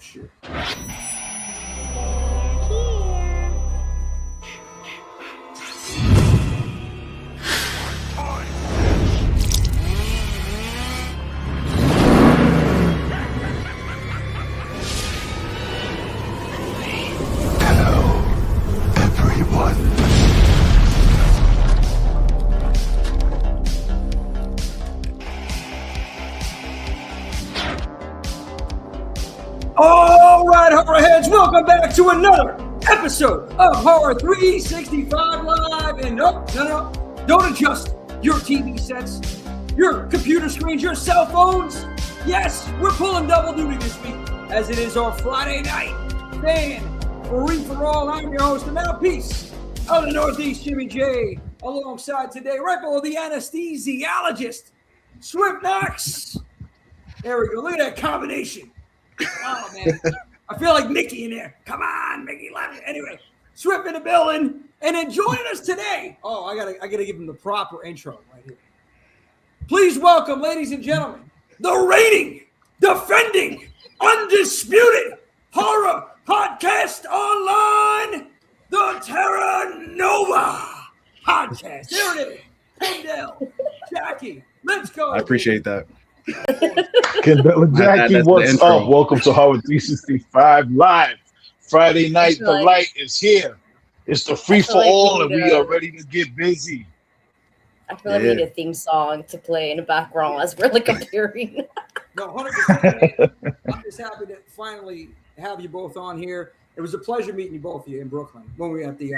shit. All right, horrorheads, welcome back to another episode of Horror 365 Live. And no, don't adjust your TV sets, your computer screens, your cell phones. Yes, we're pulling double duty this week, as it is our Friday night fan free for all. I'm your host, the mouthpiece of the Northeast, Jimmy J, alongside today, right below the anesthesiologist, Swift Knox. There we go. Look at that combination. Oh, man. I feel like Mickey in there. Come on, Mickey. Anyway, Swift in the building. And then joining us today. Oh, I gotta give him the proper intro right here. Please welcome, ladies and gentlemen, the reigning, defending, undisputed horror podcast online, the Terra Nova podcast. There it is. Kendell, Jackie, let's go. I appreciate that. Kendell and Jackie, what's up? Welcome to Horror 365 Live. Friday night, the light is here. It's the free for all, and we are ready to get busy. I feel like we need a theme song to play in the background as we're like appearing. No, 100%. I'm just happy to finally have you both on here. It was a pleasure meeting you both of you in Brooklyn when we were at the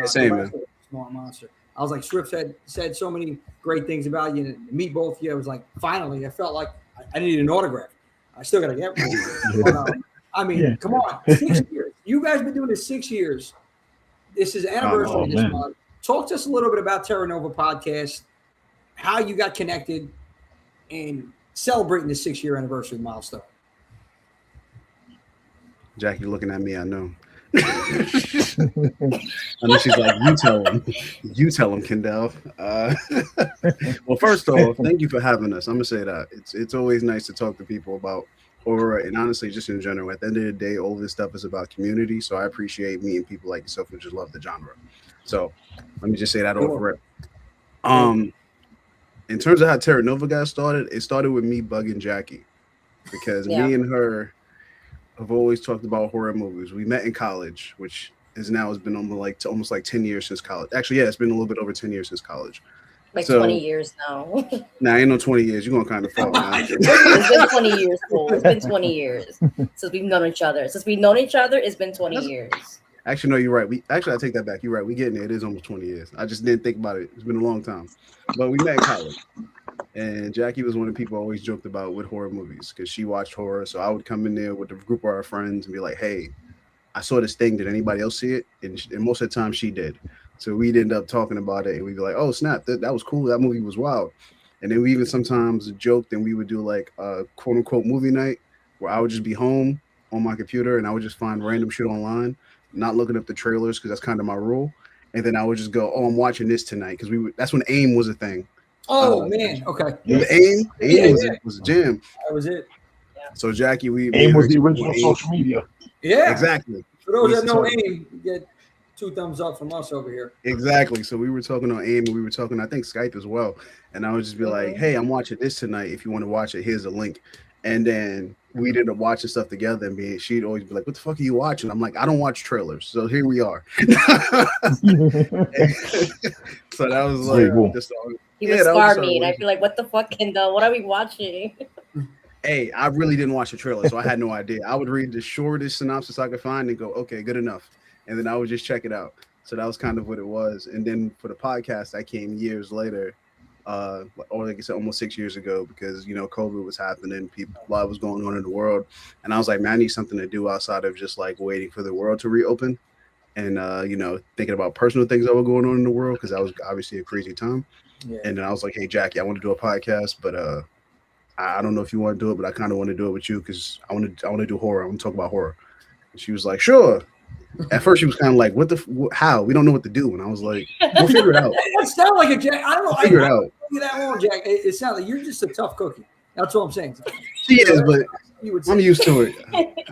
Small Monster. I was like, Swift said so many great things about you, and to meet both of you, I was like, finally, I felt like I needed an autograph. I still got to get one. But, come on, 6 years. You guys have been doing this 6 years. This is anniversary this month. Talk to us a little bit about Terra Nova podcast, how you got connected, and celebrating the 6-year anniversary milestone. Jackie looking at me, I know. I know she's like, you tell him, Kendell. Well, first off, thank you for having us. I'm gonna say that it's always nice to talk to people about horror, and honestly, just in general. At the end of the day, all this stuff is about community. So I appreciate meeting people like yourself who just love the genre. So let me just say that over it. In terms of how Terra Nova got started, it started with me bugging Jackie because me and her have always talked about horror movies. We met in college, which has been almost like 10 years since college. Actually, it's been a little bit over 10 years since college. Like 20 years now. Nah, ain't no 20 years. You're going to kind of fall now. It's been 20 years, Cole. It's been 20 years since we've known each other. Since we've known each other, it's been 20 years. Actually, no, you're right. I take that back. You're right. We getting there. It is almost 20 years. I just didn't think about it. It's been a long time. But we met in college. And Jackie was one of the people I always joked about with horror movies because she watched horror. So I would come in there with a group of our friends and be like, hey, I saw this thing. Did anybody else see it? And most of the time she did. So we'd end up talking about it and we'd be like, oh, snap, that was cool. That movie was wild. And then we even sometimes joked and we would do like a quote unquote movie night where I would just be home on my computer and I would just find random shit online, not looking up the trailers because that's kind of my rule. And then I would just go, oh, I'm watching this tonight because that's when AIM was a thing. Oh, man. Okay. The AIM was a jam. That was it. Yeah. So, Jackie, AIM was the original social media. Yeah. Exactly. For those that know AIM, you get 2 thumbs up from us over here. Exactly. So we were talking on AIM and we were talking, I think, Skype as well. And I would just be like, hey, I'm watching this tonight. If you want to watch it, here's a link. And then we ended up watching stuff together and she'd always be like, what the fuck are you watching? I'm like, I don't watch trailers. So here we are. So that was like, just he would scar me and I'd be like, what the fuck, Kendall? What are we watching? Hey, I really didn't watch the trailer, so I had no idea. I would read the shortest synopsis I could find and go, okay, good enough. And then I would just check it out. So that was kind of what it was. And then for the podcast, I came years later, or like I said, almost 6 years ago, because, COVID was happening, a lot was going on in the world. And I was like, man, I need something to do outside of just like waiting for the world to reopen. And, thinking about personal things that were going on in the world, because that was obviously a crazy time. Yeah. And then I was like, hey, Jackie, I want to do a podcast, but I don't know if you want to do it, but I kind of want to do it with you because I want to do horror. I want to talk about horror. And she was like, sure. At first, she was kind of like, how? We don't know what to do. And I was like, we'll figure it out. It sounds like a Jack. I don't know. Figure it out. That long, Jack. It sounds like you're just a tough cookie. That's what I'm saying. She is, but You would say. I'm used to it.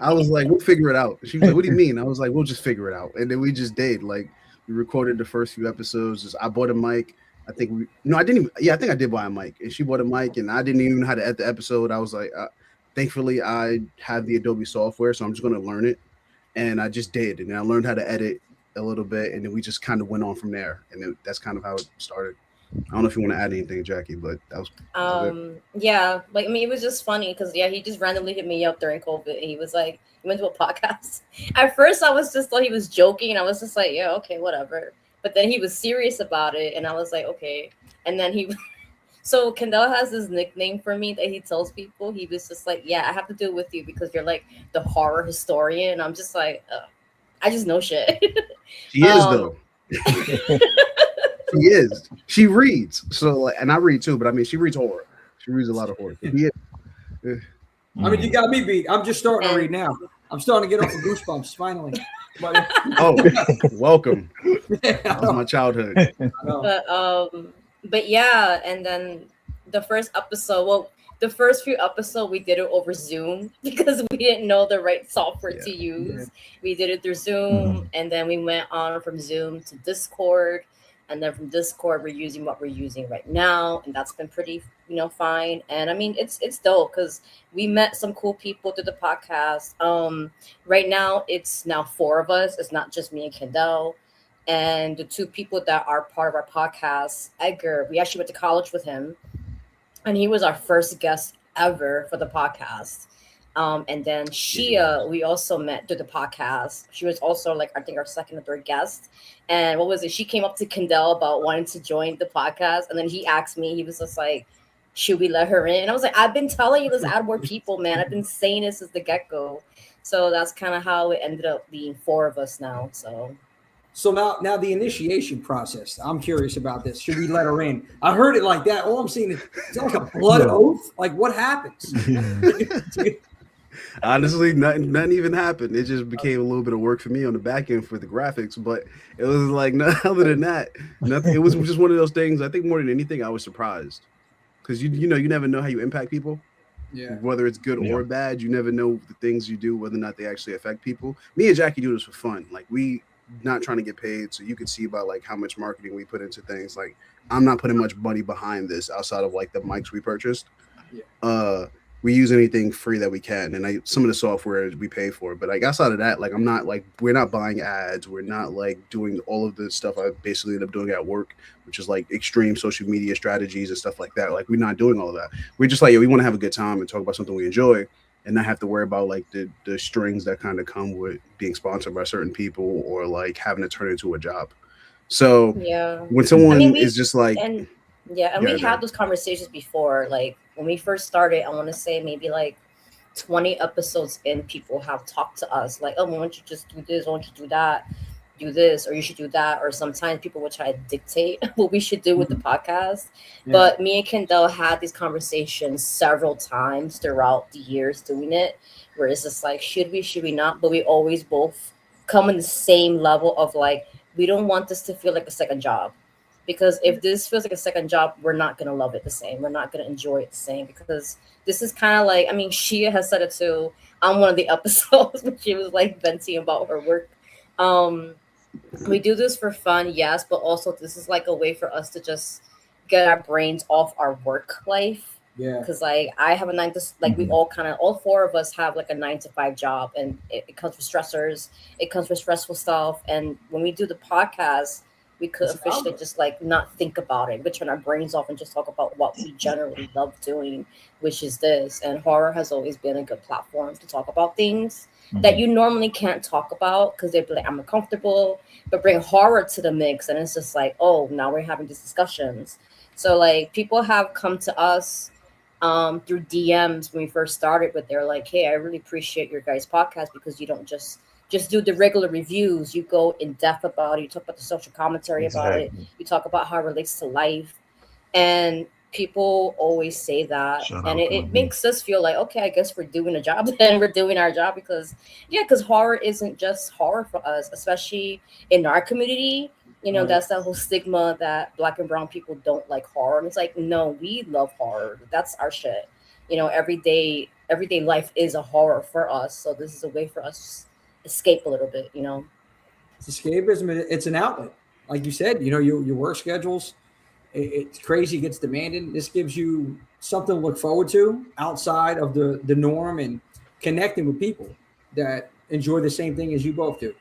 I was like, we'll figure it out. She was like, what do you mean? I was like, we'll just figure it out. And then we just did. Like, we recorded the first few episodes. I bought a mic. I think I didn't even, yeah, I think I did buy a mic. And she bought a mic, and I didn't even know how to edit the episode. I was like, thankfully, I have the Adobe software, so I'm just going to learn it. And I just did. And I learned how to edit a little bit, and then we just kind of went on from there. And that's kind of how it started. I don't know if you want to add anything, Jackie, but that was yeah, like I mean, it was just funny because he just randomly hit me up during COVID, and he was like, "You went to a podcast." At first, I was just thought he was joking, and I was just like, "Yeah, okay, whatever." But then he was serious about it, and I was like, "Okay." And then so Kendell has this nickname for me that he tells people. He was just like, "Yeah, I have to do it with you because you're like the horror historian." And I'm just like, I just know shit. She is though. She is. She reads. So, and I read too, but I mean, she reads horror. She reads a lot of horror. Yeah. I mean, you got me beat. I'm just starting to read now. I'm starting to get off the goosebumps finally. Oh, welcome. That was my childhood. But yeah, and then the first episode. Well, the first few episodes we did it over Zoom because we didn't know the right software to use. Yeah. We did it through Zoom, and then we went on from Zoom to Discord. And then from Discord, we're using what we're using right now. And that's been pretty, fine. And I mean, it's dope because we met some cool people through the podcast. Right now, it's now 4 of us. It's not just me and Kendell. And the 2 people that are part of our podcast, Edgar, we actually went to college with him. And he was our first guest ever for the podcast. And then Shia, we also met through the podcast. She was also like, I think our second or third guest. And what was it? She came up to Kendell about wanting to join the podcast. And then he asked me, he was just like, should we let her in? And I was like, I've been telling you, let's add more people, man. I've been saying this since the get-go. So that's kind of how it ended up being 4 of us now. So now the initiation process. I'm curious about this. Should we let her in? I heard it like that. All I'm seeing is like a blood oath. Like what happens? Honestly, nothing even happened. It just became a little bit of work for me on the back end for the graphics, but it was like other than that, nothing. It was just one of those things. I think more than anything, I was surprised because you never know how you impact people. Yeah. Whether it's good or bad, you never know the things you do, whether or not they actually affect people. Me and Jackie do this for fun. Like we not trying to get paid, so you can see by like how much marketing we put into things. Like I'm not putting much money behind this outside of like the mics we purchased. Yeah. We use anything free that we can, and some of the software we pay for. But like outside of that, like we're not buying ads. We're not like doing all of the stuff I basically end up doing at work, which is like extreme social media strategies and stuff like that. Like we're not doing all of that. We're just like, we want to have a good time and talk about something we enjoy, and not have to worry about like the strings that kind of come with being sponsored by certain people or like having to turn it into a job. So when someone is just like. We had those conversations before. Like when we first started, I want to say maybe like 20 episodes in, people have talked to us like, oh, why don't you just do this? Why don't you do that? Do this, or you should do that. Or sometimes people will try to dictate what we should do with the podcast. Yeah. But me and Kendell had these conversations several times throughout the years doing it, where it's just like, should we not? But we always both come in the same level of like, we don't want this to feel like a second job. Because if this feels like a second job, we're not going to love it the same. We're not going to enjoy it the same, because this is kind of like, I mean, Shia has said it too on one of the episodes when she was like venting about her work. We do this for fun, yes, but also this is like a way for us to just get our brains off our work life. Yeah. Because like I have a 9 to like we all 4 of us have like a 9 to 5 job, and it comes with stressors. It comes with stressful stuff. And when we do the podcast, we could officially just like not think about it. We turn our brains off and just talk about what we generally love doing, which is this. And horror has always been a good platform to talk about things that you normally can't talk about because they'd be like, I'm uncomfortable. But bring horror to the mix, and it's just like, oh, now we're having these discussions. So like people have come to us through DMs when we first started, but they're like, hey, I really appreciate your guys' podcast because you don't just do the regular reviews. You go in depth about it. You talk about the social commentary about it. You talk about how it relates to life. And people always say that. It makes us feel like, okay, I guess we're doing a job then. We're doing our job because horror isn't just horror for us, especially in our community. That's that whole stigma that Black and brown people don't like horror. And it's like, no, we love horror. That's our shit. Every day everyday life is a horror for us. So this is a way for us to escape a little bit, you know. It's escapism. It's an outlet, like you said. You know, your work schedules. It's crazy. It gets demanding. This gives you something to look forward to outside of the norm and connecting with people that enjoy the same thing as you both do.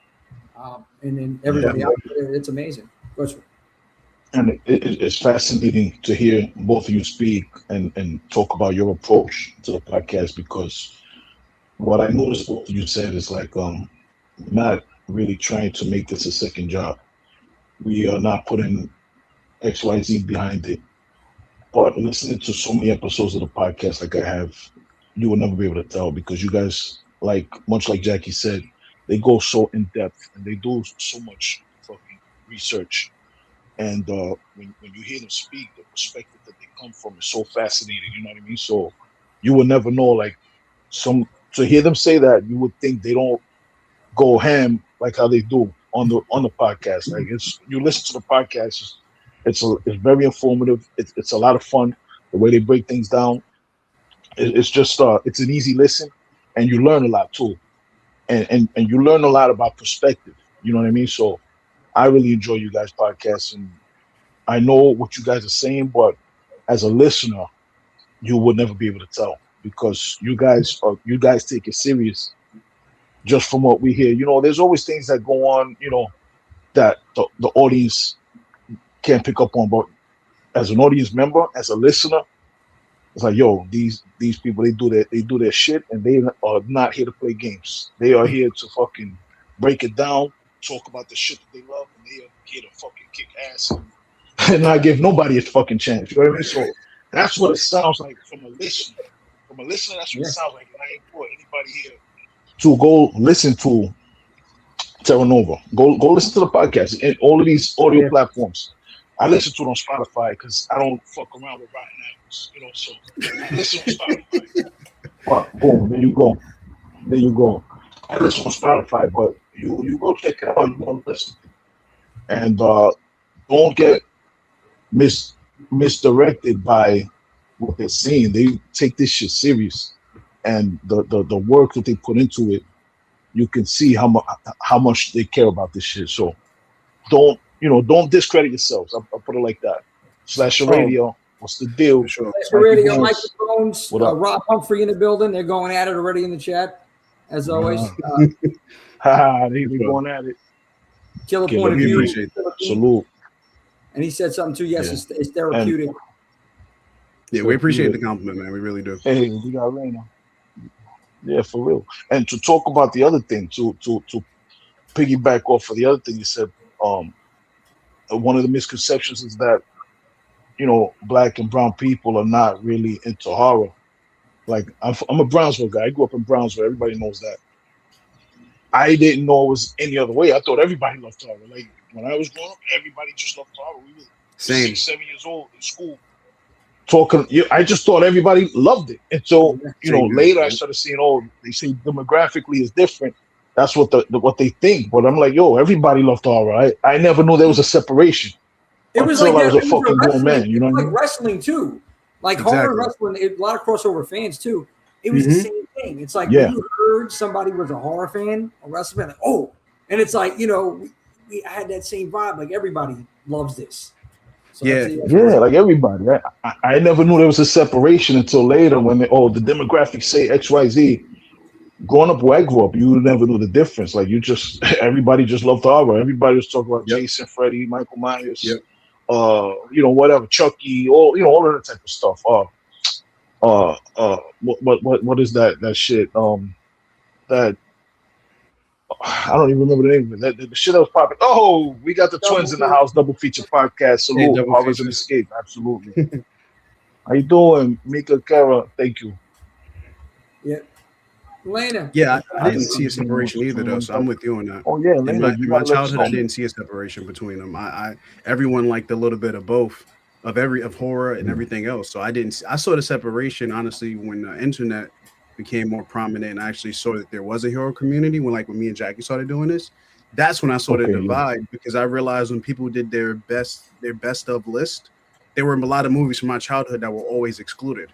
And then everybody out there, it's amazing. And it's fascinating to hear both of you speak and talk about your approach to the podcast, because what I noticed both of you said is like, not really trying to make this a second job. We are not putting XYZ behind it. But listening to so many episodes of the podcast like I have, you will never be able to tell, because you guys, like, much like Jackie said, they go so in depth and they do so much fucking research. And when you hear them speak, the perspective that they come from is so fascinating. You know what I mean? So you will never know, like, to hear them say that, you would think they don't go ham like how they do on the podcast. Like, you listen to the podcast, it's very informative. It's a lot of fun the way they break things down. It's just it's an easy listen, and you learn a lot too, and you learn a lot about perspective. You know what I mean? So I really enjoy you guys' podcasts, and I know what you guys are saying, but as a listener, you would never be able to tell, because you guys take it serious. Just from what we hear, you know, there's always things that go on, you know, that the audience can't pick up on. But as an audience member, as a listener, it's like, yo, these people, they do their shit, and they are not here to play games. They are here to fucking break it down, talk about the shit that they love, and they are here to fucking kick ass and not give nobody a fucking chance. You know what I mean? So that's what it sounds like from a listener. From a listener, that's what it sounds like. And I implore anybody here to go listen to Terra Nova. Go listen to the podcast and all of these audio platforms. I listen to it on Spotify because I don't fuck around with rotten apples, you know. So I listen on Spotify. But boom, there you go. I listen on Spotify, but you go check it out. You go listen, and don't get misdirected by what they're saying. They take this shit serious, and the work that they put into it, you can see how much they care about this shit. So don't discredit yourselves. I'll put it like that. Slasher Radio, what's the deal? Slasher Radio, microphones. Rob Humphrey in the building. They're going at it already in the chat, as always. They're going at it. Killer point of view. Salute. And he said something too. Yes, it's therapeutic. Yeah, we appreciate the compliment, man. We really do. Hey, we got Raina. Yeah, for real. And to talk about the other thing, to piggyback off of the other thing you said, one of the misconceptions is that, you know, Black and brown people are not really into horror. Like, I'm a Brownsville guy. I grew up in Brownsville. Everybody knows that. I didn't know it was any other way. I thought everybody loved horror. Like, when I was growing up, everybody just loved horror. We were 6, 7 years old in school talking. I just thought everybody loved it. And so, you know, later I started seeing, they say demographically is different. That's what they think. But I'm like, yo, everybody loved horror. I never knew there was a separation. It was like I was a fucking grown man. You know what I mean? Wrestling too. Like horror wrestling, a lot of crossover fans too. It was the same thing. It's like when you heard somebody was a horror fan, a wrestling fan, like, and it's like, you know, we had that same vibe. Like, everybody loves this. So like everybody. I never knew there was a separation until later when the demographics say XYZ. Growing up where I grew up, you never knew the difference. Like, everybody just loved horror. Everybody was talking about Jason, Freddy, Michael Myers, you know, whatever, Chucky, all of that type of stuff. What is that shit? That I don't even remember the name of it. The shit that was popping. Oh, we got the twins in the house. Double feature podcast. Salute. Horrors and Escape. Absolutely. How you doing, Mika, Kara? Thank you. Yeah. Lena. Yeah, I didn't see a separation either, though. So I'm with you on that. Oh yeah, Lena, in my childhood, I didn't see a separation between them. Everyone liked a little bit of both, of horror and everything else. So I saw the separation honestly when the internet became more prominent, and I actually saw that there was a horror community when me and Jackie started doing this. That's when I saw the divide, because I realized when people did their best of list, there were a lot of movies from my childhood that were always excluded.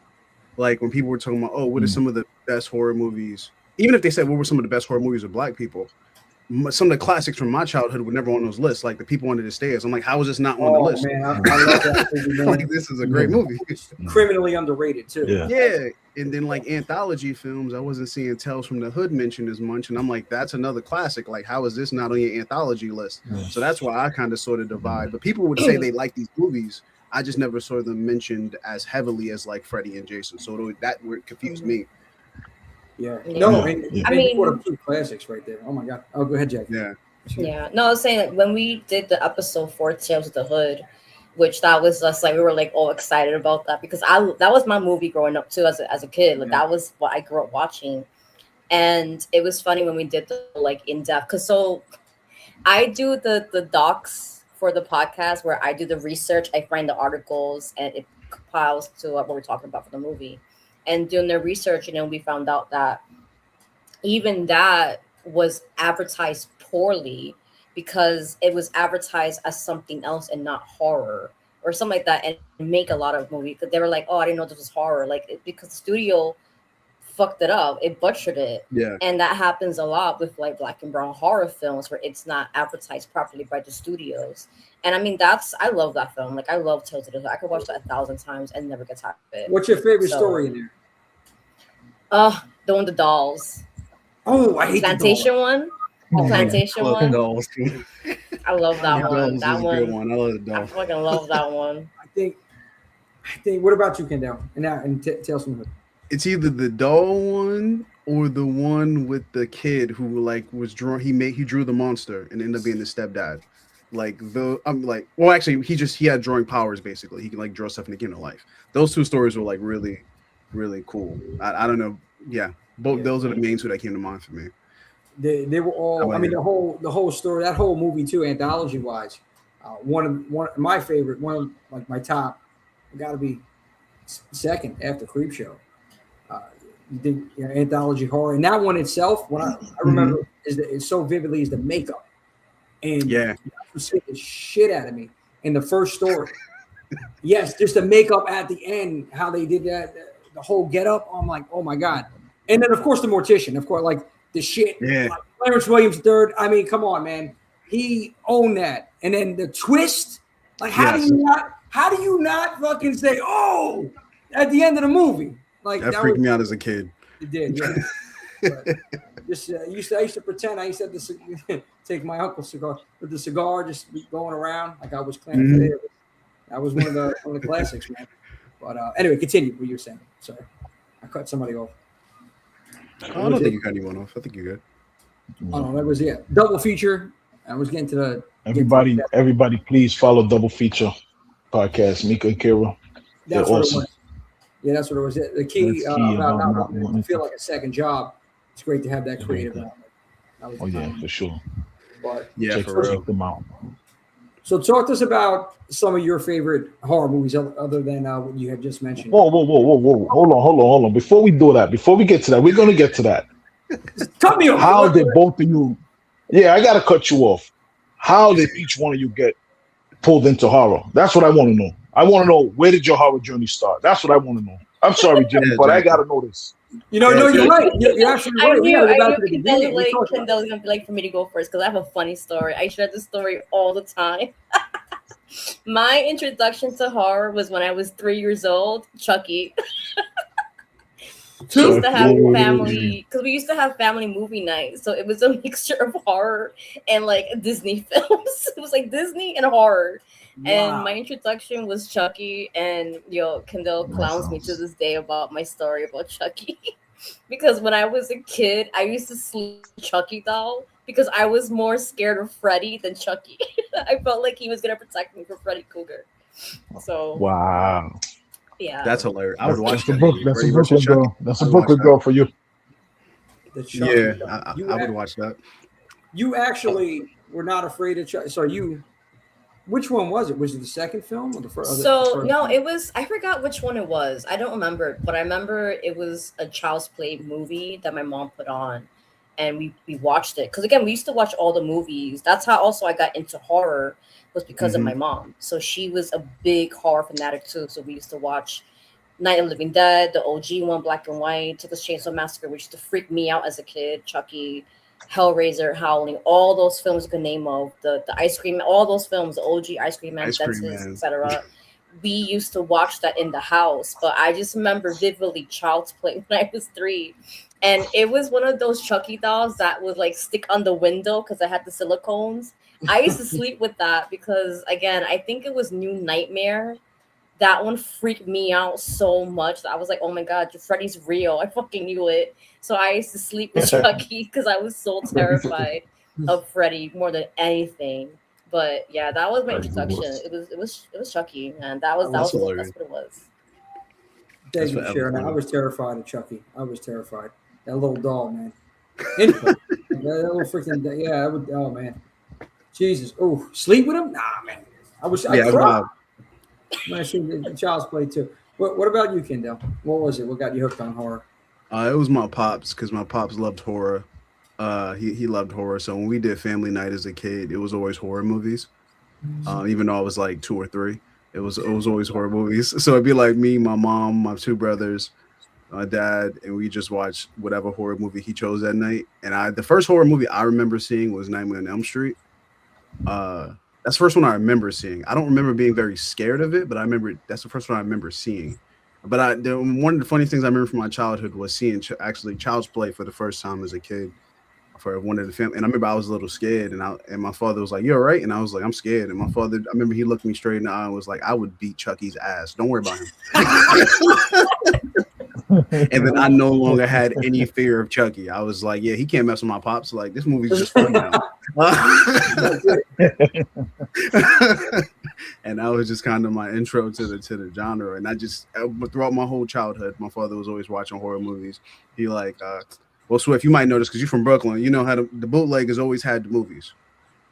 Like when people were talking about, oh, what are some of the best horror movies? Even if they said what were some of the best horror movies with Black people, some of the classics from my childhood were never on those lists. Like The People Under the Stairs. I'm like, how is this not on the list? Man, I love that movie, man. Like, this is a great movie. Criminally underrated too. Yeah. And then like anthology films, I wasn't seeing Tales from the Hood mentioned as much. And I'm like, that's another classic. Like, how is this not on your anthology list? So that's why I kind of sort of divide. But people would say they like these movies. I just never saw them mentioned as heavily as like Freddy and Jason. So that would confuse me. Yeah. No, I mean, what are two classics right there? Oh my God. Oh, go ahead, Jack. Yeah. No, I was saying like when we did the episode 4 Tales of the Hood, which that was just like we were like all excited about that because that was my movie growing up too as a kid. Like that was what I grew up watching. And it was funny when we did the like in-depth because so I do the docs for the podcast where I do the research, I find the articles and it compiles to what we're talking about for the movie. And doing the research, we found out that even that was advertised poorly because it was advertised as something else and not horror or something like that, and make a lot of movies. They were like, oh, I didn't know this was horror. Like, because the studio fucked it up. It butchered it. Yeah. And that happens a lot with like Black and brown horror films where it's not advertised properly by the studios. And I mean, I love that film. Like, I love Tales of the Hood. I could watch that 1,000 times and never get tired of it. What's your favorite story in there? The one with the dolls. Oh, I hate Plantation one. The Plantation one. Dolls. I love that one. That one. Good one. I love the dolls. I fucking love that one. I think. What about you, Kendell? And Tales from the Hood. It's either the doll one or the one with the kid who like was drawn. He drew the monster and ended up being the stepdad. Like he had drawing powers basically. He can like draw stuff and it came to life. Those two stories were like really, really cool. I don't know. Yeah, those are the main two that came to mind for me. They were all. I mean, the whole story, that whole movie too, anthology wise. One of my favorite, like my top, got to be second after Creepshow. You think anthology horror, and that one itself, what I remember is so vividly is the makeup, and scared the shit out of me in the first story. Yes, just the makeup at the end, how they did that, the whole get up. I'm like, oh my God, and then of course the Mortician, of course, like the shit. Yeah, like Clarence Williams III. I mean, come on, man, he owned that, and then the twist. Like, how do you not fucking say, oh, at the end of the movie? Like that freaked me out as a kid. It did, yeah. I used to pretend I used to have to take my uncle's cigar with the cigar, just going around like I was planning for it. That was one of the classics, man. But anyway, continue what you were saying. Sorry, I cut somebody off. I don't think you cut anyone off. I think you're good. Oh no, that was it. Double feature. I was getting to the everybody, please follow Double Feature Podcast. Mika and Kira. That's what it was. Yeah, that's what it was. The key about to feel like a second job. It's great to have that creative element. For sure. But check them out. So talk to us about some of your favorite horror movies other than what you have just mentioned. Whoa. Hold on. Before we do that, before we get to that, we're going to get to that. Cut me off. How did both of you... Yeah, I got to cut you off. How did each one of you get pulled into horror? That's what I want to know. I want to know, where did your horror journey start? That's what I want to know. I'm sorry, Jimmy, but I got to know this. No, you're right. You're absolutely right. I knew Kendell was going to be like for me to go first because I have a funny story. I share this story all the time. My introduction to horror was when I was 3 years old, Chucky. We used to have we used to have family movie nights, so it was a mixture of horror and like Disney films. It was like Disney and horror. Wow. And my introduction was Chucky, and Kendell clowns me to this day about my story about Chucky. Because when I was a kid, I used to sleep with Chucky doll because I was more scared of Freddy than Chucky. I felt like he was gonna protect me from Freddy Krueger. So wow. Yeah, that's hilarious. I would watch that. That's a Brooklyn girl. That's a Brooklyn girl for you. Yeah, I would watch that. You actually were not afraid of Chucky. So which one was it? Was it the second film or the first? No, it was. I forgot which one it was. I don't remember, but I remember it was a Child's Play movie that my mom put on, and we watched it. Because again, we used to watch all the movies. That's how also I got into horror, was because of my mom. So she was a big horror fanatic too. So we used to watch Night of the Living Dead, the OG one, black and white, Texas Chainsaw Massacre, which used to freak me out as a kid, Chucky, Hellraiser, Howling, all those films you can name of, the Ice Cream, all those films, the OG Ice Cream Man, Dentist, etc. We used to watch that in the house, but I just remember vividly Child's Play when I was 3. And it was one of those Chucky dolls that would like stick on the window because I had the silicones. I used to sleep with that because, again, I think it was New Nightmare. That one freaked me out so much that I was like, oh my God, Freddy's real. I fucking knew it. So I used to sleep with Chucky because I was so terrified of Freddy more than anything. But yeah, that was my introduction. It was Chucky, and that's what it was. Thank you, Sharon. I was terrified of Chucky. I was terrified. That little doll, man. That little freaking I would. Oh man, Jesus. Oh, sleep with him? Nah, man. I cried. When I seen the Child's Play too. What about you, Kendell? What was it? What got you hooked on horror? It was my pops, because my pops loved horror. He loved horror, so when we did family night as a kid, it was always horror movies. Even though I was like 2 or 3, it was always horror movies. So it'd be like me, my mom, my 2 brothers, my dad, and we just watched whatever horror movie he chose that night. And the first horror movie I remember seeing was Nightmare on Elm Street. That's the first one I remember seeing. I don't remember being very scared of it, but I remember that's the first one I remember seeing. But one of the funny things I remember from my childhood was seeing actually Child's Play for the first time as a kid for one of the family. And I remember I was a little scared, and my father was like, "You all right?" And I was like, "I'm scared." And my father, I remember he looked me straight in the eye and was like, "I would beat Chucky's ass. Don't worry about him." And then I no longer had any fear of Chucky. I was like, "Yeah, he can't mess with my pops. Like, this movie's just fun now." And that was just kind of my intro to the genre. And throughout my whole childhood, my father was always watching horror movies. He well, Swift, you might know this because you're from Brooklyn. You know how the bootleggers always had the movies.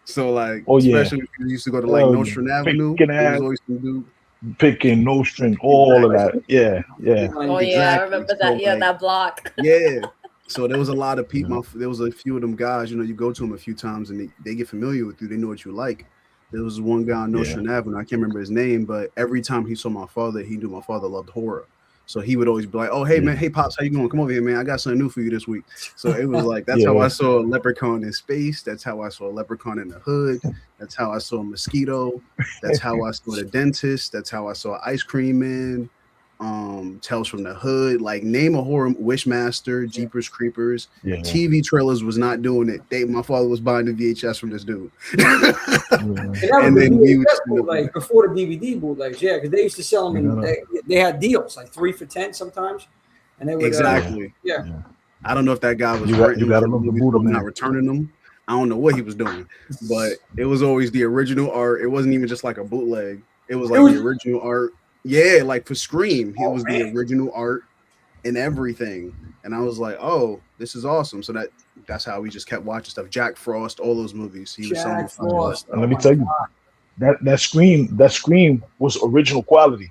So like, especially if you used to go to like Nostrand Avenue, there was always some dude picking no string, all of that. Yeah. Oh yeah, I remember that. So, that block. Yeah. So there was a lot of people. There was a few of them guys. You go to them a few times and they get familiar with you. They know what you like. There was one guy on Nostrand Avenue. I can't remember his name, but every time he saw my father, he knew my father loved horror. So he would always be like, "Oh, hey man, hey pops, how you going? Come over here, man. I got something new for you this week." So it was like that's how I saw a leprechaun in space. That's how I saw a leprechaun in the hood. That's how I saw a mosquito. That's how I saw the dentist. That's how I saw Ice Cream Man. Tales from the Hood, like name a horror, Wishmaster, Jeepers Creepers. TV trailers was not doing it. My father was buying the VHS from this dude. And then we would like before the DVD bootlegs, because they used to sell them. They had deals like 3 for $10 sometimes, and they would exactly. I don't know if that guy was not returning them. I don't know what he was doing, but it was always the original art. It wasn't even just like a bootleg. It was like the original art. Yeah, like for Scream, it was the original art and everything. And I was like, "Oh, this is awesome." So that's how we just kept watching stuff. Jack Frost, all those movies. He was Jack Frost. And let me tell you, that Scream was original quality.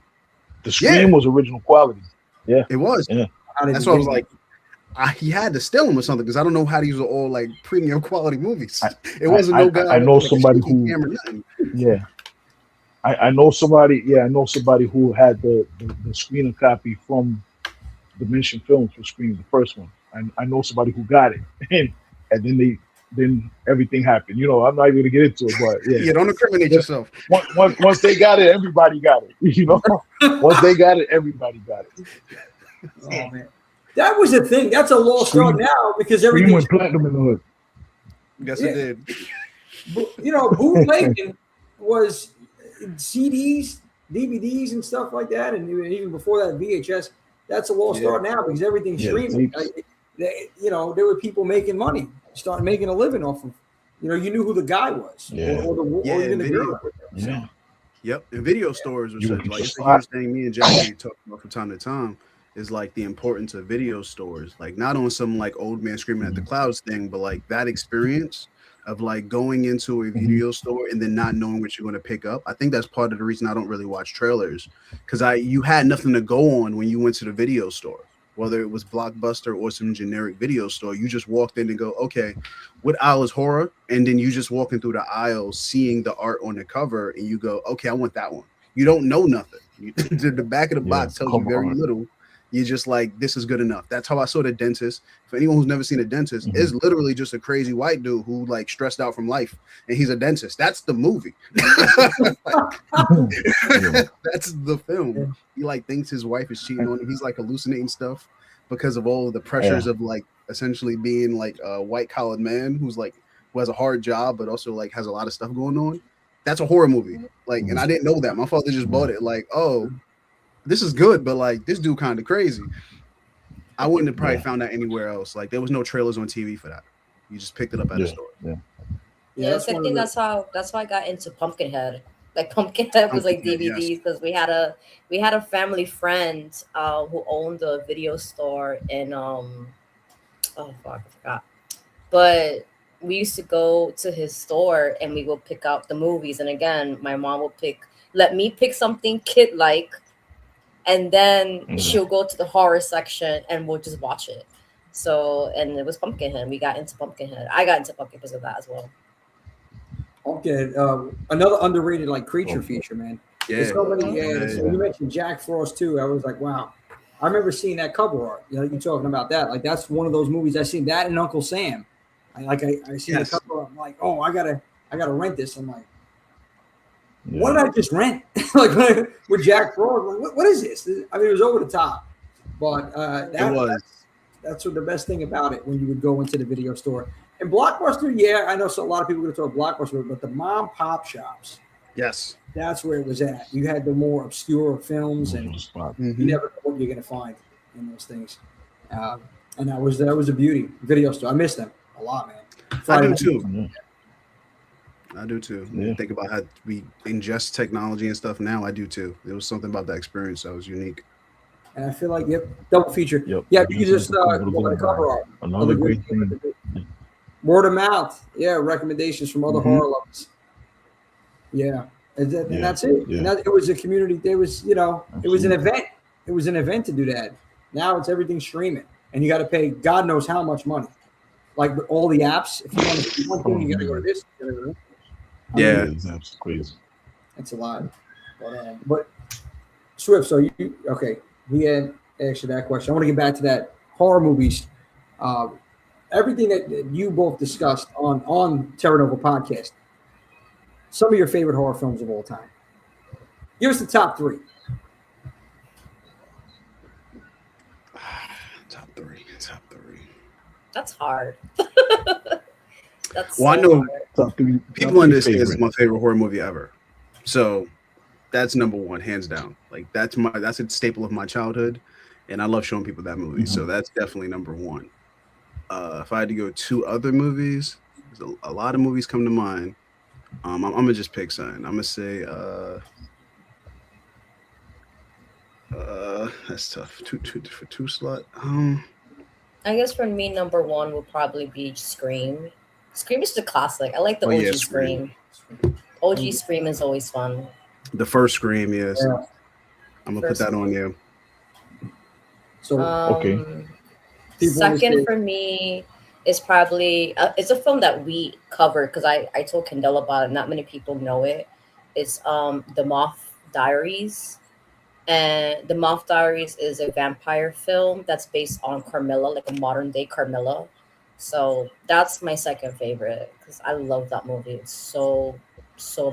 The Scream was original quality. Yeah, it was. Yeah. That's why I was like, he had to steal them or something because I don't know how these are all like premium quality movies. It wasn't no guy. I know somebody who. Yeah. I know somebody. Yeah, I know somebody who had the screener copy from Dimension Films for Scream, the first one. I know somebody who got it, and then everything happened. I'm not even gonna get into it, but yeah, don't incriminate yourself. Once they got it, everybody got it. Once they got it, everybody got it. Oh man, that was the thing. That's a lost art now because everything went platinum in the hood. Yes, it did. Bootlegging was CDs, DVDs, and stuff like that, and even before that, VHS. That's a lost art now because everything's streaming. There were people making money, starting making a living off of. You knew who the guy was, or even the girl. Yeah. Yep. And video stores, which is like the first thing me and Jackie talk about from time to time, is like the importance of video stores. Like not on some like old man screaming at the clouds thing, but like that experience of like going into a video store and then not knowing what you're going to pick up. I think that's part of the reason I don't really watch trailers because you had nothing to go on when you went to the video store, whether it was Blockbuster or some generic video store. You just walked in and go, okay, what aisle is horror? And then you just walking through the aisles, seeing the art on the cover and you go, okay, I want that one. You don't know nothing. The back of the box tells you very little. You're just like, this is good enough. That's how I saw The Dentist. For anyone who's never seen A Dentist, is literally just a crazy white dude who like stressed out from life, and he's a dentist. That's the movie. That's the film. He like thinks his wife is cheating on him. He's like hallucinating stuff because of all of the pressures of like essentially being like a white collared man who has a hard job but also like has a lot of stuff going on. That's a horror movie. Like, and I didn't know that. My father just bought it. Like, oh, this is good, but like this dude kind of crazy. I wouldn't have probably found that anywhere else. Like there was no trailers on TV for that. You just picked it up at a store. I think that's how I got into Pumpkinhead. Like Pumpkinhead was like DVDs because we had a family friend who owned a video store in I forgot. But we used to go to his store and we would pick out the movies. And again, my mom would let me pick something kid-like. And then she'll go to the horror section and we'll just watch it. So, and it was Pumpkinhead. We got into Pumpkinhead. I got into Pumpkin because of that as well. Okay, another underrated like creature feature, man. Yeah. So you mentioned Jack Frost too. I was like, wow. I remember seeing that cover art. You talking about that. Like that's one of those movies I seen that and Uncle Sam. I see the cover art. I'm like, oh, I gotta rent this. I'm like, what did I just rent? Like with Jack Frost, like, what is this? I mean, it was over the top, but that's what the best thing about it when you would go into the video store. And Blockbuster, I know a lot of people go to a Blockbuster, but the mom pop shops, that's where it was at. You had the more obscure films, and you never know what you're gonna find in those things. And that was a beauty. Video store, I miss them a lot, man. I do too. I do too. Yeah. Think about how we ingest technology and stuff now. I do too. There was something about that experience that was unique. And I feel like double feature. You can just go by the cover art. Another great thing. Word of mouth. Recommendations from other horror lovers. And that's it. And it was a community. There was, it was an event. It was an event to do that. Now it's everything streaming, and you got to pay God knows how much money. Like with all the apps, if you want to do one thing, you got to go to this. That's crazy. That's a lot. But Swift, so we had asked you that question. I want to get back to that horror movies. Everything that you both discussed on Terra Nova podcast. Some of your favorite horror films of all time. Give us the top three. Top three. That's hard. I know people understand this is my favorite horror movie ever. So that's number one, hands down. Like that's a staple of my childhood, and I love showing people that movie. So that's definitely number one. If I had to go two other movies, there's a lot of movies come to mind. I'm gonna just pick something. I'm gonna say that's tough. Two slot. I guess for me, number one would probably be Scream. Scream is the classic. I like the OG Scream. OG Scream is always fun. The first Scream, yes. Yeah. I'm gonna put that on you. So second for me is probably it's a film that we covered because I told Kendell about it. Not many people know it. It's The Moth Diaries. And The Moth Diaries is a vampire film that's based on Carmilla, like a modern day Carmilla. So that's my second favorite because I love that movie. It's so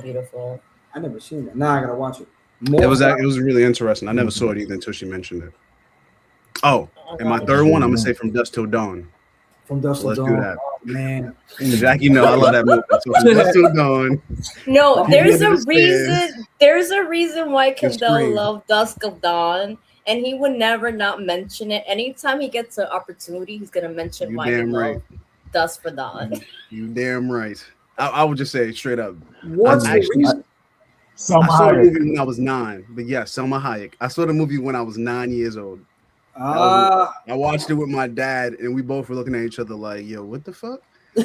beautiful. I never seen it. Now I gotta watch it. It was really interesting. I never saw it either until she mentioned it. Oh, and my third one, I'm gonna say From Dusk Till Dawn. From Dusk Till Dawn. Let's do that. Oh, man. Jackie, I love that movie. So From Dusk Till Dawn. No, there's a reason. There's a reason why Kendell loved Dusk of Dawn, and he would never not mention it. Anytime he gets an opportunity, he's gonna mention why he loved Dusk for Dawn. You damn right. I would just say straight up. What's the reason? I saw the movie when I was 9, but Selma Hayek. I saw the movie when I was 9 years old. I watched it with my dad, and we both were looking at each other like, "Yo, what the fuck?"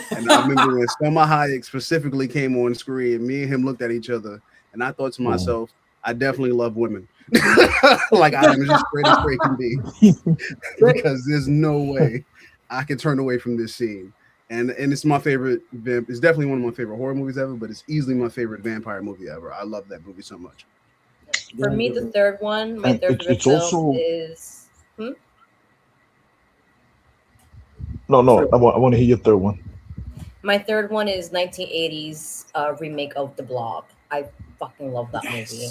And I remember when Selma Hayek specifically came on screen, me and him looked at each other, and I thought to myself, "I definitely love women. Like I am just straight as straight can be, because there's no way I can turn away from this scene." And it's my favorite. It's definitely one of my favorite horror movies ever, but it's easily my favorite vampire movie ever. I love that movie so much. For me, the third one, my third favorite it's film also is. no. I want to hear your third one. My third one is 1980s remake of The Blob. I fucking love that movie.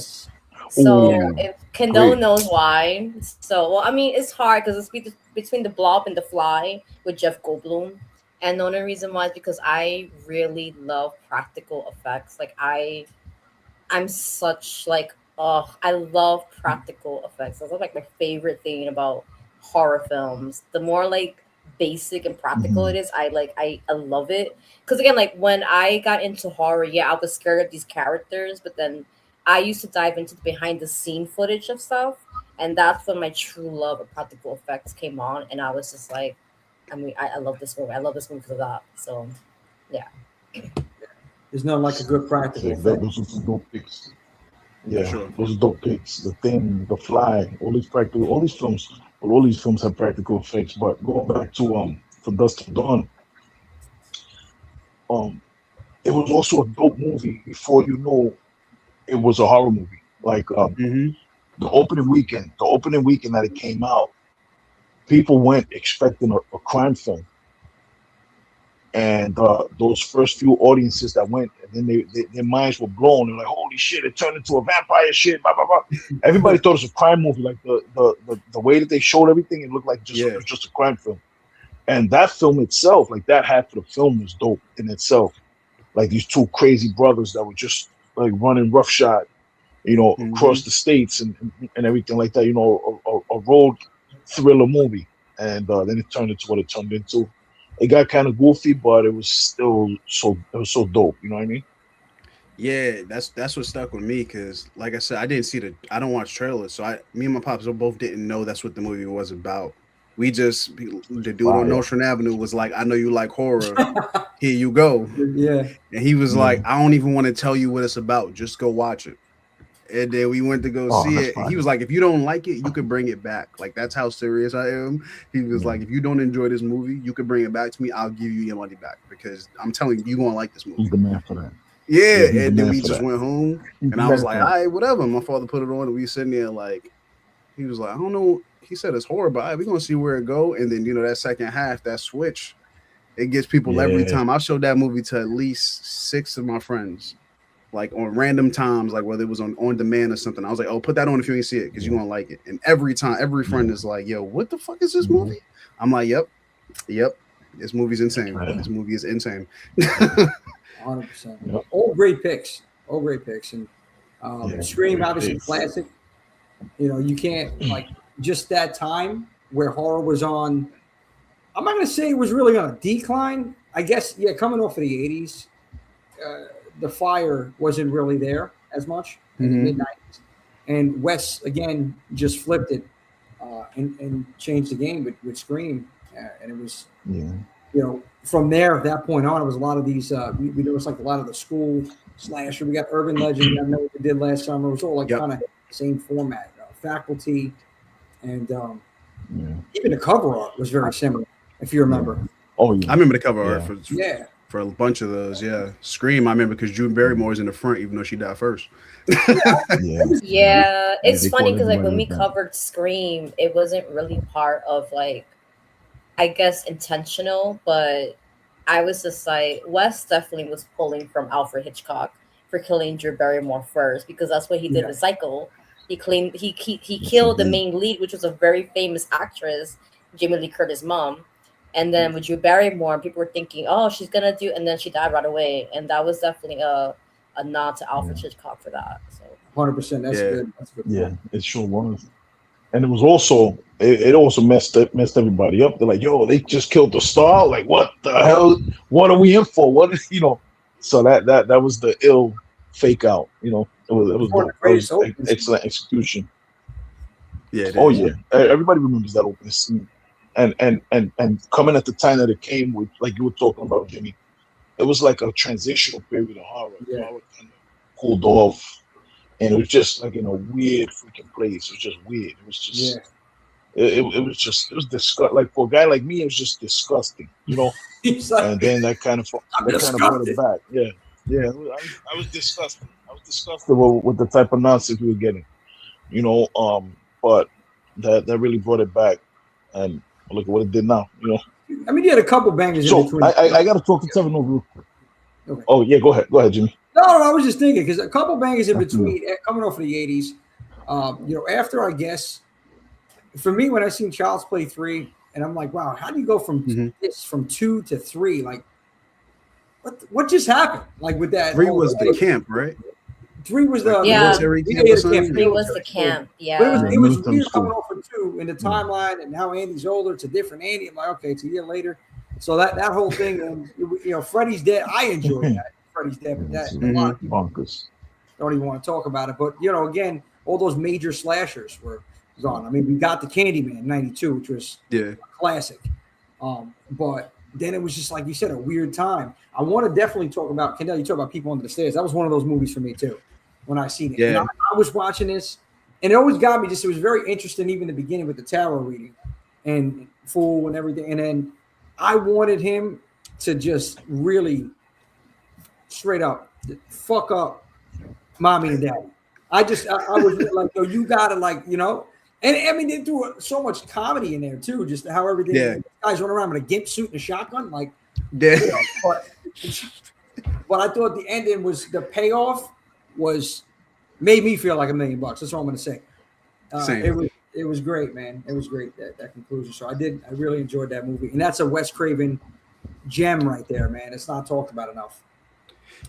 So if Kendall knows why, so well, I mean, it's hard because it's between The Blob and The Fly with Jeff Goldblum, and the only reason why is because I really love practical effects. Like I'm such like I love practical effects. That's like my favorite thing about horror films. The more like basic and practical it is, I love it. Because again, like when I got into horror, yeah, I was scared of these characters, but then I used to dive into the behind the scene footage of stuff, and that's when my true love of practical effects came on, and I was just like, I mean, I love this movie. I love this movie for that. So, yeah. There's nothing like a good practical effect. Those are some dope picks. Yeah, sure. Those are dope picks. The Thing, The Fly, all these films have practical effects. But going back to From Dusk Till Dawn, it was also a dope movie before you know it was a horror movie. Like the opening weekend that it came out, people went expecting a crime film. And those first few audiences that went, and then their minds were blown. They're like, "Holy shit! It turned into a vampire shit!" Blah blah blah. Everybody thought it was a crime movie. Like the way that they showed everything, it looked like it was just a crime film. And that film itself, like that half of the film, was dope in itself. Like these two crazy brothers that were just like running roughshod, across the states and everything like that. A road thriller movie, and then it turned into what it turned into. It got kind of goofy, but it was still so dope. You know what I mean? Yeah, that's what stuck with me because, like I said, I don't watch trailers, so me and my pops both didn't know that's what the movie was about. We just the dude on Nostrand Avenue was like, "I know you like horror, here you go." Yeah, and he was like, "I don't even want to tell you what it's about, just go watch it." And then we went to go see it. And he was like, "If you don't like it, you could bring it back. Like that's how serious I am." He was like, "If you don't enjoy this movie, you could bring it back to me. I'll give you your money back because I'm telling you, you're gonna like this movie." He's the man for that. Yeah, and then we just went home, and I was like, "All right, whatever." My father put it on, and we sitting there like, he was like, "I don't know." He said it's horror, but all right, we're gonna see where it go. And then that second half, that switch, it gets people every time. I showed that movie to at least 6 of my friends. Like on random times, like whether it was on demand or something. I was like, "Oh, put that on if you ain't see it because you're gonna like it." And every time, every friend is like, "Yo, what the fuck is this movie?" I'm like, Yep. This movie's insane. This movie is insane." 100%. Yep. All great picks. And Scream, obviously classic. You can't like just that time where horror was on. I'm not gonna say it was really on a decline. I guess coming off of the 80s. The fire wasn't really there as much in the mid-90s. And Wes, again, just flipped it and changed the game with Scream. And it was, from there, at that point on, it was a lot of these, we noticed like a lot of the school slasher. We got Urban Legend, I know what we did last summer. It was all like kind of the same format. Faculty and even the cover art was very similar, if you remember. Oh, yeah. I remember the cover art for a bunch of those, Scream, I remember because Drew Barrymore's in the front, even though she died first. It's funny because like when we covered Scream, it wasn't really part of like, I guess intentional, but I was just like, Wes definitely was pulling from Alfred Hitchcock for killing Drew Barrymore first because that's what he did with Psycho. He claimed he killed the main lead, which was a very famous actress, Jamie Lee Curtis' mom. And then with Drew Barrymore, people were thinking, "Oh, she's gonna do," and then she died right away. And that was definitely a nod to Alfred Hitchcock for that. So 100%, that's good. That's good. Yeah, it sure was. And it was also it also messed everybody up. They're like, "Yo, they just killed the star. Like, what the hell? What are we in for? What is So that was the ill fake out. It was excellent execution. Yeah. Everybody remembers that opening scene. And coming at the time that it came with, like you were talking about, Jimmy, it was like a transitional period of horror. Horror kind of cooled off, and it was just like in a weird freaking place. It was just weird. It was just, it was disgusting. Like for a guy like me, it was just disgusting, and then that kind of brought it back. I was disgusted. I was disgusted with the type of nonsense we were getting. But that really brought it back, and look at what it did now. I mean, you had a couple bangers in between. I got to talk to Tevin over real quick. Okay. Oh yeah, go ahead, Jimmy. No, I was just thinking because a couple bangers in between coming off of the '80s. After I guess, for me, when I seen Child's Play 3, and I'm like, wow, how do you go from this from 2 to 3? Like, what just happened? Like with that, 3 was the camp, right? 3 was the military camp. 3 was the camp, yeah. But it was weird coming off of 2 in the timeline, and now Andy's older. It's a different Andy. I'm like, okay, it's a year later. So that whole thing, and Freddy's dead. I enjoyed that. Freddy's dead, but that a lot of people don't even want to talk about it. But again, all those major slashers were gone. I mean, we got the Candyman in '92, which was a classic. But then it was just like you said, a weird time. I want to definitely talk about Kendell. You talk about People Under the Stairs. That was one of those movies for me too. When I seen it, and I was watching this, and it always got me. It was very interesting, even in the beginning with the tarot reading and Fool and everything. And then I wanted him to just really straight up fuck up mommy and daddy. I was like, yo, you gotta and I mean they threw so much comedy in there too, just how everything guys run around with a gimp suit and a shotgun, but I thought the ending was the payoff made me feel like $1 million. That's all I'm gonna say. It was great, man. It was great that conclusion. So I really enjoyed that movie, and that's a Wes Craven gem right there, man. It's not talked about enough.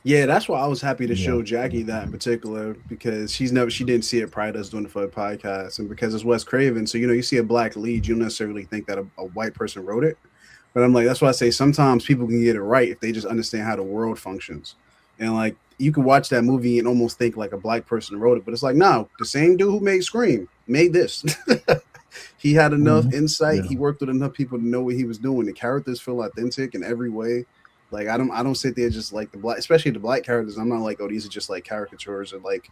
Yeah, that's why I was happy to show Jackie that in particular, because she didn't see it prior to us doing the Flood podcast, and because it's Wes Craven, so you see a black lead, you don't necessarily think that a white person wrote it. But I'm like, that's why I say sometimes people can get it right if they just understand how the world functions. And like you can watch that movie and almost think like a black person wrote it, but it's like, no, the same dude who made Scream made this. He had enough insight. Yeah. He worked with enough people to know what he was doing. The characters feel authentic in every way. Like I don't sit there just like the black, especially the black characters. I'm not like, oh, these are just like caricatures or like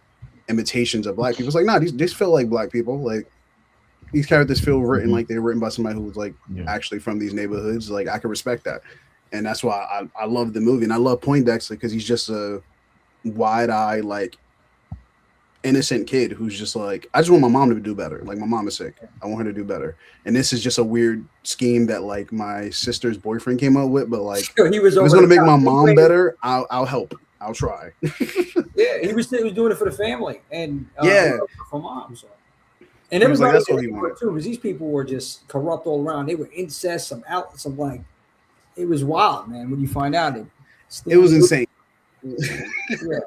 imitations of black people. It's like, nah, these feel like black people. Like these characters feel written like they're written by somebody who was like actually from these neighborhoods. Like I can respect that. And that's why I love the movie. And I love Poindexter because he's just a wide-eyed, like innocent kid who's just like, I just want my mom to do better. Like my mom is sick. I want her to do better. And this is just a weird scheme that like my sister's boyfriend came up with, but like he was going to make my mom better. I'll help. I'll try. Yeah, he was doing it for the family and for mom. So. And everybody like, that's what he wanted too, because these people were just corrupt all around. They were incest, some like it was wild, man. When you find out it was insane. Yeah,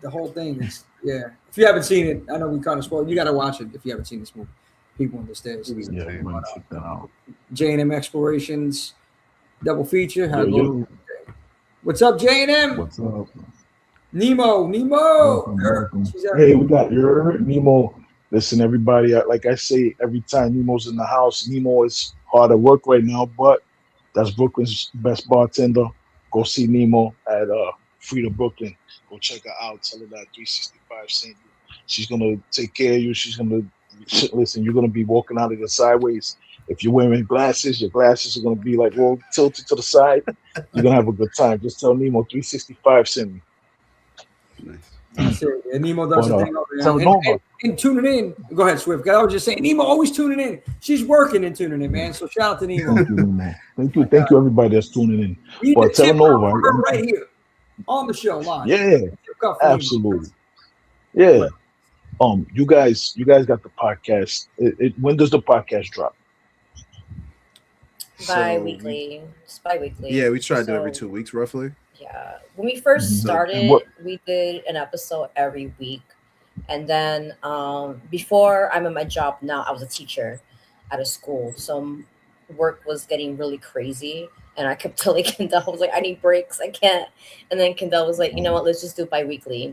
the whole thing is If you haven't seen it, I know we kind of spoiled. You got to watch it if you haven't seen this movie. People Under the Stairs. Yeah, I'm gonna check that out. J&M Explorations double feature. What's up, J&M? What's up? Nemo. Welcome. Hey, we got your Nemo. Listen, everybody. Like I say every time Nemo's in the house, Nemo is hard at work right now, but that's Brooklyn's best bartender. Go see Nemo at Frida Brooklyn. Go check her out. Tell her that 365 sent you. She's gonna take care of you. She's gonna listen. You're gonna be walking out of the sideways. If you're wearing glasses, your glasses are gonna be like all tilted to the side. You're gonna have a good time. Just tell Nemo 365 sent me. Nice. And Nemo does the thing over there. And tuning in. Go ahead, Swift. I was just saying, Nemo always tuning in. She's working and tuning in, man. So shout out to Nemo. Thank you, everybody that's tuning in. But tell Nova right here on the show live. Yeah, absolutely. Yeah. You guys got the podcast. When does the podcast drop? Bi-weekly. It's bi-weekly. Yeah, we try to do every 2 weeks, roughly. Yeah. When we first started, we did an episode every week. And then before I'm at my job now, I was a teacher at a school. So work was getting really crazy. And I kept telling Kendell, I was like, I need breaks. I can't. And then Kendell was like, you know what? Let's just do it bi-weekly.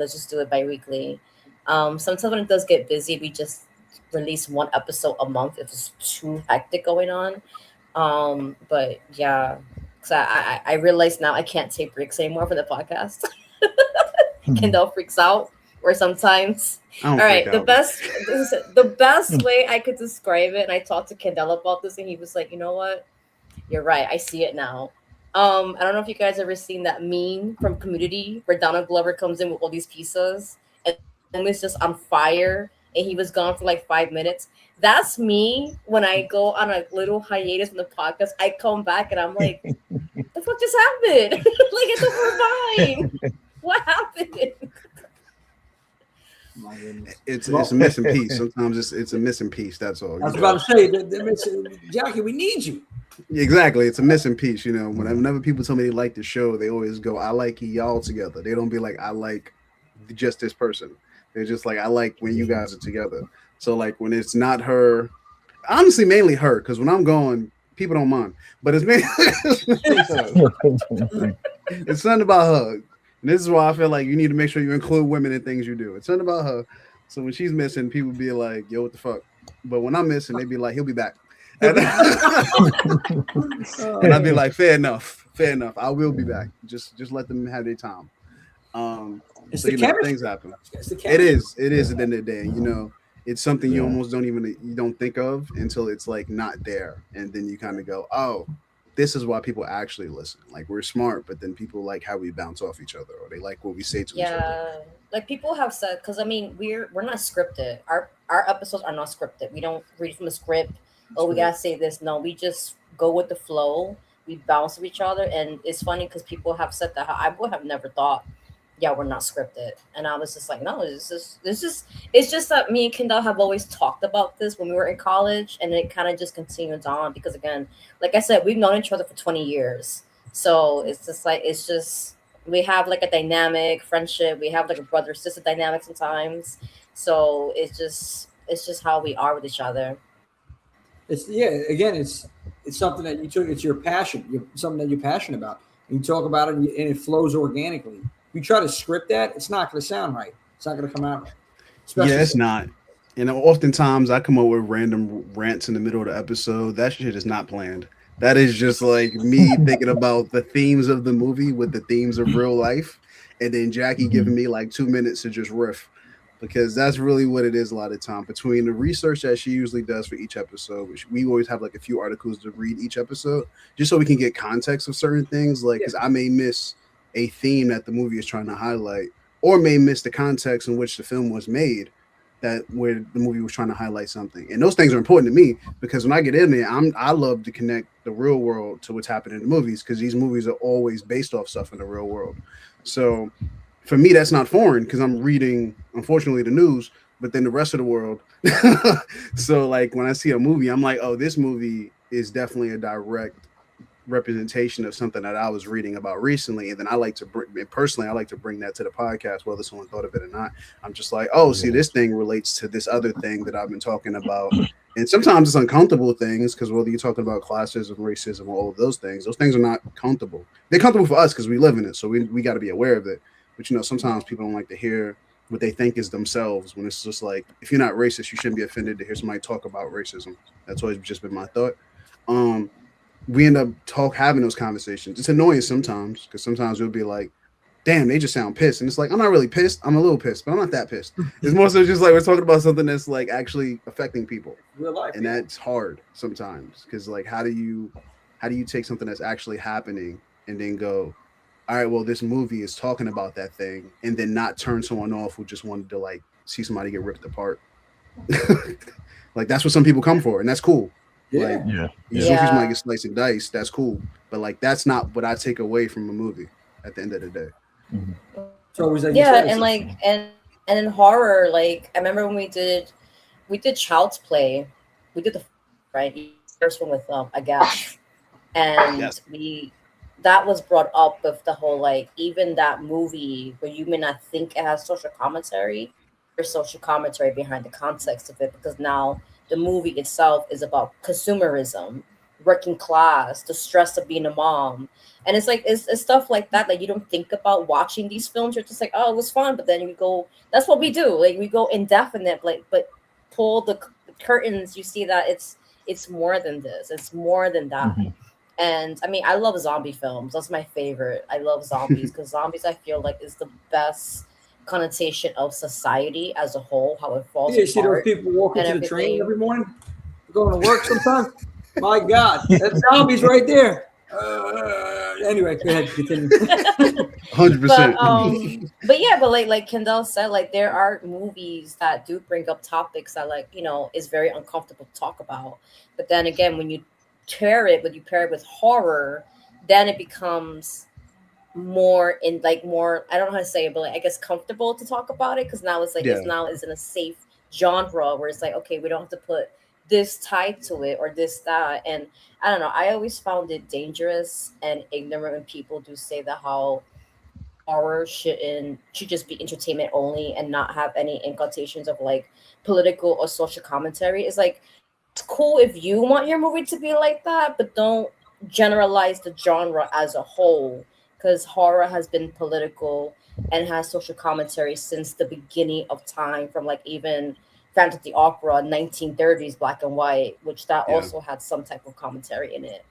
Sometimes when it does get busy, we just release one episode a month if it's too hectic going on. But yeah, so I realize now I can't take breaks anymore for the podcast. Kendell freaks out. Or sometimes, all right. The best way I could describe it, and I talked to Kendell about this, and he was like, "You know what? You're right. I see it now." I don't know if you guys ever seen that meme from Community where Donald Glover comes in with all these pizzas, and it's just on fire, and he was gone for like 5 minutes. That's me when I go on a little hiatus from the podcast. I come back and I'm like, the fuck just happened? Like, it's over fine. What happened? It's a missing piece. Sometimes it's a missing piece. That's all. I was about to say, they're missing, Jackie, we need you. Exactly. It's a missing piece. Whenever people tell me they like the show, they always go, I like y'all together. They don't be like, I like just this person. They're just like, I like when you guys are together. So like when it's not her, honestly, mainly her, because when I'm going, people don't mind. But it's mainly it's something about her. And this is why I feel like you need to make sure you include women in things you do. It's something about her. So when she's missing, people be like, yo, what the fuck? But when I'm missing, they be like, he'll be back. And I'd be like, fair enough. I will be back. Just let them have their time. It's so, the things happen. It is at the end of the day. It's something you almost don't think of until it's like not there. And then you kind of go, oh, this is why people actually listen. Like we're smart, but then people like how we bounce off each other, or they like what we say to each other. Yeah, like people have said, because I mean we're not scripted. Our episodes are not scripted. We don't read from a script. Oh, we gotta say this. No, we just go with the flow. We bounce with each other, and it's funny because people have said that I would have never thought. Yeah, we're not scripted, and I was just like, no, it's just that me and Kendell have always talked about this when we were in college, and it kind of just continues on because again, like I said, we've known each other for 20 years, so it's just we have like a dynamic friendship, we have like a brother sister dynamic sometimes, so it's just how we are with each other. It's something that you took. It's your passion. Something that you're passionate about. You talk about it, and it flows organically. You try to script that, it's not going to sound right. It's not going to come out right. Yeah, it's not. And oftentimes I come up with random rants in the middle of the episode. That shit is not planned. That is just like me thinking about the themes of the movie with the themes of real life, and then Jackie giving me like 2 minutes to just riff. Because that's really what it is a lot of the time. Between the research that she usually does for each episode, which we always have like a few articles to read each episode, just so we can get context of certain things. Like, because I may miss a theme that the movie is trying to highlight, or may miss the context in which the film was made, that where the movie was trying to highlight something. And those things are important to me because when I get in there, I love to connect the real world to what's happening in the movies, because these movies are always based off stuff in the real world. So for me, that's not foreign because I'm reading, unfortunately, the news, but then the rest of the world. So like when I see a movie, I'm like, oh, this movie is definitely a direct representation of something that I was reading about recently. And then I like to bring that to the podcast, whether someone thought of it or not. I'm just like, oh, see, this thing relates to this other thing that I've been talking about. And sometimes it's uncomfortable things, because whether you're talking about classism, racism, or all of those things are not comfortable. They're comfortable for us because we live in it. So we got to be aware of it. But, sometimes people don't like to hear what they think is themselves, when it's just like, if you're not racist, you shouldn't be offended to hear somebody talk about racism. That's always just been my thought. We end up having those conversations. It's annoying sometimes, because sometimes we'll be like, damn, they just sound pissed. And it's like, I'm not really pissed. I'm a little pissed, but I'm not that pissed. It's more so just like we're talking about something that's like actually affecting people. Real life. And that's hard sometimes, because like, how do you take something that's actually happening and then go, all right, well, this movie is talking about that thing, and then not turn someone off who just wanted to like see somebody get ripped apart. Like that's what some people come for, and that's cool. Yeah. Like, Zoofies might get sliced and diced. That's cool, but like that's not what I take away from a movie at the end of the day. Mm-hmm. So it was like and in horror, like I remember when we did Child's Play, we did the first one with Agash, and that was brought up with the whole like, even that movie where you may not think it has social commentary, there's social commentary behind the context of it, because now the movie itself is about consumerism, working class, the stress of being a mom. And it's like, it's stuff like that you don't think about watching these films. You're just like, oh, it was fun. But then you go, that's what we do. Like we go indefinite, but pull the curtains, you see that it's more than this. It's more than that. Mm-hmm. And I mean, I love zombie films. That's my favorite. I love zombies because zombies, I feel like, is the best connotation of society as a whole, how it falls apart. You see those people walking to the train every morning, going to work sometimes? My God, that's zombies right there. Anyway, go ahead, continue. 100%. But yeah, but like Kendell said, like there are movies that do bring up topics that like is very uncomfortable to talk about. But then again, when you pair it with horror, then it becomes more I don't know how to say it, but like I guess comfortable to talk about it because now it's like it's in a safe genre where it's like, okay, we don't have to put this tied to it or this that. And I don't know, I always found it dangerous and ignorant when people do say that how horror should just be entertainment only and not have any incantations of like political or social commentary. It's like it's cool if you want your movie to be like that, but don't generalize the genre as a whole, because horror has been political and has social commentary since the beginning of time, from like even Phantom of the Opera, 1930s black and white, which that also had some type of commentary in it.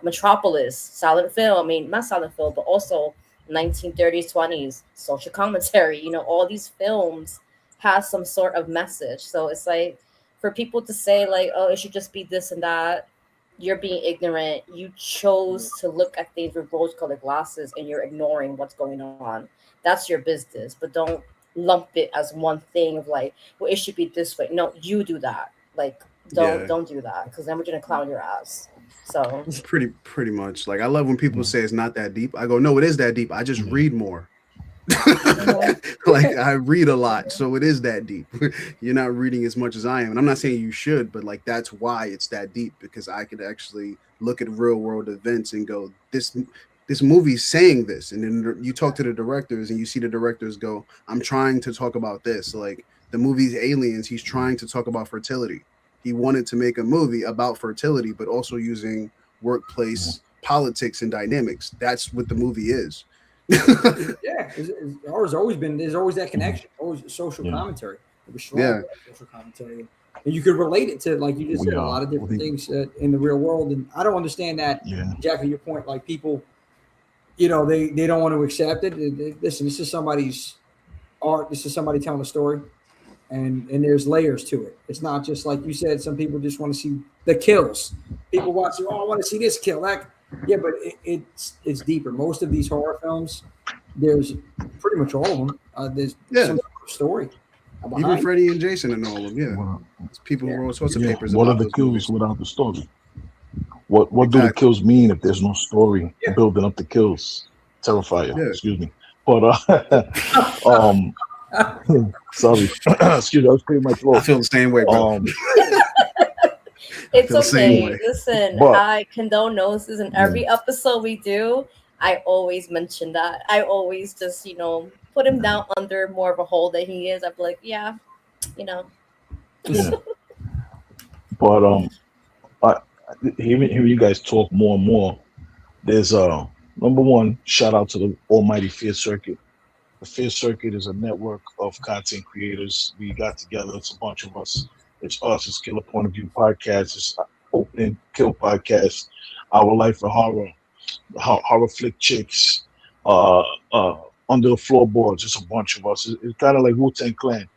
Metropolis, silent film. I mean, not silent film, but also 1930s, 20s social commentary. All these films have some sort of message. So it's like for people to say like, oh, it should just be this and that, you're being ignorant. You chose to look at things with rose-colored glasses and you're ignoring what's going on. That's your business, but don't lump it as one thing of like, well, it should be this way. No, you do that. Like, don't do that, because then we're gonna clown your ass. So pretty much. Like, I love when people say it's not that deep. I go, no, it is that deep. I just read more. Like, I read a lot, so it is that deep. You're not reading as much as I am, and I'm not saying you should, but like that's why it's that deep, because I could actually look at real world events and go, this movie's saying this, and then you talk to the directors and you see the directors go, I'm trying to talk about this. Like the movie's Aliens, he's trying to talk about fertility. He wanted to make a movie about fertility, but also using workplace politics and dynamics. That's what the movie is. Ours always been. There's always that connection. Always social commentary. It was strong social commentary, and you could relate it to, like you just said, a lot of different things in the real world. And I don't understand that. Jackie, your point, like people, they don't want to accept it. Listen, this is somebody's art. This is somebody telling a story, and there's layers to it. It's not just like you said. Some people just want to see the kills. People watch. Oh, I want to see this kill. Yeah, but it's deeper. Most of these horror films, there's pretty much all of them. There's some sort of story. Even Freddy and Jason and all of them. People wrote all sorts of papers. What are the kills without the story? What do the kills mean if there's no story building up the kills? Terrifier. Yeah. Excuse me. But sorry. Excuse me. I was clearing my throat. I feel the same way, bro. It's okay. Listen, Kendell knows this. In every episode we do, I always mention that. I always just, put him down under more of a hole than he is. I'd be like, Yeah. But hearing you guys talk more and more, there's number one, shout out to the almighty Fear Circuit. The Fear Circuit is a network of content creators. We got together. It's a bunch of us. It's us. It's Killer Point of View Podcast. It's Opening Kill Podcast. Our Life of Horror. Horror Flick Chicks. Under the Floorboards. It's a bunch of us. It's kind of like Wu-Tang Clan.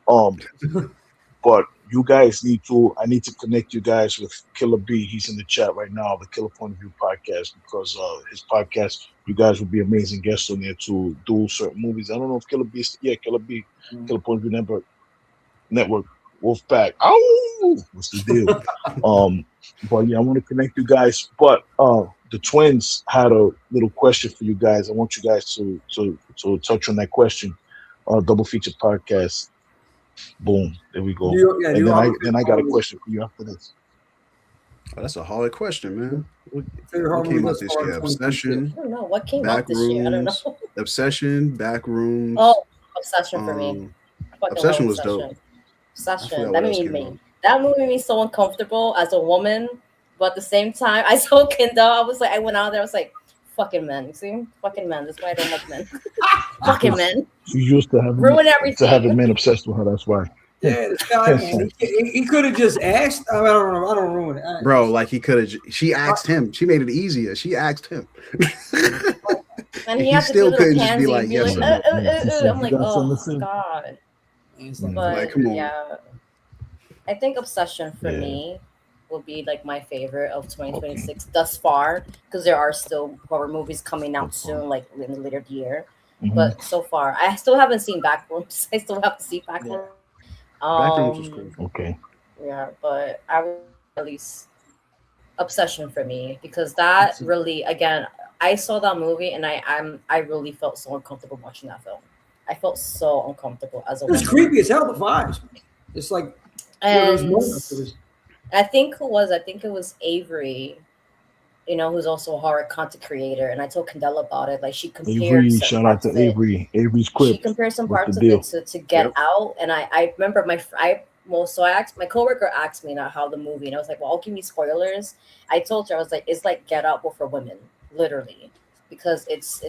But you guys I need to connect you guys with Killer B. He's in the chat right now, the Killer Point of View Podcast, because his podcast, you guys would be amazing guests on there to do certain movies. I don't know if Killer B, Killer B, Killer Point of View Network. Wolfpack. Oh, what's the deal? But yeah, I want to connect you guys. But the twins had a little question for you guys. I want you guys to touch on that question. Double Feature Podcast. Boom. There we go. Then I got a question for you after this. Oh, that's a hard question, man. What came out this year? Obsession. I don't know. What came out this year? I don't know. Obsession, Backrooms. Oh, Obsession for me. Obsession was dope. Obsession. That movie made me so uncomfortable as a woman, but at the same time, I saw Kendell. I went out there. I was like, "Fucking men, see, fucking men. That's why I don't like men. Fucking men." She used to ruin everything. To having men obsessed with her. That's why. Yeah, this guy, man, he could have just asked. I don't ruin it, bro. Like he could have. She asked him. She made it easier. She asked him. And he still couldn't just be like, "Yes." I'm like, oh God. But like, come on. Yeah, I think Obsession for me will be like my favorite of 2026 thus far, because there are still horror movies coming out soon, like in the later year. But so far, I still haven't seen Backrooms. I still have to see Backrooms. Backrooms was cool. Okay. Yeah, but I would at least Obsession for me, because that really, again, I saw that movie and I really felt so uncomfortable watching that film. I felt so uncomfortable as a It was creepy as hell, the vibes. It's like, and I think it was Avery, who's also a horror content creator, and I told Kendell about it. Like, she compared Avery, shout out to Avery. Avery's quick. She compared some parts of it to Get Out, and I remember so I asked my coworker asked me how the movie, and I was like, well, I'll give you spoilers. I told her, I was like, it's like Get Out but for women, literally, because it's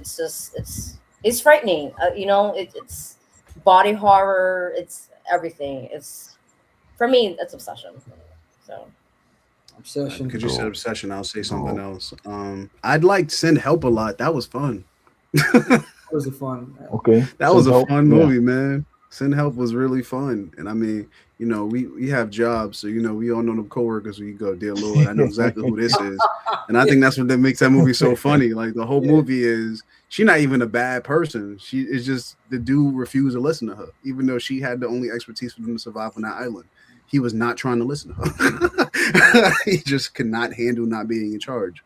frightening. It's body horror, it's everything. It's, for me, that's Obsession. So Obsession. Because you said Obsession, I'll say something else. I'd like Send Help a lot. That was fun. That was a fun. Okay. That was a fun movie, man. Send Help was really fun. And I mean, we have jobs, so we all know the coworkers. We go, dear Lord, I know exactly who this is. And I think that's what makes that movie so funny. Like, the whole movie is, she's not even a bad person. She is just, the dude refused to listen to her, even though she had the only expertise for them to survive on that island. He was not trying to listen to her. He just could not handle not being in charge.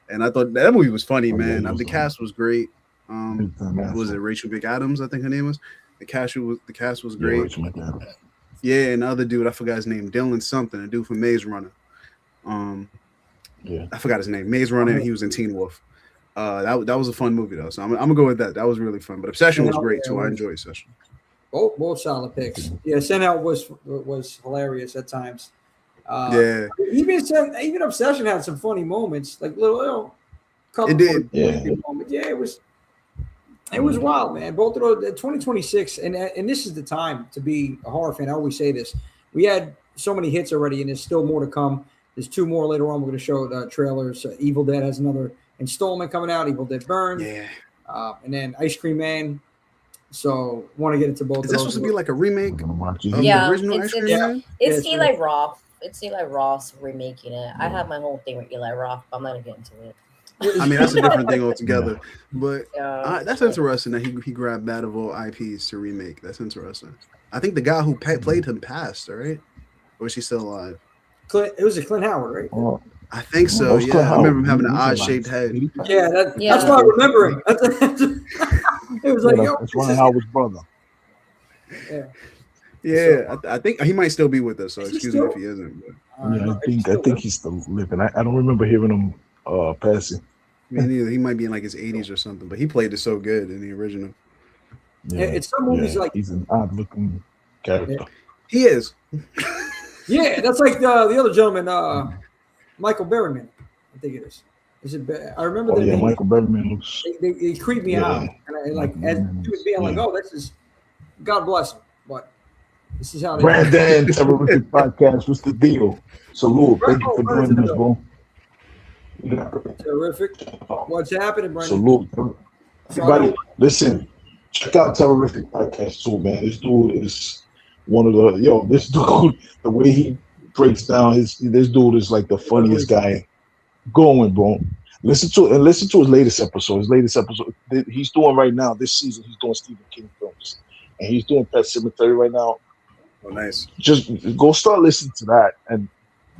And I thought that movie was funny, man. The cast was great. Was it Rachel McAdams? I think her name was. The cast was great. Yeah, and the other dude, I forgot his name, Dylan something, a dude from Maze Runner. I forgot his name, Maze Runner, and he was in Teen Wolf. That was a fun movie though, so I'm gonna go with that. That was really fun. But Obsession was great too. I enjoyed Obsession. Both solid picks. Yeah, Send Out was hilarious at times. Even Obsession had some funny moments, like little couple. It did. Moments. Yeah, it was wild, man. Both of those, 2026, and this is the time to be a horror fan. I always say this. We had so many hits already, and there's still more to come. There's 2 more later on. We're going to show the trailers. Evil Dead has another installment coming out. Evil Dead Burn. Yeah. And then Ice Cream Man. So want to get into both. Is this supposed to be like a remake of the original Ice Cream Man? It's Eli Roth. It's Eli Roth remaking it. I have my whole thing with Eli Roth, but I'm not going to get into it. I mean, that's a different thing altogether. But that's interesting that he grabbed that of all IPs to remake. That's interesting. I think the guy who played him passed, right? Or is he still alive? It was Clint Howard, right? I think so. Yeah, I remember him having an odd-shaped head. Yeah, that's why I remember him. It was like, it's Ron Howard's brother. Yeah, I think he might still be with us. So excuse me if he isn't. But. I think he's still living. I don't remember hearing him passing. Me neither. He might be in like his 80s or something, but he played it so good in the original. Yeah, it's some movies like he's an odd-looking character. Yeah. He is. Yeah, that's like the other gentleman, Michael Berryman. I think it is. Is it? I remember. Michael Berryman looks. They creeped me out, and I like as he was being like, "Oh, this is God bless him," but this is how. Brandon, Terrific Podcast. What's the deal? Salute. Thank you for joining us, bro. Terrific. What's happening, Brandon? Salute. Everybody, listen. Check out Terrific Podcast too, man. This dude is one of the this dude, the way he breaks down this dude is like the funniest guy going, bro. Listen to his latest episode. He's doing right now this season. He's doing Stephen King films, and he's doing Pet Sematary right now. Oh, nice. Just go start listening to that, and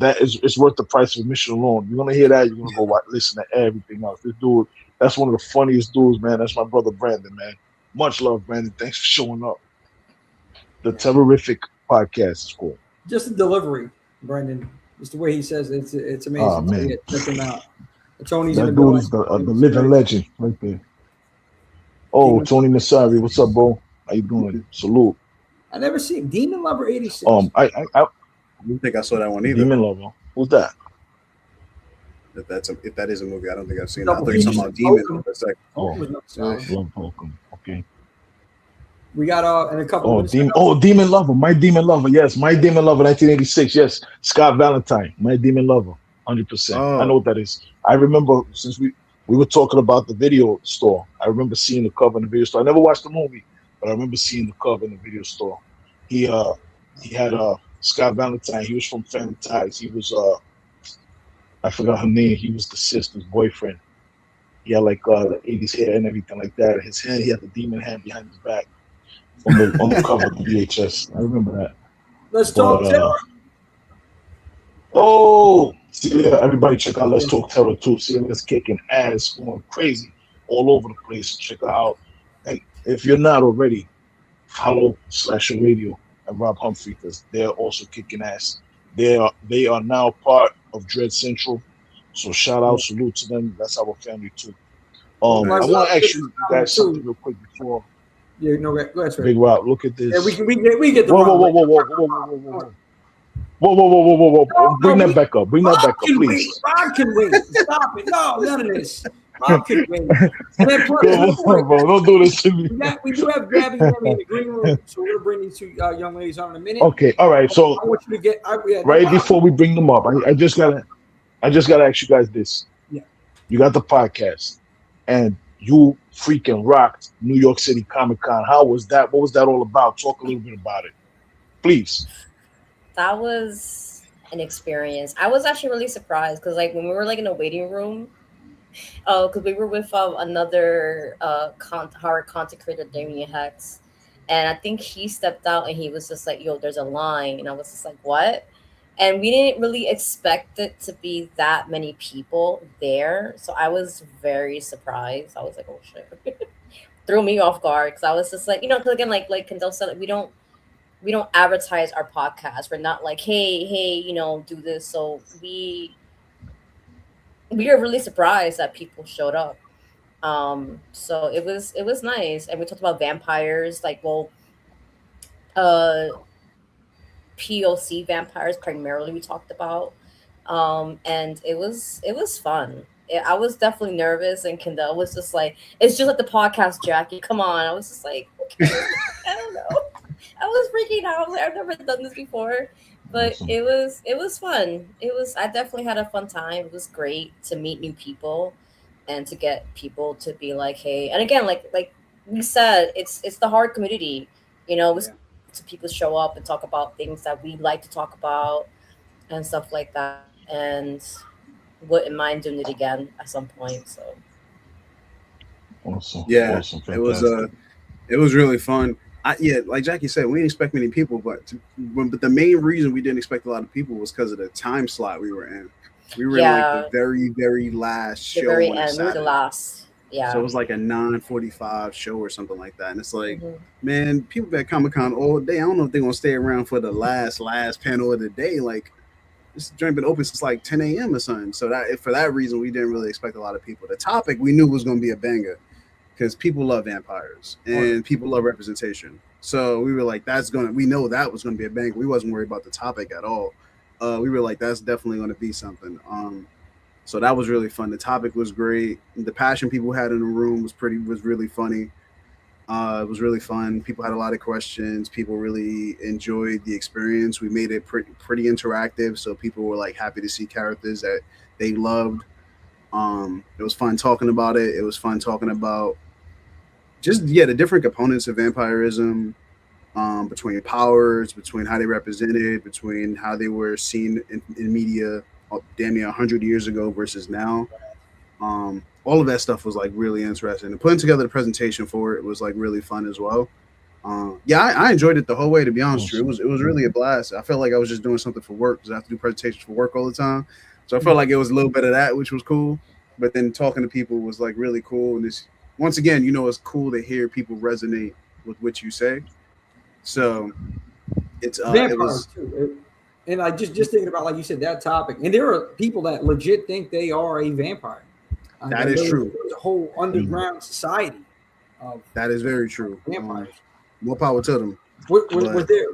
it's worth the price of admission alone. You're gonna hear that. You're gonna go listen to everything else. This dude, that's one of the funniest dudes, man. That's my brother Brandon, man. Much love, Brandon. Thanks for showing up. The Terrific Podcast is cool. Just the delivery, Brandon. Just the way he says it, it's amazing. Oh, man. Check him out. Tony's that dude is the living legend right there. Oh, Tony Nasari, what's up, bro? How you doing? Salute. I never seen Demon Lover 86. I don't think I saw that one either. Demon Lover. Who's that? If that is a movie, I don't think I've seen that. I thought you were talking about Demon. Love Holcomb. Okay. We got in a couple. Demon Lover. My Demon Lover. Yes, My Demon Lover. 1986. Yes, Scott Valentine. My Demon Lover. 100%. I know what that is. I remember since we were talking about the video store. I remember seeing the cover in the video store. I never watched the movie, but I remember seeing the cover in the video store. He had Scott Valentine. He was from Family Ties. He was I forgot her name. He was the sister's boyfriend. He had like the 80s hair and everything like that. His hand, he had the demon hand behind his back on the cover of the VHS. I remember that. Let's But talk terror. yeah, everybody check out Let's Talk Terror too. CLS kicking ass, going crazy all over the place. Check it out. And if you're not already, follow Slasher Radio and Rob Humphrey because they're also kicking ass. They are now part of Dread Central. So shout out, salute to them. That's our family too. I want to ask you guys something real quick before. Yeah, no, go ahead, Big Rob, look at this. Yeah, we get the whoa. Bring that back up. Bring that back up, please. Rob can wait. Stop it. No, none of this. Rob can wait. And then bro, don't do this to me. We do have Gabby in the green room, so we're going to bring these two young ladies on in a minute. Okay, all right. So I want you to get before we bring them up, I just gotta ask you guys this. Yeah. You got the podcast, and you freaking rocked New York City Comic-Con. How was that? What was that all about? Talk a little bit about it, please. That was an experience. I was actually really surprised because, like, when we were like in the waiting room, because we were with another horror content creator, Damien Hex, and I think he stepped out and he was just like, "Yo, there's a line," and I was just like, "What?" And we didn't really expect it to be that many people there, so I was very surprised. I was like, "Oh shit!" Threw me off guard because I was just like, because again, like Kendell said, we don't advertise our podcast. We're not like, hey, do this. So we are really surprised that people showed up. So it was nice, and we talked about vampires, like POC vampires primarily. We talked about, and it was fun. I was definitely nervous, and Kendall was just like, "It's just like the podcast, Jackie. Come on." I was just like, okay. I don't know. I was freaking out. I was like, I've never done this before, but awesome. It was fun. I definitely had a fun time. It was great to meet new people and to get people to be like, hey, and again, like we said, it's the hard community, to people show up and talk about things that we like to talk about and stuff like that, and wouldn't mind doing it again at some point. So awesome. Yeah, awesome. It was really fun. Like Jackie said, we didn't expect many people, but the main reason we didn't expect a lot of people was because of the time slot we were in. We were in like the very, very last show. The very end, we were the last. Yeah. So it was like a 9:45 show or something like that. And it's like, man, people at Comic-Con all day. I don't know if they're going to stay around for the last panel of the day. Like, this joint been open since like 10 a.m. or something. So for that reason, we didn't really expect a lot of people. The topic we knew was going to be a banger, because people love vampires and people love representation. So we were like, we know that was going to be a banger. We wasn't worried about the topic at all. We were like, that's definitely going to be something. So that was really fun. The topic was great. The passion people had in the room was really funny. It was really fun. People had a lot of questions. People really enjoyed the experience. We made it pretty interactive. So people were like happy to see characters that they loved. It was fun talking about it. It was fun talking about the different components of vampirism, between powers, between how they represented, between how they were seen in media damn near 100 years ago versus now. All of that stuff was like really interesting. And putting together the presentation for it was like really fun as well. I enjoyed it the whole way, to be honest with you. It was really a blast. I felt like I was just doing something for work, because I have to do presentations for work all the time. So I felt like it was a little bit of that, which was cool. But then talking to people was like really cool. And this, once again, it's cool to hear people resonate with what you say. So it's vampires too. And like just thinking about, like you said, that topic. And there are people that legit think they are a vampire. That is true. There's a whole underground society of that is very true. Vampires. More power to them. Was there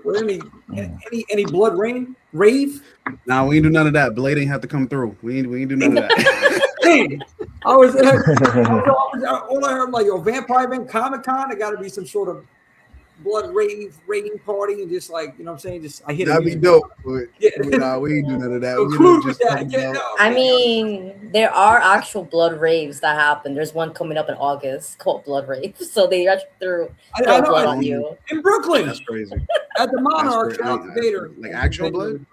any blood rave? Nah, we ain't do none of that. Blade ain't have to come through. We ain't do none of that. Dang. all I heard, like, vampire event, Comic-Con, there got to be some sort of blood raiding party, and just like, what I'm saying, just I hit. That'd be dope, but nah, we ain't do none of that. I mean, there are actual blood raves that happen. There's one coming up in August called Blood Rave, so they actually threw blood on you in Brooklyn. That's crazy. At the Monarch Theater, like actual blood.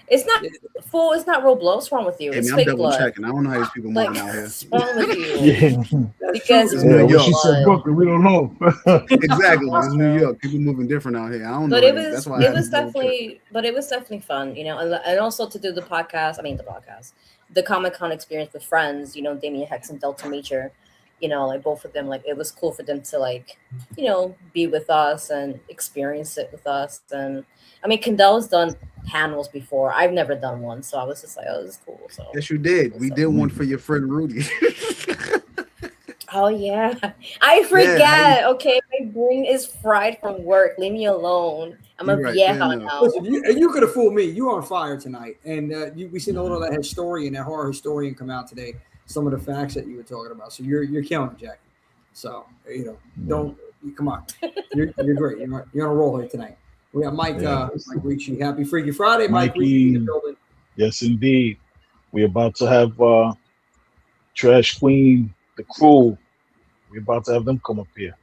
It's not full. It's not real blood. What's wrong with you? It's fake blood. Checking. I don't know how these people moving out here. What's wrong with you? Because it's New York. She said Brooklyn. We don't know. Exactly. It's New York. People moving different out here. I don't know. But it was definitely fun, you know, and also to do the Comic-Con experience with friends, you know, Damien Hex and Delta Major, you know, like both of them, like it was cool for them to like, you know, be with us and experience it with us. And I mean, Kendell's done panels before. I've never done one, so I was just like, oh, this is cool. So yes, you did. We did one for your friend Rudy. Oh yeah, I forget. Yeah, okay, my brain is fried from work. Leave me alone. I'm a vieja now. Listen, you could have fooled me. You were on fire tonight, and we seen a little of that horror historian come out today. Some of the facts that you were talking about. So you're killing it, Jackie. So you know, come on. You're great. You're on a roll here tonight. We got Mike Ricci. Happy Freaky Friday, Mike Ricci in the building. Yes, indeed. We're about to have Trash Queen, the crew. We're about to have them come up here.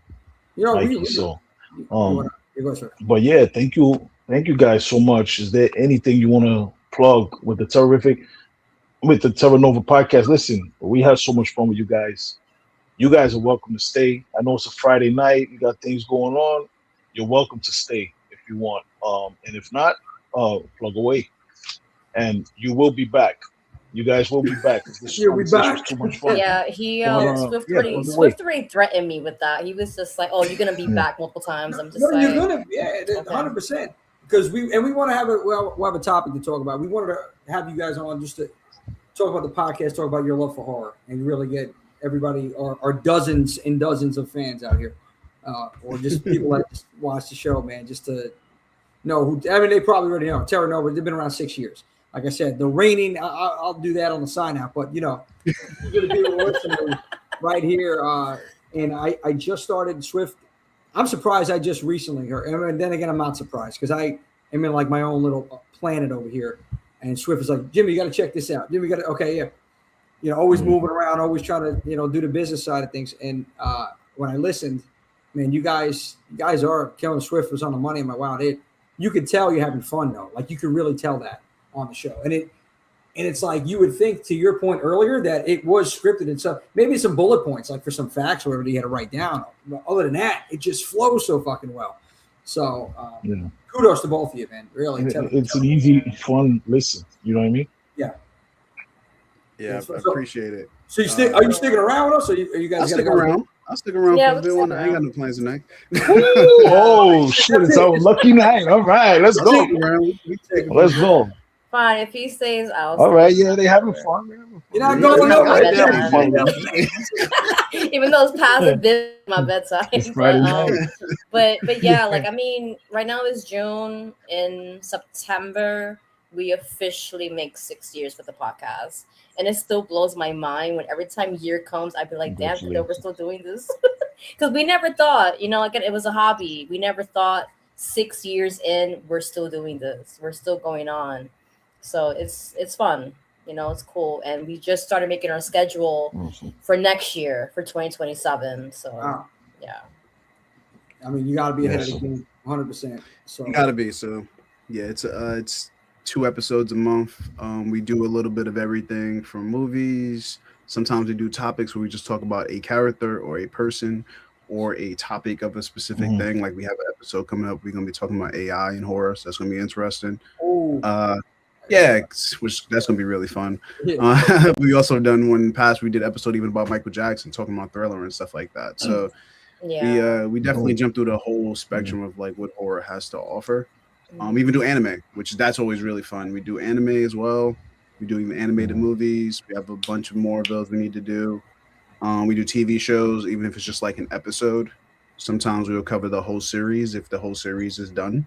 But yeah, thank you guys so much. Is there anything you want to plug with the Terra Nova podcast? Listen, we had so much fun with you guys. You guys are welcome to stay. I know it's a Friday night. You got things going on. You're welcome to stay if you want. And if not, plug away. And you will be back. You guys will be back. This was too much fun. Yeah, Swift already threatened me with that. He was just like, "Oh, you're gonna be back multiple times." I'm just like, "You're gonna, 100%." Because we want to have we'll have a topic to talk about. We wanted to have you guys on just to talk about the podcast, talk about your love for horror, and really get everybody, our dozens and dozens of fans out here, or just people that just watch the show, man, just to know who. I mean, they probably already know Terra Nova. They've been around 6 years. Like I said, the reigning, I'll do that on the sign out, but you know, you're going to be listening right here. And I just started Swift. I'm surprised I just recently heard, and then again, I'm not surprised because I am in like my own little planet over here. And Swift is like, Jimmy, you got to check this out. Jimmy, okay, yeah. You know, always moving around, always trying to, you know, do the business side of things. And when I listened, man, you guys are killing. Swift was on the money. I'm like, wow, you could tell you're having fun though. Like you could really tell that on the show. And it's like you would think, to your point earlier, that it was scripted and stuff. Maybe some bullet points, like for some facts or whatever you had to write down. But other than that, it just flows so fucking well. So kudos to both of you, man. Really, it's an easy, fun listen. You know what I mean? Yeah. Yeah, I appreciate it. So are you sticking around with us? Or are you guys? I'll stick around. For a bit. I ain't got no plans tonight. Oh shit! It's a lucky night. All right, let's go. Let's go. Fine, if he stays out. All right, yeah, they having fun. You're not going nowhere. Even though it's past a bit my bedside. But yeah, like I mean, right now is June. In September, we officially make 6 years for the podcast. And it still blows my mind when every time year comes, I'd be like, damn, we're still doing this. Because we never thought, you know, like it was a hobby. We never thought 6 years in, we're still doing this. We're still going on. So it's fun. You know, it's cool. And we just started making our schedule for next year, for 2027. So, yeah. I mean, you got to be ahead of the game, 100%. So you got to be. So, yeah, it's 2 episodes a month. We do a little bit of everything from movies. Sometimes we do topics where we just talk about a character or a person or a topic of a specific thing. Like we have an episode coming up. We're going to be talking about AI and horror. So that's going to be interesting. Yeah, which that's going to be really fun. Yeah. We also done one in the past. We did an episode even about Michael Jackson, talking about Thriller and stuff like that. So we definitely jump through the whole spectrum of like what horror has to offer. We even do anime, that's always really fun. We do anime as well. We do even animated movies. We have a bunch of more of those we need to do. We do TV shows, even if it's just like an episode. Sometimes we'll cover the whole series if the whole series is done.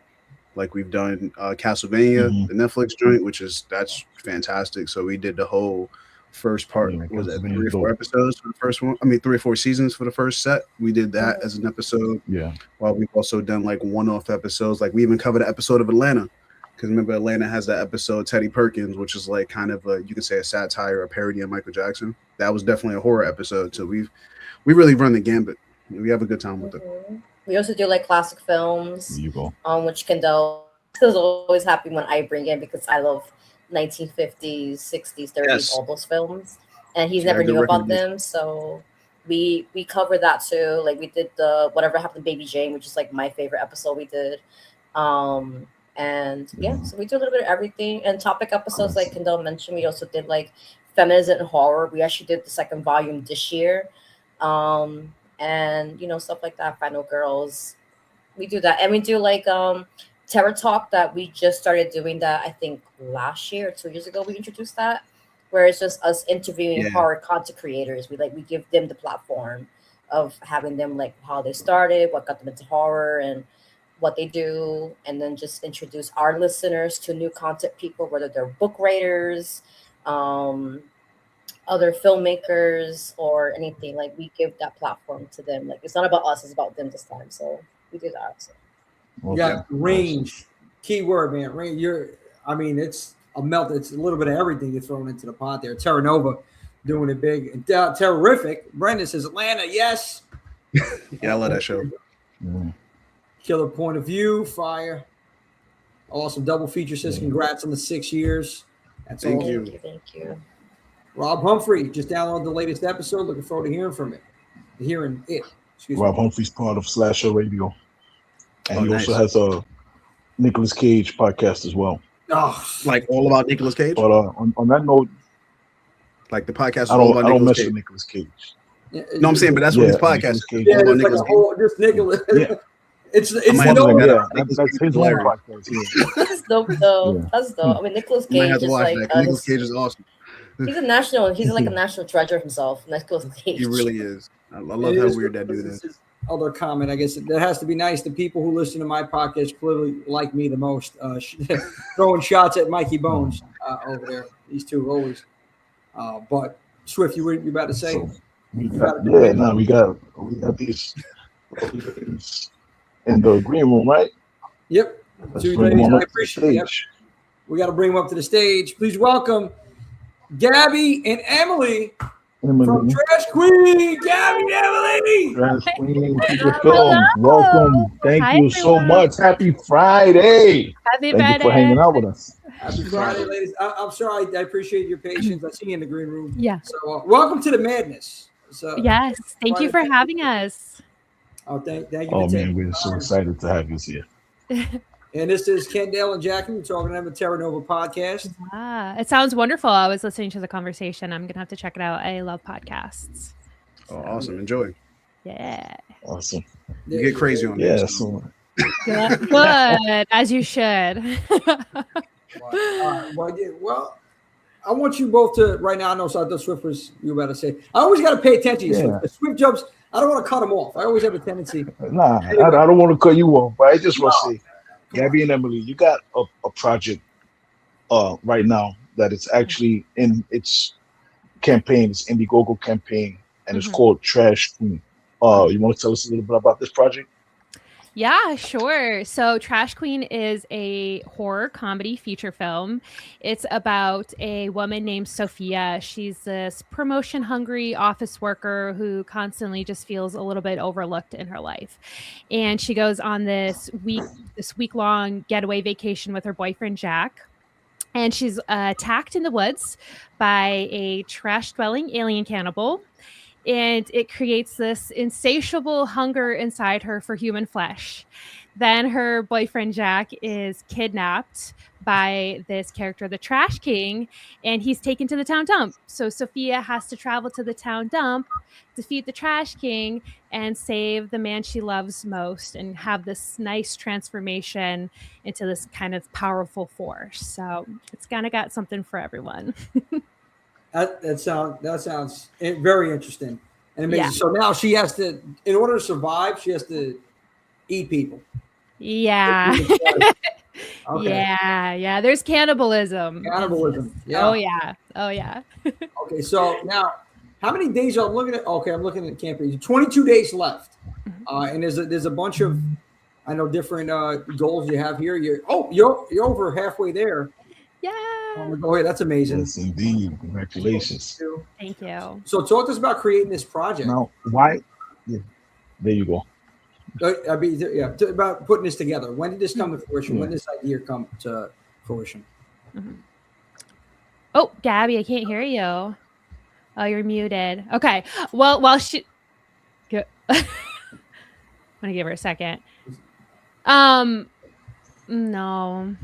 Like we've done Castlevania, the Netflix joint, that's fantastic. So we did the whole first part. Was it 3 or 4 episodes for the first one? I mean, 3 or 4 seasons for the first set. We did that as an episode. Yeah. While we've also done like one-off episodes. Like we even covered an episode of Atlanta. Because remember, Atlanta has that episode, Teddy Perkins, which is like kind of you could say a satire, a parody of Michael Jackson. That was definitely a horror episode. So we really run the gambit. We have a good time with it. We also do like classic films. Which Kendell is always happy when I bring in because I love 1950s, 60s, 30s, all those films, and he's never knew about them. So we cover that too. Like we did the Whatever Happened to Baby Jane, which is like my favorite episode we did. And yeah, so we do a little bit of everything. And topic episodes, like Kendell mentioned, we also did like feminism and horror. We actually did the second volume this year. And stuff like that. Final Girls. We do that. And we do like Terror Talk that we just started doing that, I think last year or 2 years ago we introduced that, where it's just us interviewing horror content creators. We give them the platform of having them like how they started, what got them into horror and what they do, and then just introduce our listeners to new content people, whether they're book writers, other filmmakers, or anything. Like we give that platform to them. Like it's not about us, it's about them this time. So we do that. So. Yeah, range, keyword, man. Range. It's a melt. It's a little bit of everything you're throwing into the pot there. Terra Nova doing it big. And terrific. Brendan says Atlanta, yes. Yeah, I love that show. Killer Point of View, fire. Awesome double feature says congrats on the 6 years. That's Thank all. you. Thank you. Rob Humphrey just downloaded the latest episode. Looking forward to hearing it. Rob Humphrey's part of Slasher Radio. And he also has a Nicolas Cage podcast as well. Oh, like all about Nicolas Cage? But on that note, like the podcast is all about Nicolas Cage. Nicolas Cage. No, I'm saying, but that's what his podcast is. Yeah, it's like a whole, just Nicolas. Yeah. It's that's his own podcast. That's dope though. Yeah. That's dope. I mean, Nicolas Cage is like Nicolas Cage is awesome. He's like a national treasure himself. Nicolas Cage. He really is. I love how weird that dude is. Other comment, I guess that has to be nice. The people who listen to my podcast clearly like me the most. Throwing shots at Mikey Bones over there. These two always. But Swift, you about to say? So, we got these in the green room, right? Yep. Two ladies, I appreciate it. Yep. We got to bring them up to the stage. Please welcome Gabby and Emily. From Trash Queen, Gabby, Emily. Trash Queen, welcome. Thank you so much. Happy Friday. Happy Friday. Thank you for hanging out with us. Happy Friday, ladies. I'm sorry. I appreciate your patience. I see you in the green room. Yeah. So welcome to the madness. So, yes. Thank you for having us. Oh, thank you. Oh, man, we're so excited to have you here. And this is Kendell and Jackie. We're talking about the Terra Nova podcast. It sounds wonderful. I was listening to the conversation. I'm going to have to check it out. I love podcasts. Oh, awesome. Enjoy. Yeah. Awesome. You get crazy on this. Yeah, so. Good. As you should. Well, I want you both to, right now, I know Swift was, you were about to say, I always got to pay attention to Swift. The Swift jumps, I don't want to cut him off. I always have a tendency. Nah, I don't want to cut you off, but I just want to say, Gabby and Emily, you got a project right now that it's actually in its campaign, it's Indiegogo campaign, and it's called Trash Queen. You want to tell us a little bit about this project? Yeah, sure. So Trash Queen is a horror comedy feature film. It's about a woman named Sophia. She's this promotion-hungry office worker who constantly just feels a little bit overlooked in her life. And she goes on this week-long getaway vacation with her boyfriend, Jack. And she's attacked in the woods by a trash-dwelling alien cannibal. And it creates this insatiable hunger inside her for human flesh. Then her boyfriend, Jack, is kidnapped by this character, the Trash King, and he's taken to the town dump. So Sophia has to travel to the town dump, defeat the Trash King, and save the man she loves most and have this nice transformation into this kind of powerful force. So it's kind of got something for everyone. That sounds very interesting. And amazing. Yeah. So now she has to, in order to survive, she has to eat people. Yeah. Okay. Yeah. There's cannibalism. Yeah. Oh yeah. Okay. So now, how many days are I'm looking at? Okay, I'm looking at campaign. 22 days left, and there's a bunch of, I know, different goals you have here. You're over halfway there. Yeah. Go ahead. That's amazing. Yes, indeed. Congratulations. Thank you. So talk to us about creating this project. Now, why? Yeah. There you go. About putting this together. When did this come to fruition? When did this idea come to fruition? Oh, Gabby, I can't hear you. Oh, you're muted. Okay. Well, while she... I'm going to give her a second. No. Still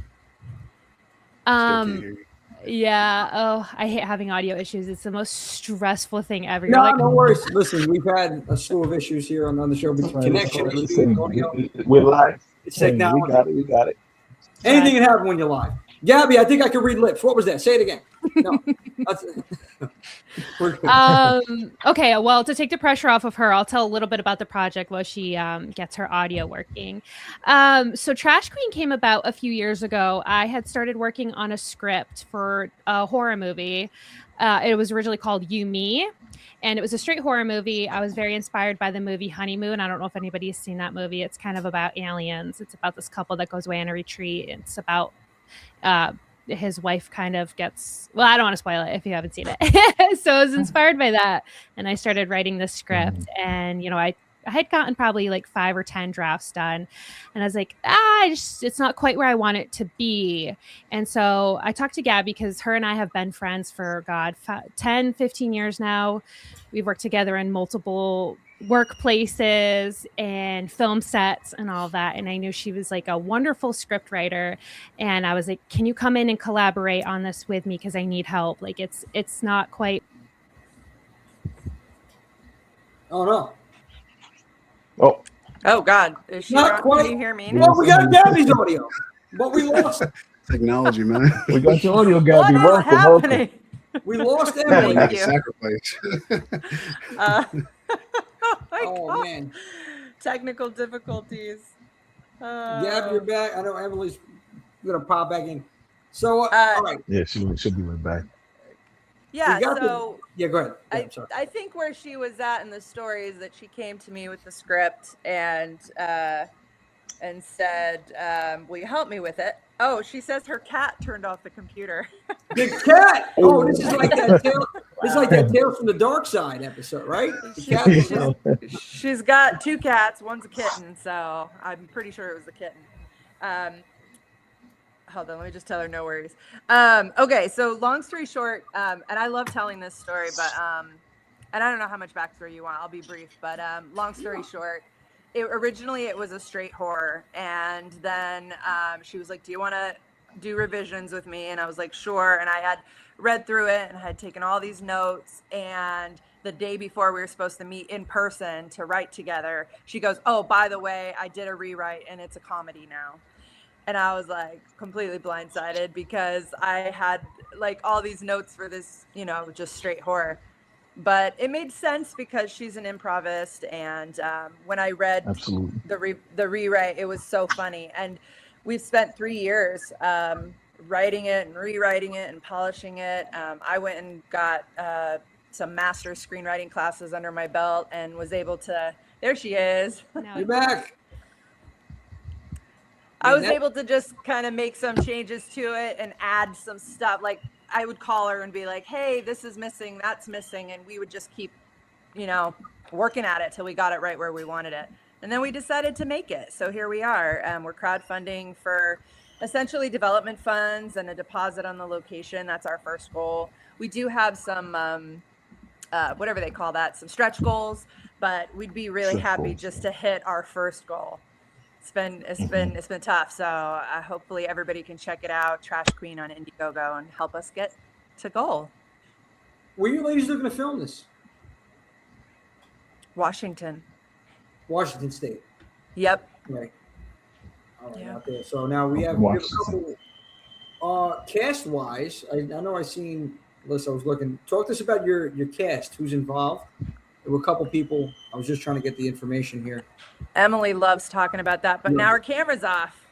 can't hear you. Yeah. Oh, I hate having audio issues. It's the most stressful thing ever. No, no worries. Listen, we've had a slew of issues here on the show with connection, audio. We're live. It's technology. We got it. Anything can happen when you're live. Gabby, I think I can read lips. What was that? Say it again. No. Okay, well, to take the pressure off of her, I'll tell a little bit about the project while she gets her audio working. So Trash Queen came about a few years ago. I had started working on a script for a horror movie. It was originally called You Me, and it was a straight horror movie. I was very inspired by the movie Honeymoon. I don't know if anybody's seen that movie. It's kind of about aliens. It's about this couple that goes away on a retreat. It's about his wife kind of gets, well, I don't want to spoil it if you haven't seen it. So I was inspired by that. And I started writing the script, and, you know, I had gotten probably like 5 or 10 drafts done. And I was like, it's not quite where I want it to be. And so I talked to Gabby because her and I have been friends for 10, 15 years now. We've worked together in multiple workplaces and film sets and all that. And I knew she was like a wonderful script writer. And I was like, can you come in and collaborate on this with me? Because I need help. Like it's not quite. Oh, no. Oh God! Is she not quite. Can you hear me? Well, we got Gabby's audio, but we lost technology, man. We got your audio, Gabby. What is happening? We lost Emily. Thank you. Sacrifice. Oh man, technical difficulties. Gabby, you're back. I know Emily's gonna pop back in. So, all right. Yeah, she'll be right back. Yeah. So. Yeah, go ahead. Yeah, I think where she was at in the story is that she came to me with the script and said, will you help me with it? Oh, she says her cat turned off the computer. The cat. Oh, this is like that This is like that Tales from the Dark Side episode, right? She's got 2 cats. One's a kitten, so I'm pretty sure it was the kitten. Hold on, let me just tell her no worries. Okay, so long story short, and I love telling this story, but and I don't know how much backstory you want. I'll be brief, but long story short, originally it was a straight horror, and then she was like, "Do you want to do revisions with me?" And I was like, "Sure." And I had read through it and I had taken all these notes, and the day before we were supposed to meet in person to write together, she goes, "Oh, by the way, I did a rewrite and it's a comedy now." And I was like completely blindsided because I had like all these notes for this, you know, just straight horror. But it made sense because she's an improvist. And when I read the rewrite, it was so funny. And we've spent 3 years writing it and rewriting it and polishing it. I went and got some master screenwriting classes under my belt and was able to, there she is. You're back. I was able to just kind of make some changes to it and add some stuff. Like I would call her and be like, "Hey, this is missing, that's missing." And we would just keep, you know, working at it till we got it right where we wanted it. And then we decided to make it. So here we are. We're crowdfunding for essentially development funds and a deposit on the location. That's our first goal. We do have some, whatever they call that, some stretch goals, but we'd be really happy just to hit our first goal. It's been tough. So hopefully everybody can check it out. Trash Queen on Indiegogo and help us get to goal. Where are you ladies looking to film this? Washington State. Yep. Right. All right, out there. So now we have a couple cast-wise. I know I seen, Melissa, I was looking. Talk to us about your cast. Who's involved? There were a couple people. I was just trying to get the information here. Emily loves talking about that, but now her camera's off.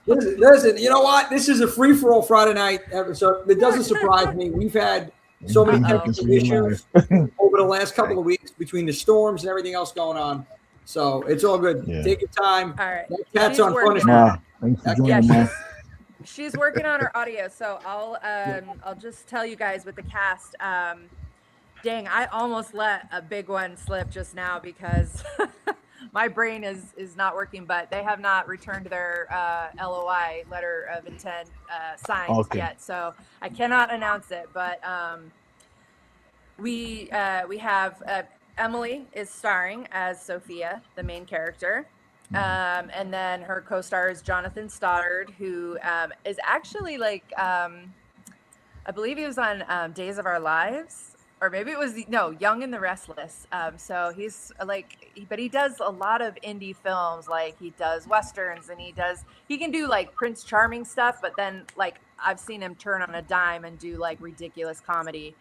Listen, you know what? This is a free-for-all Friday night episode. It doesn't surprise me. We've had so many technical issues over the last couple of weeks between the storms and everything else going on. So it's all good. Yeah. Take your time. All right. That cat's on punishment. Thanks for joining, she's working on her audio, so I'll just tell you guys with the cast. Dang, I almost let a big one slip just now because my brain is not working, but they have not returned their LOI, letter of intent, signed yet. So I cannot announce it, but we have Emily is starring as Sophia, the main character. And then her co-star is Jonathan Stoddard, who is actually like, I believe he was on Days of Our Lives, or maybe it was Young and the Restless. So he's like, but he does a lot of indie films, like he does westerns, and he can do like Prince Charming stuff, but then like I've seen him turn on a dime and do like ridiculous comedy.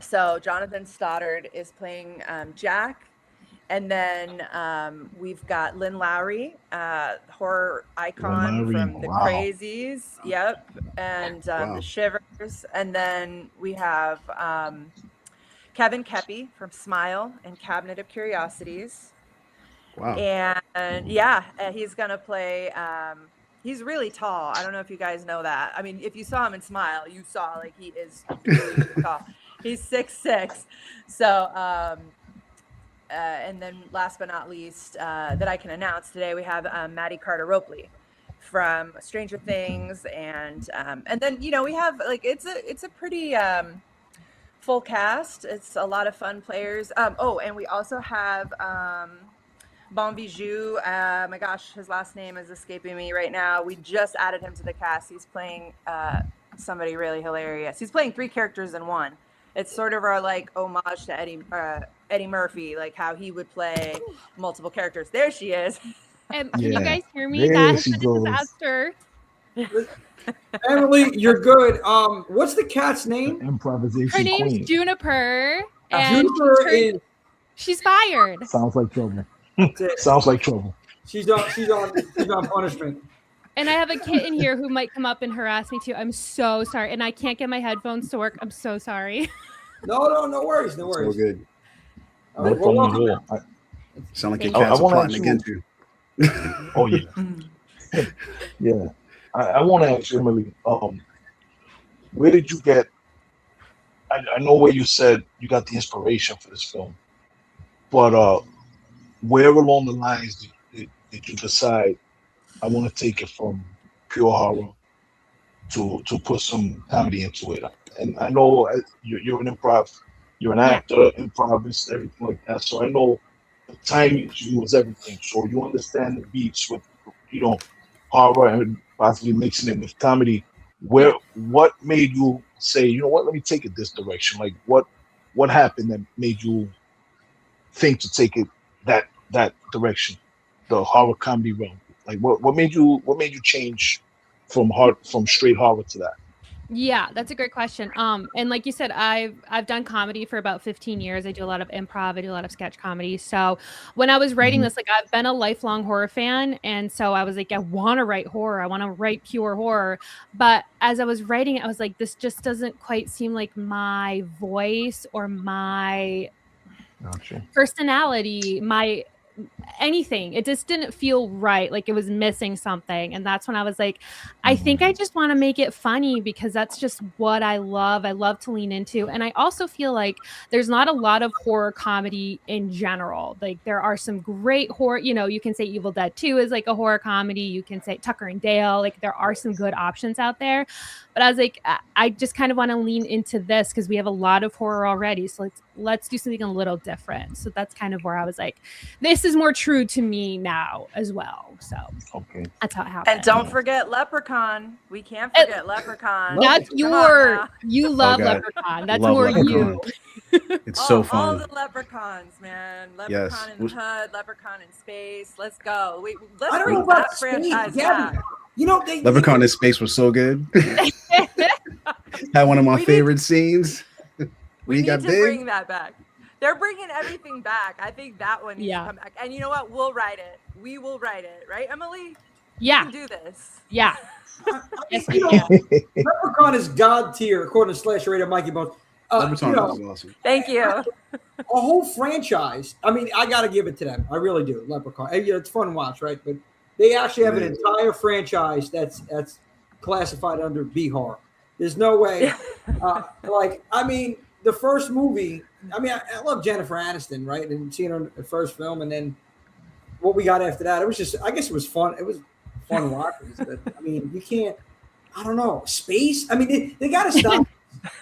So Jonathan Stoddard is playing Jack. And then we've got Lynn Lowry, horror icon from The Crazies. Yep. And The Shivers. And then we have Kevin Kepi from Smile and Cabinet of Curiosities. Wow. And he's going to play, he's really tall. I don't know if you guys know that. I mean, if you saw him in Smile, you saw like he is really tall. He's 6'6". So, and then last but not least, that I can announce today, we have Maddie Carter-Ropley from Stranger Things, and then we have like it's a pretty full cast. It's a lot of fun players. And we also have Bon Bijou. My gosh, his last name is escaping me right now. We just added him to the cast. He's playing somebody really hilarious. He's playing 3 characters in one. It's sort of our like homage to Eddie Murphy, like how he would play multiple characters. There she is. Can you guys hear me? That's a disaster. Emily, you're good. What's the cat's name? Improvisation. Her name's queen. Juniper. And she's fired. Sounds like trouble. Sounds like trouble. She's on punishment. And I have a kitten here who might come up and harass me too. I'm so sorry. And I can't get my headphones to work. I'm so sorry. No worries. No worries. So good. All right, well, sound like your cats are plotting against you. Oh, yeah. Yeah. I want to ask you, Emily, where did you get, I know where you said you got the inspiration for this film, but where along the lines did you decide, I want to take it from pure horror to put some comedy into it? And I know you're an actor, improvisist, everything like that. So I know the timing was everything. So you understand the beats with, horror and possibly mixing it with comedy. What made you say, you know what, let me take it this direction? Like what happened that made you think to take it that direction, the horror comedy realm? Like what made you change from straight horror to that? Yeah, that's a great question. And like you said, I've done comedy for about 15 years. I do a lot of improv. I do a lot of sketch comedy. So when I was writing this, like I've been a lifelong horror fan. And so I was like, I want to write horror. I want to write pure horror. But as I was writing it, I was like, this just doesn't quite seem like my voice or my personality, my anything. It just didn't feel right. Like it was missing something. And that's when I was like, I think I just want to make it funny because that's just what I love. I love to lean into. And I also feel like there's not a lot of horror comedy in general. Like there are some great horror, you can say Evil Dead 2 is like a horror comedy. You can say Tucker and Dale. Like there are some good options out there. But I was like, I just kind of want to lean into this because we have a lot of horror already. So let's do something a little different. So that's kind of where I was like, this is more true to me now as well. So that's how it happened. And don't forget Leprechaun. We can't forget Leprechaun. That's you love Leprechaun. That's more Leprechaun. It's so fun. All the Leprechauns, man. Leprechaun in the Hood, Leprechaun in Space. Let's go. Let's bring that franchise back. Leprechaun in Space was so good. Had one of my favorite scenes. We need to bring that back. They're bringing everything back. I think that one needs to come back. And you know what? We'll write it. We will write it. Right, Emily? Yeah. We can do this. Yeah. Leprechaun is God tier, according to Slash Rated Mikey Bones. Leprechaun is awesome. Thank you. A whole franchise. I mean, I got to give it to them. I really do. Leprechaun. And, it's fun to watch, right? But they actually have an entire franchise that's classified under B horror. There's no way. The first movie, I mean, I love Jennifer Aniston, right? And seeing her in the first film, and then what we got after that, it was just, I guess it was fun. It was fun watching. But I mean, you can't, I don't know, space. I mean, they got to stop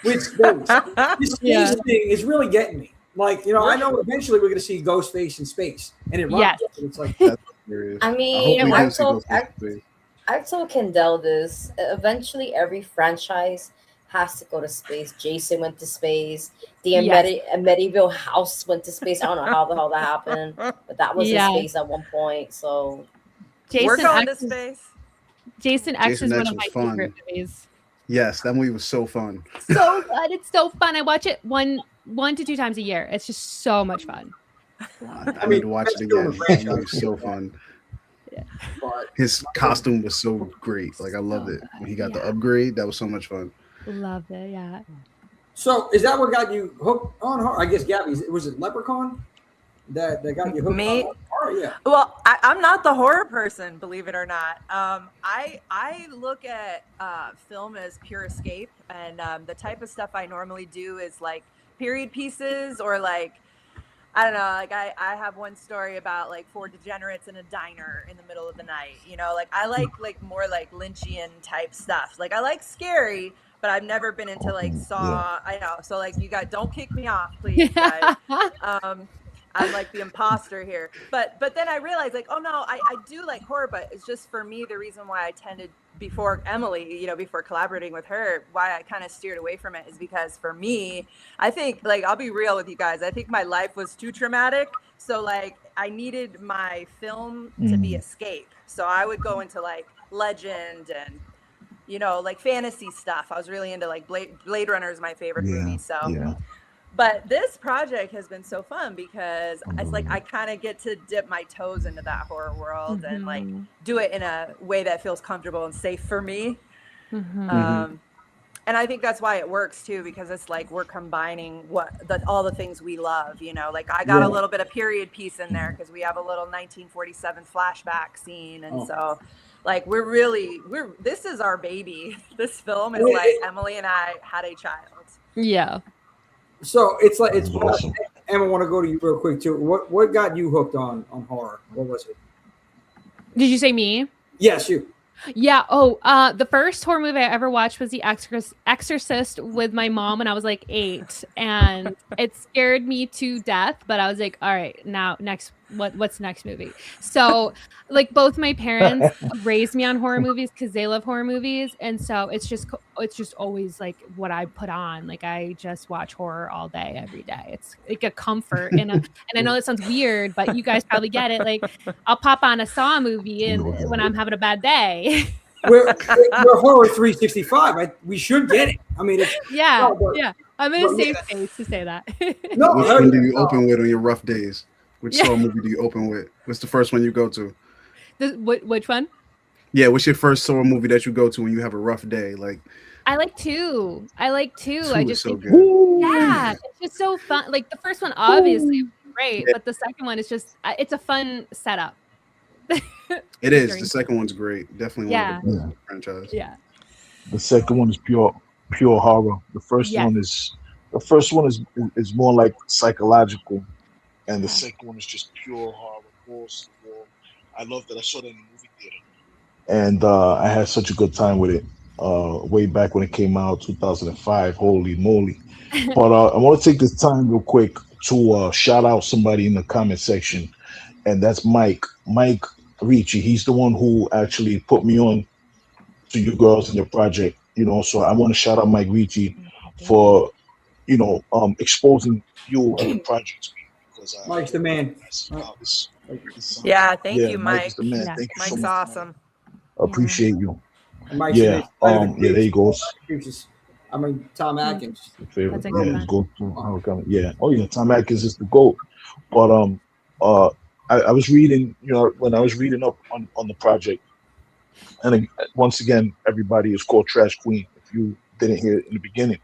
with space. The space thing is really getting me. Like, you know, I know eventually we're going to see Ghostface in space, and it rocks. It's like, I mean, I've told Kendell this. Eventually, every franchise has to go to space. Jason went to space. The Amityville house went to space. I don't know how the hell that happened, but that was in space at one point. So, we're going to space. Jason X is one of my favorite movies. Yes, that movie was so fun. So good. It's so fun. I watch it one to two times a year. It's just so much fun. I need to watch it again. It was so fun. Yeah. His costume was so great. Like, I loved it. When he got the upgrade, that was so much fun. Love it, yeah. So is that what got you hooked on horror? I guess Gabby, was it Leprechaun that got you hooked on horror? Yeah. Well, I'm not the horror person, believe it or not. I look at film as pure escape, and the type of stuff I normally do is like period pieces, or like, I don't know, like I have one story about like 4 degenerates in a diner in the middle of the night. You know, like I like more like Lynchian type stuff. Like I like scary, but I've never been into like Saw. I know. So like, you guys don't kick me off, please, guys. I'm like the imposter here. But then I realized, like, oh no, I do like horror, but it's just, for me, the reason why I tended, before Emily, you know, before collaborating with her, why I kind of steered away from it is because, for me, I think, like, I'll be real with you guys, I think my life was too traumatic. So like, I needed my film to be escape. So I would go into like legend and, you know, like fantasy stuff. I was really into like Blade Runner is my favorite movie. So but this project has been so fun because it's like I kind of get to dip my toes into that horror world and like do it in a way that feels comfortable and safe for me. And I think that's why it works too, because it's like we're combining all the things we love, you know, like I got a little bit of period piece in there because we have a little 1947 flashback scene. And so like, this is our baby. This film is like Emily and I had a child. Yeah. So it's like, it's awesome. Emma, I want to go to you real quick too. What got you hooked on horror? What was it? Did you say me? Yes, you. Yeah. The first horror movie I ever watched was The Exorcist with my mom when I was like 8, and it scared me to death. But I was like, all right, now what's the next movie? So like both my parents raised me on horror movies because they love horror movies, and so it's just always like what I put on. Like I just watch horror all day, every day. It's like a comfort, and I know that sounds weird, but you guys probably get it. Like I'll pop on a Saw movie and when I'm having a bad day. We're horror 365. We should get it. I mean, it's yeah. I'm in a safe space to say that. Which one do you open with on your rough days? Which Saw movie do you open with? What's the first one you go to? Which one? Yeah, what's your first Saw movie that you go to when you have a rough day? Like, I like 2. I just so think, good. Yeah, it's just so fun. Like the first one, obviously, great, but the second one is just it's a fun setup. It is. The second one's great. Definitely one of the best franchise. Yeah. The second one is pure horror. The first one is more like psychological, and the second one is just pure horror. Balls to the wall. I love that. I saw that in the movie theater, and I had such a good time with it. Way back when it came out, 2005. Holy moly! But I want to take this time real quick to shout out somebody in the comment section, and that's Mike Ricci. He's the one who actually put me on to you girls in your project. You know, so I want to shout out Mike Ricci for exposing you and the project to me, because Mike's the man. Yeah, thank you, Mike. Mike's the man. Yeah. Thank you Mike's so much. awesome. Appreciate you. Mike's Yeah. There he goes. I mean, Tom Atkins. Favorite. That's a good Yeah, one. his go-to. Yeah. Oh yeah, Tom Atkins is the GOAT. But I was reading, when I was reading up on the project, and once again, everybody is called Trash Queen. If you didn't hear it in the beginning,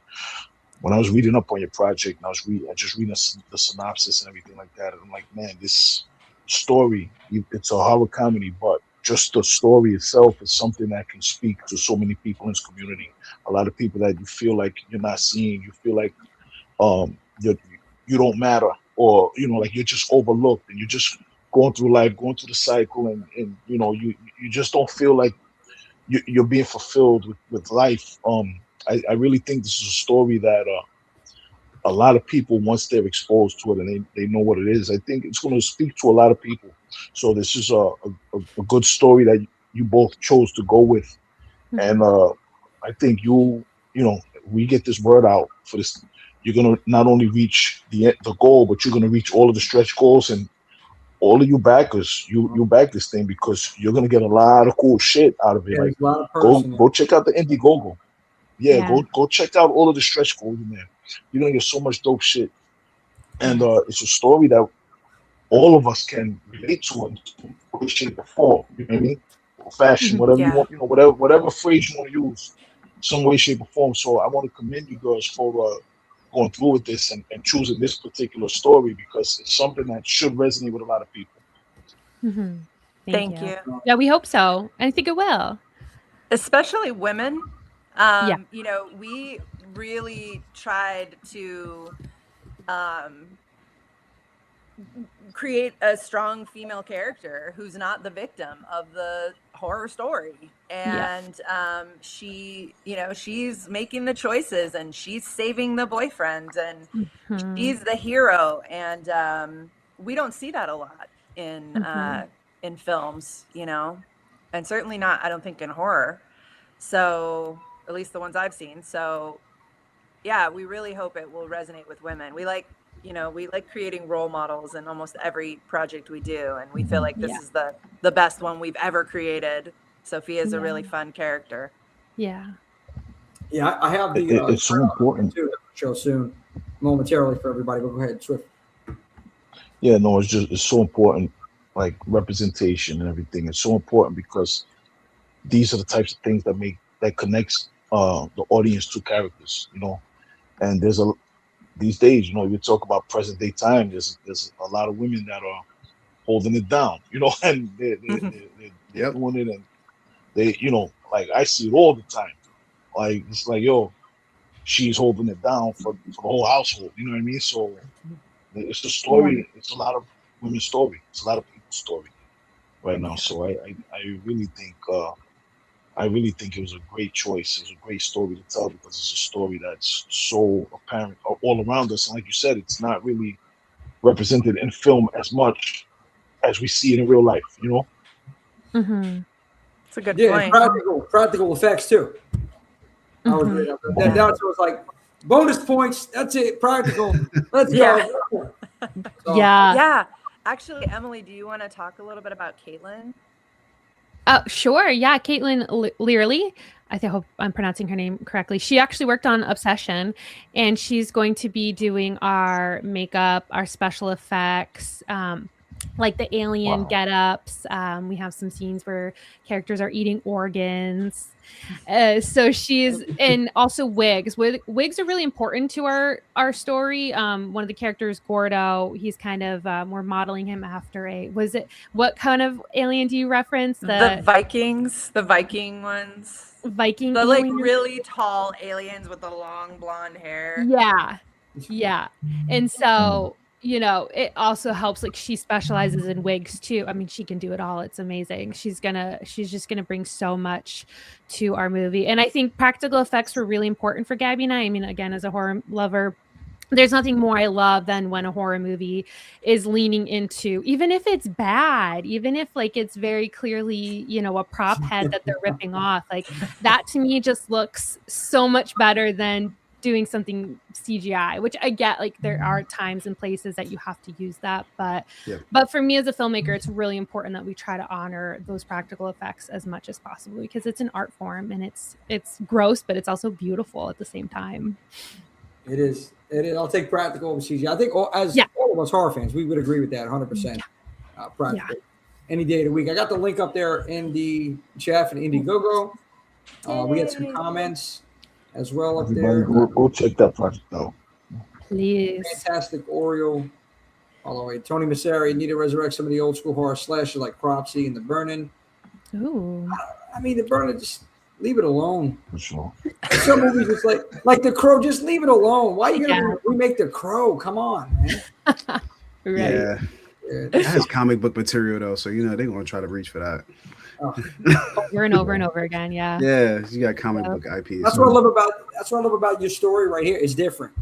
when I was reading up on your project, and I just reading the synopsis and everything like that, and I'm like, man, this story, it's a horror comedy, but just the story itself is something that can speak to so many people in this community. A lot of people that you feel like you're not seeing, you feel like you don't matter, or like you're just overlooked, and you're just going through life, going through the cycle, and you just don't feel like you're being fulfilled with life. I really think this is a story that a lot of people, once they're exposed to it and they know what it is, I think it's going to speak to a lot of people. So this is a good story that you both chose to go with. And I think we get this word out for this, you're going to not only reach the goal, but you're going to reach all of the stretch goals. And all of you backers, you back this thing, because you're going to get a lot of cool shit out of it. Yeah, like a lot of go check out the Indiegogo. Yeah, go check out all of the stretch goals in there. You're going to get so much dope shit. And it's a story that all of us can relate to in some way, shape, or form. You know what I mean? Or fashion, whatever you want, whatever phrase you want to use, some way, shape, or form. So I want to commend you girls for going through with this and choosing this particular story, because it's something that should resonate with a lot of people. Thank you. Yeah, we hope so. I think it will. Especially women. We really tried to create a strong female character who's not the victim of the horror story, and she's making the choices, and she's saving the boyfriend, and she's the hero, and we don't see that a lot in films, and certainly not, I don't think, in horror, so at least the ones I've seen. So yeah, we really hope it will resonate with women. We like creating role models in almost every project we do, and we feel like this is the best one we've ever created. Sophia's a really fun character. Yeah, I have the it's so important to show soon momentarily for everybody, but go ahead, Swift. Yeah, no, it's so important, like representation and everything. It's so important because these are the types of things that connects the audience to characters, and these days, you talk about present day time, there's a lot of women that are holding it down, and they're doing it, and they, like I see it all the time. Like it's like, she's holding it down for the whole household, you know what I mean? So it's a story, it's a lot of women's story, it's a lot of people's story right now. So I really think it was a great choice. It was a great story to tell, because it's a story that's so apparent all around us. And like you said, it's not really represented in film as much as we see it in real life, It's a good point. Practical effects too. I would agree. That's was like bonus points. That's it. Practical. Let's go. So, yeah. Actually, Emily, do you want to talk a little bit about Caitlin? Sure. Yeah. Caitlin Learley. I hope I'm pronouncing her name correctly. She actually worked on Obsession, and she's going to be doing our makeup, our special effects, like the alien get-ups. We have some scenes where characters are eating organs. So she's, and also wigs. Wigs are really important to our story. One of the characters, Gordo, he's kind of, we're modeling him after what kind of alien do you reference? The Vikings, the Viking ones. Viking, the like really tall aliens with the long blonde hair. Yeah. And so, it also helps, like, she specializes in wigs too. I mean, she can do it all. It's amazing. She's just gonna bring so much to our movie. And I think practical effects were really important for Gabby and I. I mean, again, as a horror lover, there's nothing more I love than when a horror movie is leaning into, even if it's bad, even if like it's very clearly, a prop head that they're ripping off, like that to me just looks so much better than doing something CGI, which I get, like there are times and places that you have to use that, but for me as a filmmaker, it's really important that we try to honor those practical effects as much as possible, because it's an art form and it's gross, but it's also beautiful at the same time. It is. I'll take practical over CGI. I think all of us horror fans, we would agree with that 100%. Practical. Any day of the week. I got the link up there in the chat and Indiegogo. We had some comments as well up there. We'll check that project out. Please. Fantastic Oriole. All the way. Tony Massari need to resurrect some of the old school horror slasher like Cropsy and The Burning. Ooh. I mean, The Burning just leave it alone. For sure. Some movies, it's like The Crow. Just leave it alone. Why are you gonna remake The Crow? Come on, man. Right. Yeah. That has comic book material though, so they're gonna try to reach for that. Over and over and over again. Yeah. Yeah, you got comic book IP. That's what I love about your story right here. It's different,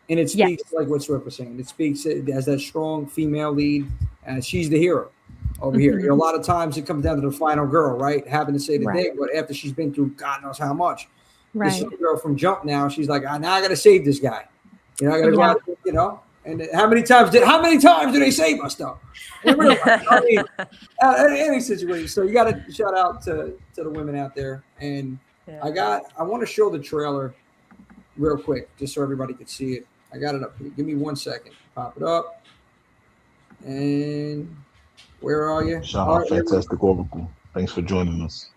and it speaks like what Swift was saying. It speaks as that strong female lead, and she's the hero over here. A lot of times it comes down to the final girl, right, having to say the thing, but after she's been through God knows how much. This girl from Jump now, she's like, now I got to save this guy. I got to go out, And how many times do they save us though? Any situation. So you got to shout out to the women out there. And I want to show the trailer real quick, just so everybody can see it. I got it up here. Give me 1 second. Pop it up. And where are you? Shout out Fantastic Oracle. Thanks for joining us.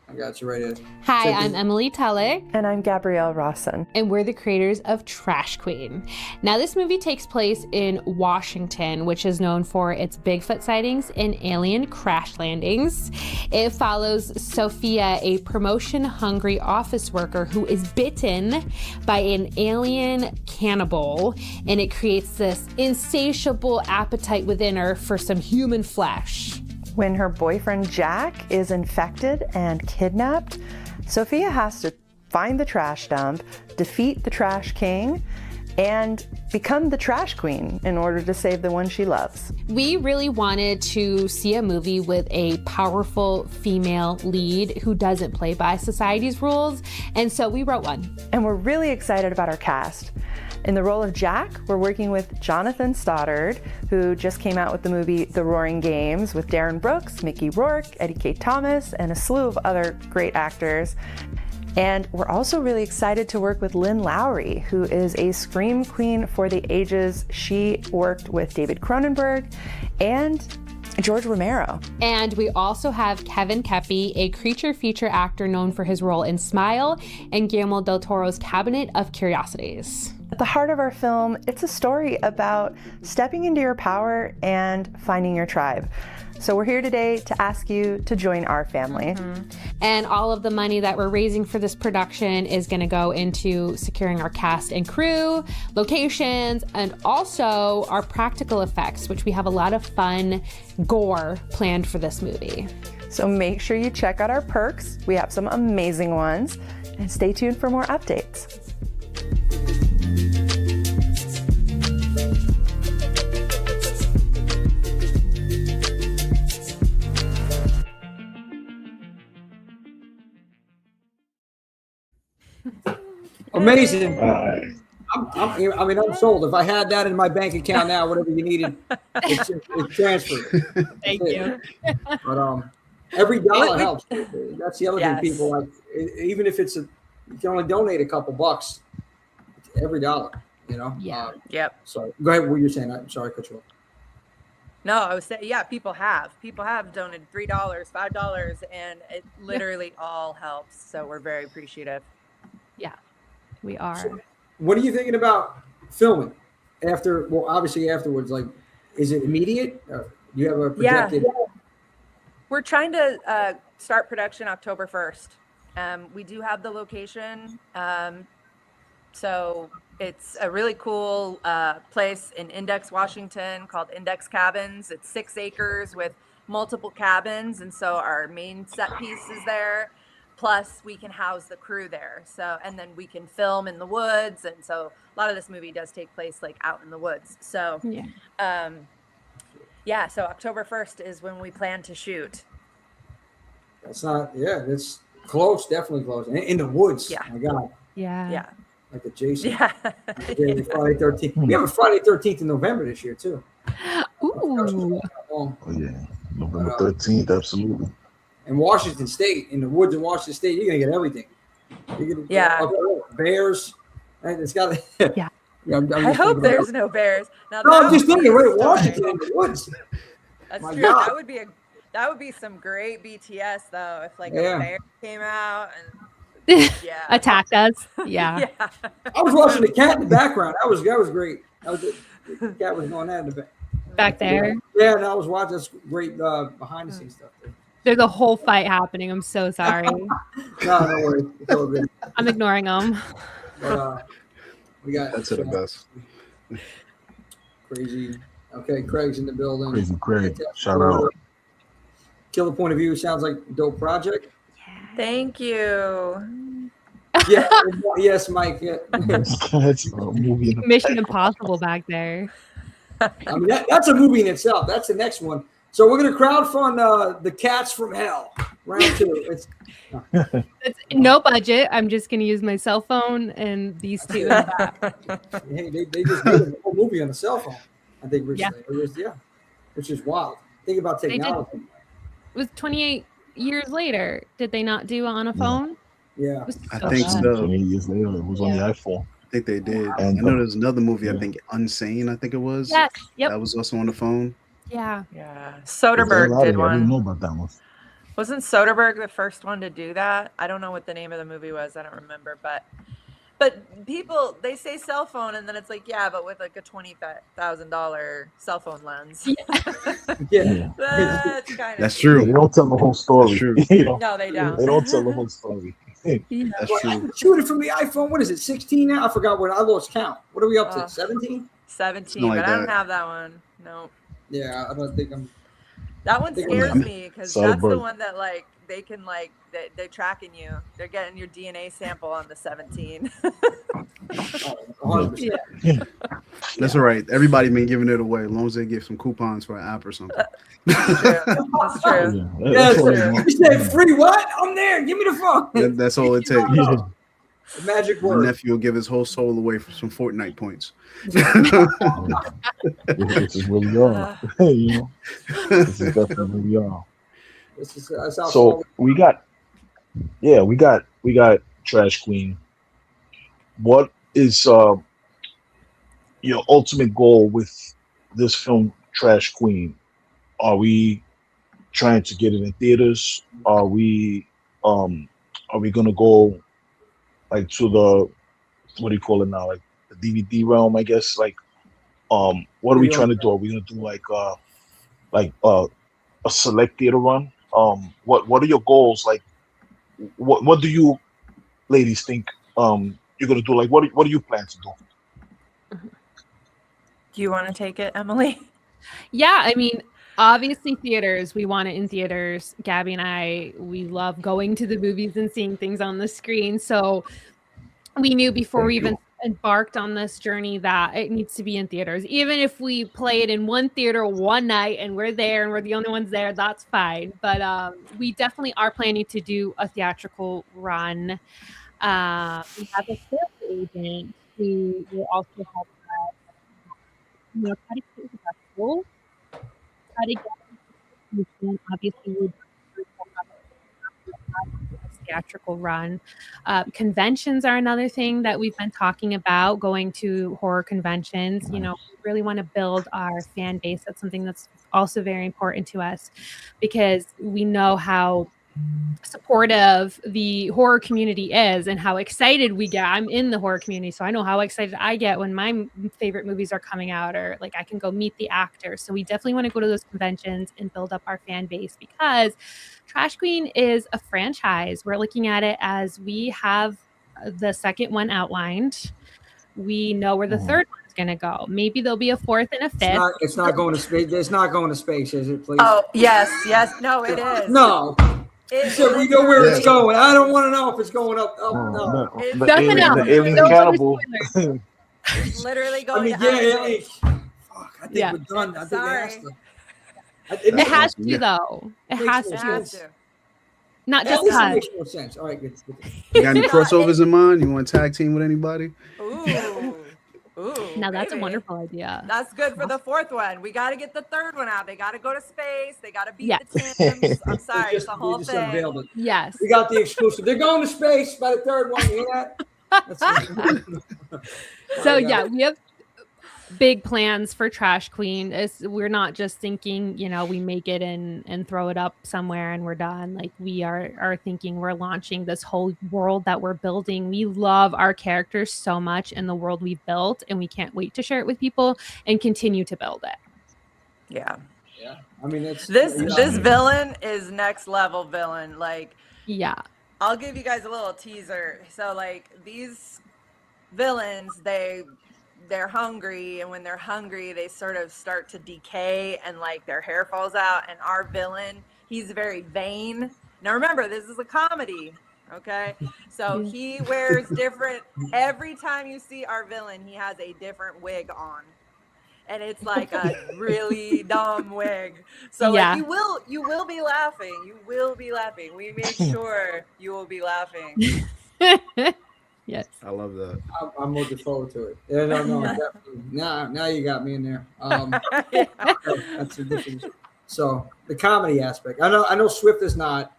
I got you right here. Hi, I'm Emily Tellick. And I'm Gabrielle Rawson. And we're the creators of Trash Queen. Now, this movie takes place in Washington, which is known for its Bigfoot sightings and alien crash landings. It follows Sophia, a promotion-hungry office worker who is bitten by an alien cannibal, and it creates this insatiable appetite within her for some human flesh. When her boyfriend Jack is infected and kidnapped, Sophia has to find the trash dump, defeat the trash king, and become the trash queen in order to save the one she loves. We really wanted to see a movie with a powerful female lead who doesn't play by society's rules, and so we wrote one. And we're really excited about our cast. In the role of Jack, we're working with Jonathan Stoddard, who just came out with the movie The Roaring Games with Darren Brooks, Mickey Rourke, Eddie K. Thomas, and a slew of other great actors. And we're also really excited to work with Lynn Lowry, who is a scream queen for the ages. She worked with David Cronenberg and George Romero. And we also have Kevin Kepi, a creature feature actor known for his role in Smile and Guillermo del Toro's Cabinet of Curiosities. At the heart of our film, it's a story about stepping into your power and finding your tribe. So we're here today to ask you to join our family. And all of the money that we're raising for this production is going to go into securing our cast and crew, locations, and also our practical effects, which we have a lot of fun gore planned for this movie. So make sure you check out our perks. We have some amazing ones. And stay tuned for more updates. Amazing. I'm sold. If I had that in my bank account now, whatever you needed, it's transferred. Thank you. But every dollar helps. That's the other thing. People like, even if you can only donate a couple bucks, every dollar. Yeah. Yep. So go ahead. What you're saying? I'm sorry, cut you off. No, I was saying, people have donated $3, $5, and it literally all helps. So we're very appreciative. Yeah, we are. So what are you thinking about filming after? Well, obviously afterwards, like, is it immediate? Do you have a projected? Yeah. We're trying to start production October 1st. We do have the location. So it's a really cool place in Index, Washington called Index Cabins. It's 6 acres with multiple cabins. And so our main set piece is there. Plus we can house the crew there. So, and then we can film in the woods. And so a lot of this movie does take place like out in the woods. So, so October 1st is when we plan to shoot. It's close, definitely close. In the woods. Yeah. Oh my God. Yeah. Yeah. Like a Jason. Yeah. Friday 13th. We have a Friday 13th in November this year too. Ooh. Oh yeah. November 13th, absolutely. In Washington State, in the woods in Washington State, you're gonna get everything. You're gonna bears. Right? It's got. Yeah. I hope there's no bears. Now, I'm just thinking, right? Washington in the woods. That's true. God. That would be some great BTS though. If like a bear came out and attacked us. Yeah. I was watching the cat in the background. That was great. The cat was going at in the back. Back there. Yeah, and I was watching this great behind the scenes stuff there. There's a whole fight happening. I'm so sorry. No worries. It's all good. I'm ignoring them. But we got That's the best. Crazy. Okay, Craig's in the building. Crazy Craig. Shout out. Killer Point of View sounds like a dope project. Thank you. Yeah. Yes, Mike. Yeah. That's a movie in Mission Impossible back there. I mean, that's a movie in itself. That's the next one. So we're gonna crowdfund the Cats from Hell round 2. It's no budget. I'm just gonna use my cell phone and these two in the back. Hey, they just made a whole movie on a cell phone. I think recently. Which is wild. Think about technology. It was 28 years later. Did they not do it on a phone? Yeah, I think so. 28 years later, it was on the iPhone. I think they did. And I know there's another movie. I think Unsane. I think it was. Yes. Yep. That was also on the phone. Yeah. Soderbergh did one. I didn't know about that one. Wasn't Soderbergh the first one to do that? I don't know what the name of the movie was. I don't remember, but people, they say cell phone, and then it's like, yeah, but with like a $20,000 cell phone lens. Yeah. That's true. They don't tell the whole story. True. No, they don't. They don't tell the whole story. That's true. Shoot it from the iPhone. What is it? 16 now? I forgot what I lost count. What are we up to? 17? 17, like but I don't that. have that one. No. Yeah, I don't think I'm. That one scares me because that's the one that like they can like they're tracking you. They're getting your DNA sample on the 17. 100%. That's all right. Everybody been giving it away as long as they give some coupons for an app or something. That's true. Yes, true. You said free what? I'm there. Give me the phone. That's all it takes. The magic My word. nephew will give his whole soul away for some Fortnite points. This is where we are. You know, this is definitely where we are. So we got Trash Queen. What is your ultimate goal with this film, Trash Queen? Are we trying to get it in theaters? Are we gonna go like to the, what do you call it now, like the DVD realm, I guess? Like what are we trying to do? Are we gonna do like a select theater run? What are your goals? Like what do you ladies think you're gonna do? Like what do you plan to do? Do you want to take it, Emily? Yeah, I mean, obviously theaters. We want it in theaters. Gabby and I, we love going to the movies and seeing things on the screen. So we knew before we even embarked on this journey that it needs to be in theaters. Even if we play it in one theater one night and we're there and we're the only ones there, that's fine. But we definitely are planning to do a theatrical run. We have a sales agent who will also help us, try to get the festival, try to get obviously we theatrical run. Conventions are another thing that we've been talking about, going to horror conventions. We really want to build our fan base. That's something that's also very important to us because we know how supportive the horror community is and how excited we get. I'm in the horror community, so I know how excited I get when my favorite movies are coming out, or like I can go meet the actors. So we definitely want to go to those conventions and build up our fan base because Trash Queen is a franchise. We're looking at it as we have the second one outlined. We know where the third one's going to go. Maybe there'll be a fourth and a fifth. It's not going to space. It's not going to space, is it, please? Oh, yes. No, it is. No. So we know where it's going. I don't want to know if it's going up. No. The alien cannibal. It's literally going I think we're done. I think Sorry. It has to, though. It has to. Not just us. Makes more sense. All right, good. You got any crossovers in mind? You want to tag team with anybody? Ooh, now that's a baby. wonderful idea. That's good for the fourth one. We got to get the third one out. They got to go to space. They got to beat the Tims. I'm sorry, it's the whole thing. Yes. We got the exclusive. They're going to space by the third one. You hear that? So yeah, we have big plans for Trash Queen. We're not just thinking, we make it and throw it up somewhere and we're done. Like we are thinking we're launching this whole world that we're building. We love our characters so much and the world we've built, and we can't wait to share it with people and continue to build it. Yeah. Yeah, I mean it's this villain is next level villain. Like, yeah, I'll give you guys a little teaser. So like these villains, they're hungry, and when they're hungry, they sort of start to decay, and like their hair falls out. And our villain, he's very vain. Now remember, this is a comedy. Okay, so he wears different. Every time you see our villain, he has a different wig on. And it's like a really dumb wig. So like you will be laughing. You will be laughing. We make sure you will be laughing. Yes. I love that. I'm looking forward to it. Yeah, no, definitely. Now you got me in there. That's ridiculous. So the comedy aspect. I know Swift is not.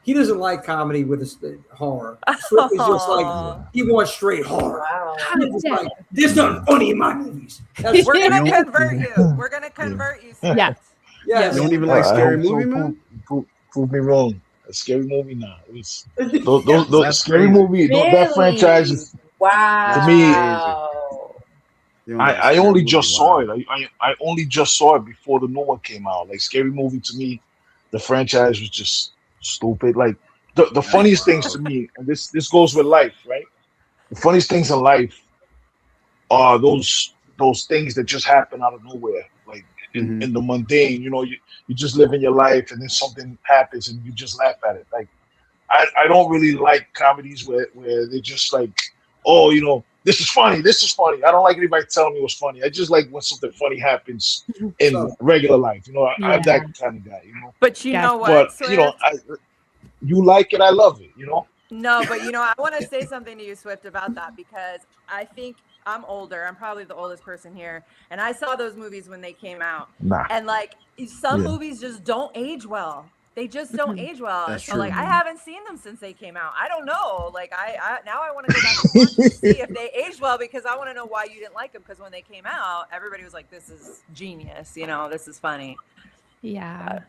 He doesn't like comedy with his horror. Swift is just like he wants straight horror. Wow. Like, there's nothing funny in my movies. We're gonna convert you. We're gonna convert you. Yeah. Yeah. You don't even like scary movie, man? Prove me wrong. A scary movie, nah. Those scary movie, that franchise is, Wow. to me. I only just saw it. I only just saw it before the new one came out. Like scary movie to me, the franchise was just stupid. Like the funniest things to me, and this goes with life, right? The funniest things in life are those things that just happen out of nowhere, like in the mundane. You know, you just live in your life, and then something happens, and you just laugh at it. Like I don't really like comedies where they're just like, oh, you know, this is funny. I don't like anybody telling me what's funny. I just like when something funny happens in regular life. You know, I'm that kind of guy. You know, but you know what? But you know, you like it, I love it. You know. No, but you know, I want to say something to you, Swift, about that, because I think I'm older. I'm probably the oldest person here, and I saw those movies when they came out. And like some movies just don't age well. They just don't age well. That's so true. like I haven't seen them since they came out. I don't know. Like I now I want to go back and watch to see if they aged well, because I want to know why you didn't like them. Because when they came out, everybody was like, "This is genius," you know, "This is funny." Yeah.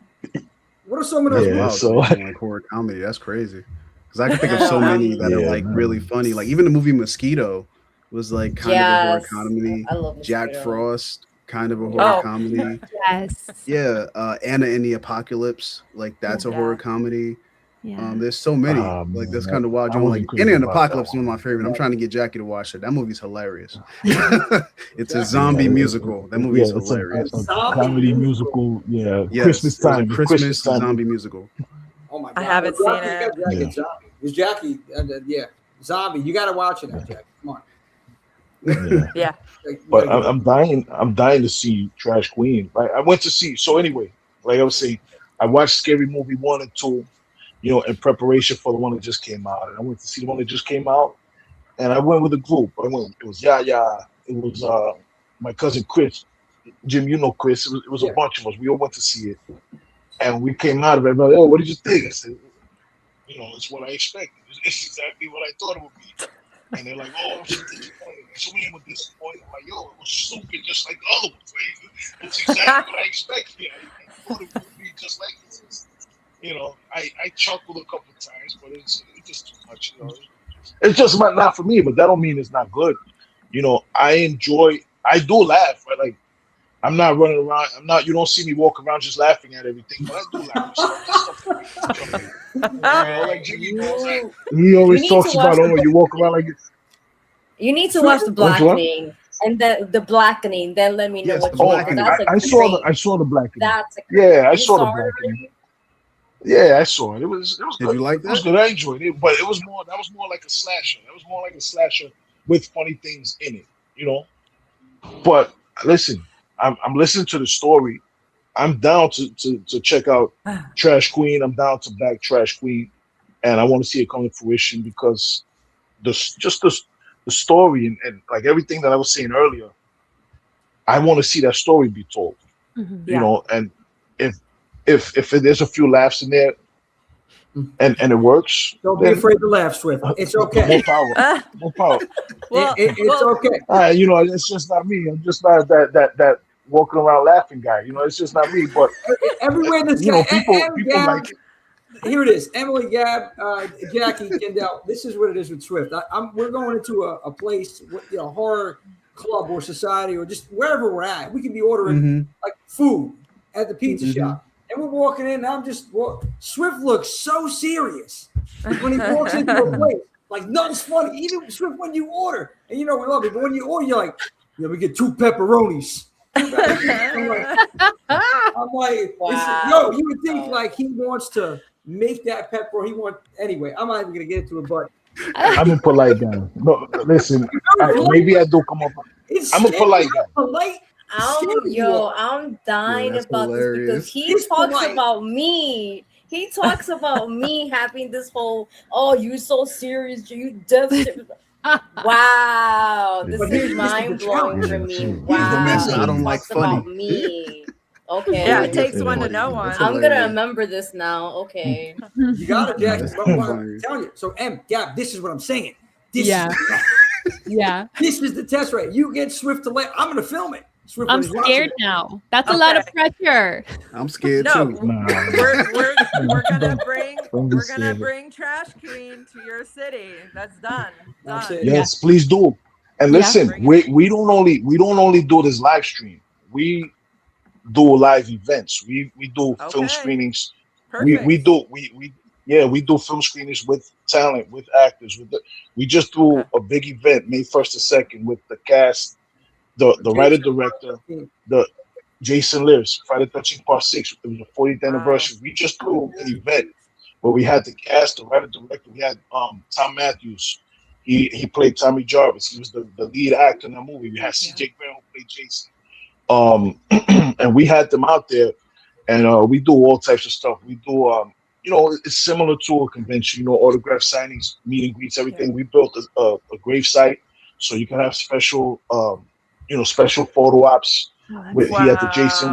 What are some of those like horror comedy? That's crazy. Because I can think of so many that are like really funny. Like even the movie Mosquito was like kind of a horror comedy. I love Jack Frost, kind of a horror comedy. Yes. Yeah, Anna and the Apocalypse, like that's a horror comedy. Yeah. There's so many. Like that's kind of wild. Like Anna and the Apocalypse is one of my favorite. I'm trying to get Jackie to watch it. That movie's hilarious. It's a zombie musical. That movie is hilarious. A comedy musical. Yeah. Yes, Christmas time. Christmas zombie musical. Oh my God. I haven't seen it. Zombie. It's Jackie. Zombie. You got to watch it now, Jackie. Come on. Yeah. But I'm dying to see Trash Queen. Like I went to see. So anyway, like I was saying, I watched Scary Movie 1 and 2, you know, in preparation for the one that just came out. And I went to see the one that just came out, and I went with a group. It was Yaya. It was my cousin Chris. Jim, you know Chris. It was a bunch of us. We all went to see it, and we came out of it. Like, oh, what did you think? I said, you know, it's what I expected. It's exactly what I thought it would be. And they're like, oh, so we were disappointed. I'm like, yo, it was stupid, just like the other ones. It's exactly what I expected. I thought it would be just like this. You know, I chuckled a couple of times, but it's just too much. You know, it's just not for me. But that don't mean it's not good. You know, I do laugh. Right? Like I'm not running around. You don't see me walk around just laughing at everything, but I do laugh. He always talks about, you walk around like this. You need to watch The Blackening, and the Blackening. Then let me know what you think. I saw the Blackening. I saw the Blackening. Yeah, I saw it. It was Did good. you like that? It was good. I enjoyed it, but that was more like a slasher. That was more like a slasher with funny things in it, you know. But listen, I'm listening to the story. I'm down to check out Trash Queen. I'm down to back Trash Queen, and I want to see it come to fruition because the story and like everything that I was saying earlier, I want to see that story be told. Mm-hmm. You know, and if there's a few laughs in there, and it works, don't be afraid to laugh, Swift. It's okay. More power. Well, it's okay. You know, it's just not me. I'm just not that walking around laughing guy. You know, it's just not me. But everywhere this you know, people like it. Here it is, Emily Gab, Jackie Kendell. This is what it is with Swift. We're going into a place, you know, horror club or society or just wherever we're at. We can be ordering like food, at the pizza shop. And we're walking in, and I'm just Swift looks so serious when he walks into a place. Like nothing's funny. Even Swift when you order, and we love it, but when you order, you're like, we get 2 pepperonis. I'm like, wow. You would think like he wants to make that pepperoni. Anyway. I'm not even gonna get into it, but I'm a polite guy. No, listen, maybe I do come up. I'm a polite guy. Polite. I'm dying about hilarious. This because he talks about me. He talks about me having this whole, you so serious, you deaf. Wow, this is mind blowing for me. Wow, I don't like funny. About me. Okay. Yeah, it takes one to know one. I'm gonna remember this now. Okay. You got it, Jackie. I'm telling you. So, Gab, this is what I'm saying. This is the test right. You get Swift to let. I'm gonna film it. I'm scared now. That's a lot of pressure. I'm scared too. Nah. We're gonna bring Trash Queen to your city. That's done. Yes, please do. And listen, we don't only do this live stream. We do live events. We do film screenings. Perfect. We do film screenings with talent, with actors. We just do a big event May 1st to 2nd with the cast. The writer-director, the Jason Lives, Friday the 13th Part 6. It was the 40th anniversary. We just threw an event where we had the cast, the writer-director. We had Tom Matthews. He played Tommy Jarvis. He was the lead actor in the movie. We had CJ Graham who played Jason. And we had them out there, and we do all types of stuff. We do, it's similar to a convention. Autograph signings, meet and greets, everything. We built a grave site so you can have special. Special photo ops with he had the Jason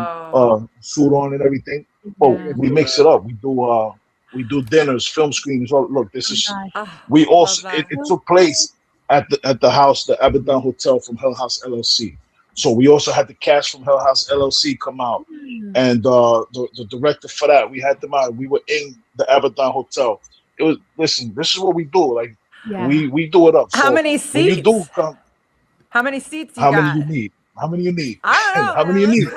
suit on and everything. But we mix it up. We do dinners, film screenings. Oh, look, this is we also it took place at the house, the Abaddon Hotel from Hell House LLC. So we also had the cast from Hell House LLC come out, and the director for that. We had them out. We were in the Abaddon Hotel. It was this is what we do. Like we do it up. How many seats? You do come. How many seats you got? How many you need? How many you need? I don't know. How many you need?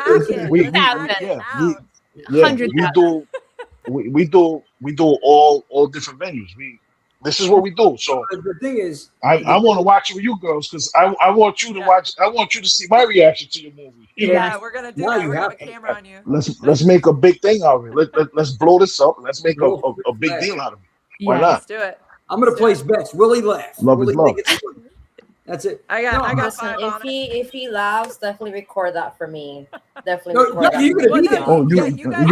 We do all different venues. This is what we do. So the thing is, I want to watch it with you girls because I want you to watch. I want you to see my reaction to your movie. Yeah, we're gonna do that. We're gonna have a camera on you. Let's make a big thing out of it. Let's blow this up. Let's make a big deal out of it. Why not? Let's do it. I'm gonna place bets. Willie laugh. Love is love. That's it. I got five on it. If he laughs, definitely record that for me. Definitely record that. You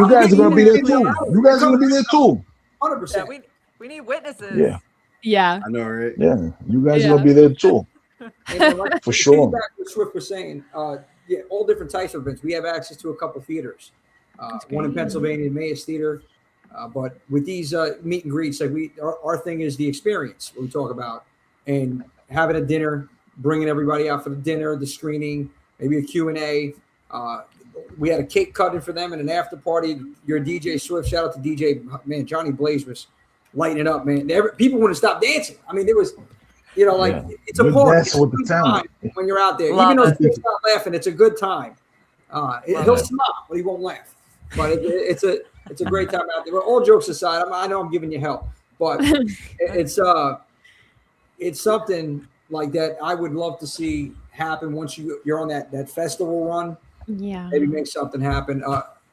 guys are gonna be there too. You guys are gonna be there too. 100%. We need witnesses. Yeah. I know, right? Yeah, you guys are gonna be there too. For sure. Back what Swift was saying, all different types of events. We have access to a couple theaters. One in Pennsylvania, Mayes Theater. But with these meet and greets, like our thing is the experience we talk about, and having a dinner, bringing everybody out for the dinner, the screening, maybe a Q&A. We had a cake cutting for them and an after party. Your DJ Swift, shout out to DJ, man, Johnny Blaze was lighting it up, man. People wouldn't stop dancing. I mean, there was, it's a party. It's a good time when you're out there. Even though he's not laughing, it's a good time. He'll smile, but he won't laugh. But it's a great time out there. But all jokes aside, I know I'm giving you hell, but it's something like that I would love to see happen once you're on that festival run. Yeah. Maybe make something happen.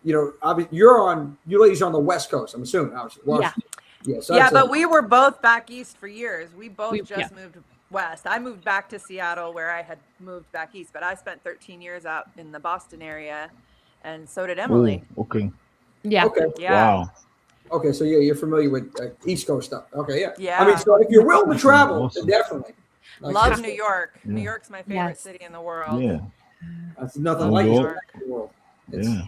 You ladies are on the West Coast, I'm assuming. But we were both back east for years. We both moved west. I moved back to Seattle where I had moved back east, but I spent 13 years out in the Boston area, and so did Emily. Ooh, okay. Yeah. Okay. Yeah. Wow. Okay, so you're familiar with East Coast stuff. Okay, yeah. Yeah. I mean, so if you're willing to travel, then definitely. Love New York. New York's my favorite city in the world. Yeah. That's nothing like New York. In the world. Yeah.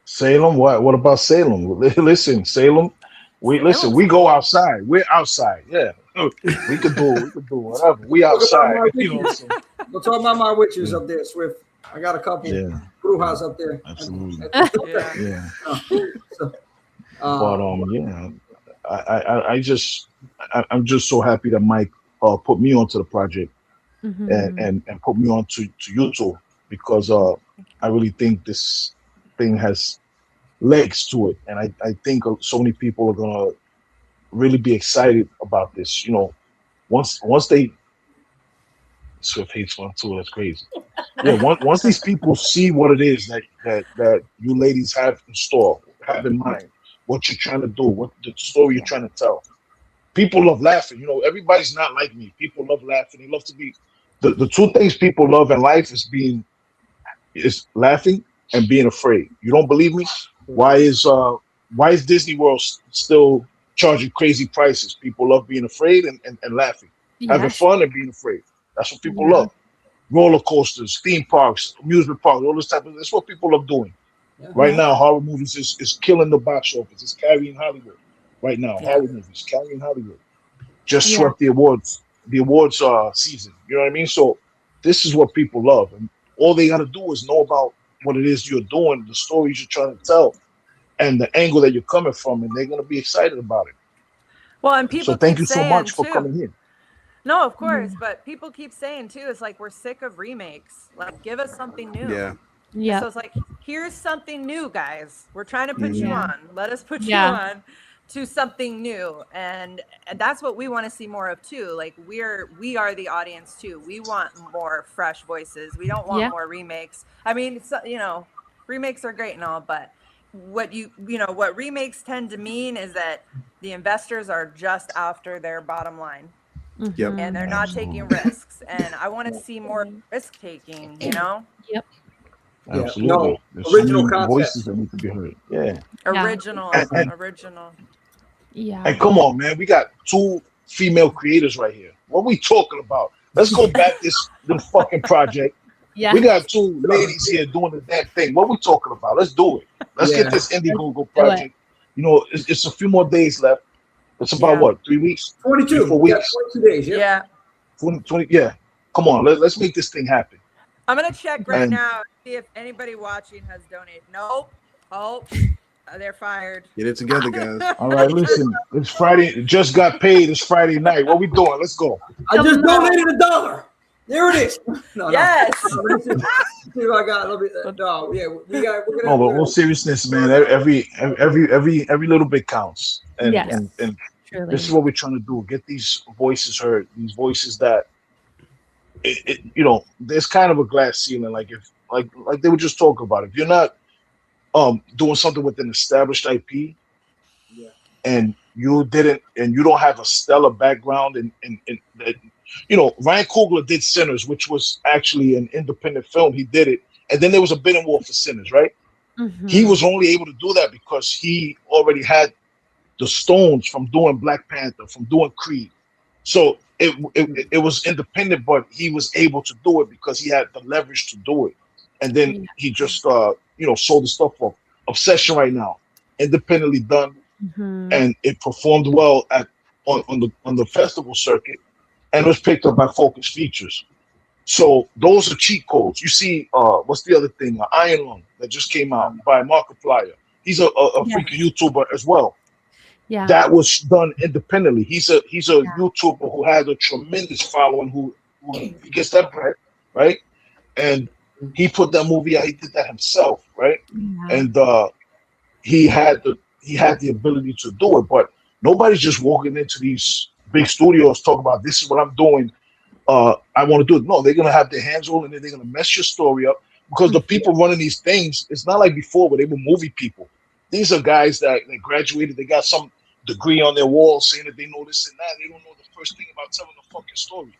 Salem. What about Salem? Listen, Salem. We go outside. We're outside. Yeah. We could do whatever. We outside. We'll talk about my witches up there, Swift. I got a couple brew house up there. Absolutely. Yeah. I'm just so happy that Mike put me onto the project and put me on to YouTube because I really think this thing has legs to it, and I think so many people are gonna really be excited about this. You know, once they Swift hates one too. That's crazy. Yeah, once these people see what it is that you ladies have in store, have in mind, what you're trying to do, what the story you're trying to tell. People love laughing. You know, everybody's not like me. People love laughing. They love to be the two things people love in life is laughing and being afraid. You don't believe me? Why is Disney World still charging crazy prices? People love being afraid and laughing, having fun and being afraid. That's what people love. Roller coasters, theme parks, amusement parks, all this type of. That's what people love doing. Right now, horror movies is killing the box office. It's carrying Hollywood. Right now, horror movies carrying Hollywood. Just swept the awards season. You know what I mean? So this is what people love, and all they got to do is know about what it is you're doing, the stories you're trying to tell, and the angle that you're coming from, and they're gonna be excited about it. Well, and people. So thank you so much for coming here. No, of course, but people keep saying too, it's like we're sick of remakes. Like, give us something new. Yeah. So it's like, here's something new, guys. We're trying to put you on. Let us put you on to something new, and that's what we want to see more of too. Like, we are the audience too. We want more fresh voices. We don't want more remakes. I mean, you know, remakes are great and all, but what what remakes tend to mean is that the investors are just after their bottom line. And they're not taking risks, and I want to see more risk taking. You know. Absolutely. No, there's original so many concept. voices that need to be heard. Original. Yeah. And come on, man, we got two female creators right here. What are we talking about? Let's go back the fucking project. We got two ladies here doing the damn thing. What are we talking about? Let's do it. Let's get this Indiegogo project. You know, it's a few more days left. It's about what, 3 weeks? 42. 4 weeks. 42 days. Yeah. 20. Yeah. Come on, let's make this thing happen. I'm gonna check right now, see if anybody watching has donated. Nope. Oh, they're fired. Get it together, guys. All right, listen. It's Friday. It just got paid. It's Friday night. What we doing? Let's go. I just donated $1. There it is. Yes. Let me see what I got. No, yeah, we're gonna. No, but all seriousness, man. Every little bit counts. And this is what we're trying to do. Get these voices heard. These voices that, you know, there's kind of a glass ceiling. Like they were just talking about. If you're not doing something with an established IP, and you don't have a stellar background in you know, Ryan Coogler did Sinners, which was actually an independent film. He did it, and then there was a bidding war for Sinners, right? He was only able to do that because he already had the stones from doing Black Panther, from doing Creed. So it was independent, but he was able to do it because he had the leverage to do it. And then he just you know, sold the stuff off. Obsession right now, independently done, and it performed well on the festival circuit, and it was picked up by Focus Features. So those are cheat codes. You see, what's the other thing? Iron Lung that just came out by Markiplier. He's a freaking YouTuber as well. That was done independently. He's a YouTuber who has a tremendous following. Who he gets that bread, right? And he put that movie out. He did that himself, right? And he had the ability to do it. But nobody's just walking into these big studios talking about this is what I'm doing. I want to do it. No, they're gonna have their hands all in it. They're gonna mess your story up because the people running these things, it's not like before where they were movie people. These are guys that graduated. They got some degree on their wall saying that they know this and that. They don't know the first thing about telling the fucking story.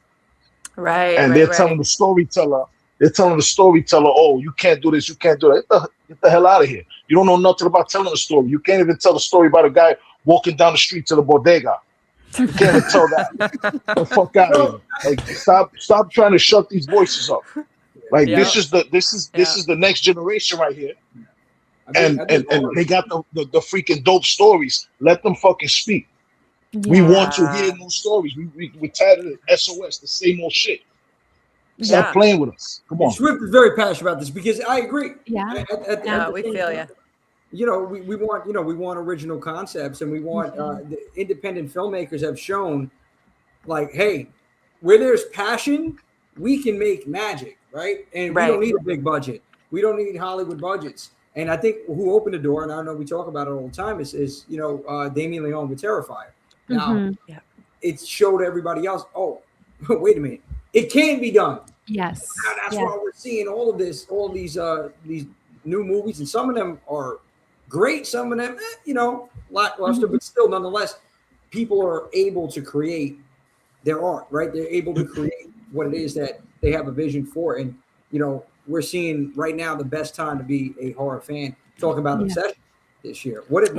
Right. And they're telling the storyteller. They're telling the storyteller, "Oh, you can't do this. You can't do that. Get the hell out of here. You don't know nothing about telling a story. You can't even tell a story about a guy walking down the street to the bodega. You can't even tell that. The fuck out of here. Like, stop trying to shut these voices up. Like this is the next generation right here. And they got the freaking dope stories. Let them fucking speak. We want to hear new stories. We're tired of the SOS, the same old shit. Stop playing with us. Come on. Swift is very passionate about this because I agree. We feel you. You know, we want original concepts, and we want the independent filmmakers have shown, like, hey, where there's passion, we can make magic, right? And we don't need a big budget. We don't need Hollywood budgets. And I think who opened the door, and I know we talk about it all the time, is Damien Leone with Terrifier. Now, it showed everybody else, oh, wait a minute, it can be done. Yes. Now that's why we're seeing all of these new movies, and some of them are great, some of them, lackluster, but still, nonetheless, people are able to create their art, right? They're able to create what it is that they have a vision for, and we're seeing right now the best time to be a horror fan. Talking about Obsession this year. What did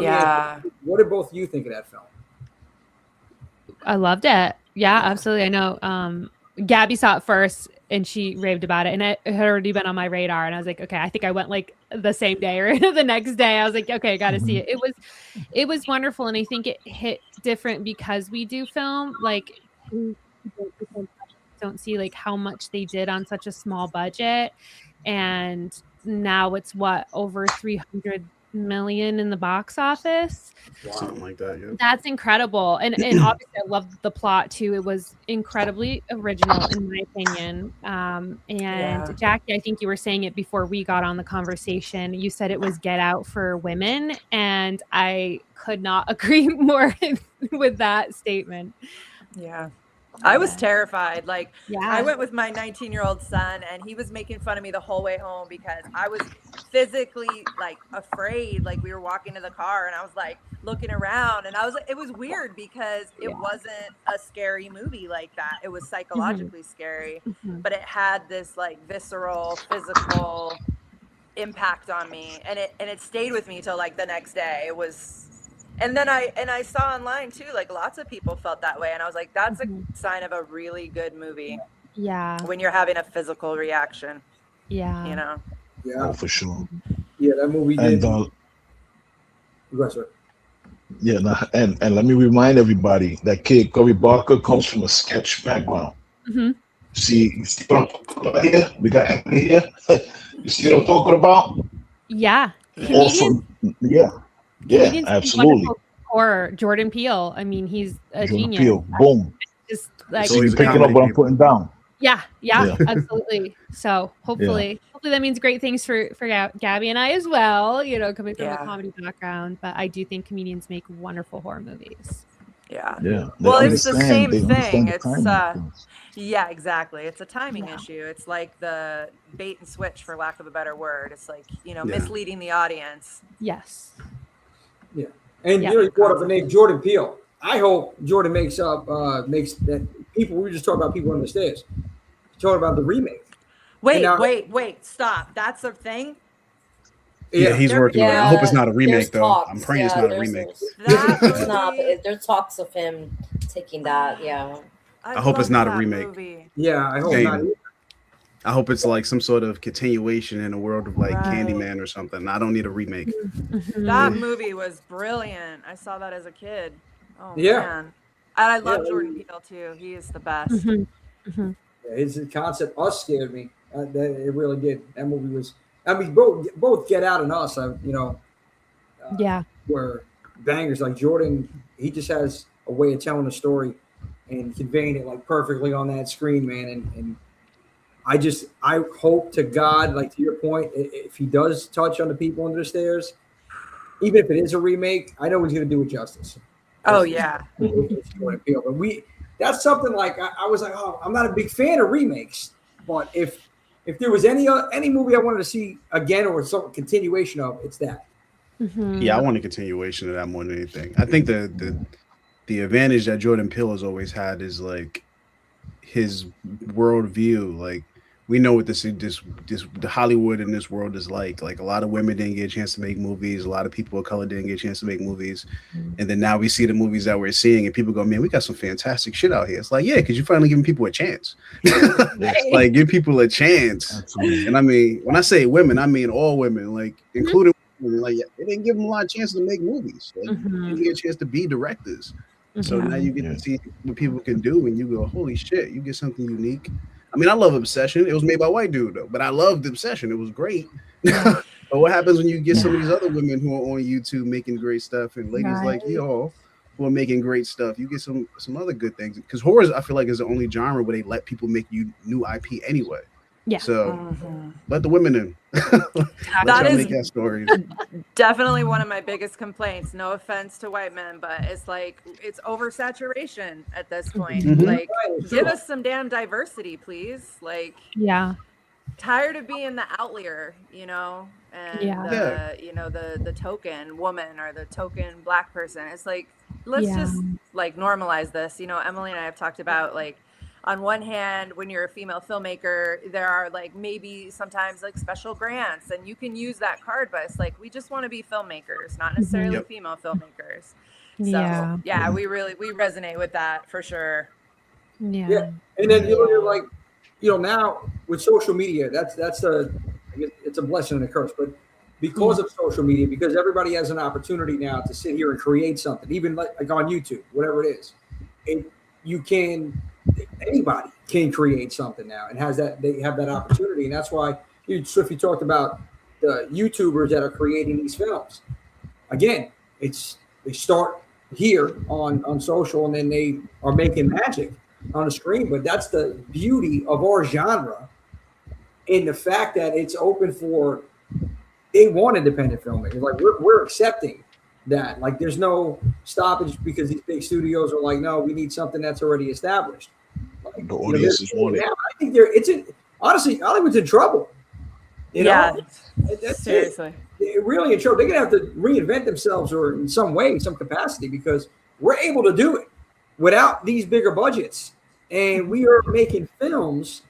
both of you think of that film? I loved it. Yeah, absolutely. I know Gabby saw it first and she raved about it, and it had already been on my radar, and I was like, okay, I think I went like the same day or the next day. I was like, okay, I got to see it. It was wonderful, and I think it hit different because we do film, like don't see like how much they did on such a small budget, and now it's over 300 million in the box office. Something like that. Yeah, that's incredible. And obviously I loved the plot too. It was incredibly original in my opinion. Jackie, I think you were saying it before we got on the conversation. You said it was Get Out for women, and I could not agree more with that statement. Yeah. I was terrified. Like, I went with my 19-year-old son, and he was making fun of me the whole way home because I was physically like afraid. Like, we were walking to the car, and I was like looking around, and it was weird because it wasn't a scary movie like that. It was psychologically scary, but it had this like visceral, physical impact on me, and it stayed with me till like the next day. It was. And then I saw online too, like lots of people felt that way. And I was like, that's a sign of a really good movie. Yeah. When you're having a physical reaction. Yeah. Yeah. Oh, for sure. Yeah, that movie did. And let me remind everybody that kid, Corey Barker, comes from a sketch background. See what here? We got Emily here. You see what I'm talking about? Yeah. Also, yeah, absolutely. Or Jordan Peele. I mean, he's a genius. Peele, boom. Just like so he's picking up what I'm putting down. Yeah, absolutely. So hopefully that means great things for Gabby and I as well. Coming from a comedy background, but I do think comedians make wonderful horror movies. Yeah. Well, it's the same thing. It's exactly. It's a timing issue. It's like the bait and switch, for lack of a better word. It's like misleading the audience. Yes. Yeah, and you brought up the name Jordan Peele. I hope Jordan makes that people. We were just talking about people on the stairs. Talking about the remake. Wait, stop. That's a thing. Yeah, he's working on it. I hope it's not a remake though. I'm praying it's not a remake. It's not. There's talks of him taking that. Yeah. I hope it's not a remake. Yeah, I hope not. I hope it's like some sort of continuation in a world of like Candyman or something. I don't need a remake. That movie was brilliant. I saw that as a kid. Oh man. And I love Jordan Peele too. He is the best. His concept Us scared me. It really did. That movie was. I mean, both Get Out and Us. Were bangers. Like Jordan, he just has a way of telling a story and conveying it like perfectly on that screen, man. And I hope to God, like to your point, if he does touch on the people under the stairs, even if it is a remake, I know he's going to do it justice. Oh yeah. But that's something like I was like, oh, I'm not a big fan of remakes, but if there was any movie I wanted to see again or some continuation of, it's that. Yeah, I want a continuation of that more than anything. I think the advantage that Jordan Peele has always had is like his worldview. Like we know what this the Hollywood in this world is like. Like a lot of women didn't get a chance to make movies. A lot of people of color didn't get a chance to make movies. And then now we see the movies that we're seeing, and people go, "Man, we got some fantastic shit out here." It's like, yeah, because you're finally giving people a chance. Like give people a chance. Absolutely. And I mean, when I say women, I mean all women, like including women. Like they didn't give them a lot of chances to make movies. Like, they didn't get a chance to be directors. So now you get to see what people can do, and you go, "Holy shit!" You get something unique. I mean, I love Obsession. It was made by a white dude, though, but I loved Obsession. It was great. But what happens when you get some of these other women who are on YouTube making great stuff, and ladies like y'all who are making great stuff? You get some other good things. Because horror, I feel like, is the only genre where they let people make you new IP anyway. Yeah. So let the women in. That is make that stories. definitely one of my biggest complaints. No offense to white men, but it's like it's oversaturation at this point. Like, give us some damn diversity, please. Like, tired of being the outlier, you know, and you know, the token woman or the token Black person. It's like, let's just like normalize this. You know, Emily and I have talked about, like, on one hand, when you're a female filmmaker, there are like maybe sometimes like special grants and you can use that card, but it's like, we just want to be filmmakers, not necessarily female filmmakers. So we resonate with that for sure. And then you're like, you know, now with social media, it's a blessing and a curse, but because of social media, because everybody has an opportunity now to sit here and create something, even like on YouTube, whatever it is, anybody can create something now and they have that opportunity. And that's why Swift, you talked about the YouTubers that are creating these films. Again, they start here on social and then they are making magic on the screen. But that's the beauty of our genre, in the fact that it's open for day one independent filmmakers. Like we're accepting that. Like there's no stoppage because these big studios are like, no, we need something that's already established. Like, the audience is wanting. I think honestly, Hollywood's in trouble. You know? That's seriously. They're really in trouble. They're gonna have to reinvent themselves, or in some way, some capacity, because we're able to do it without these bigger budgets, and we are making films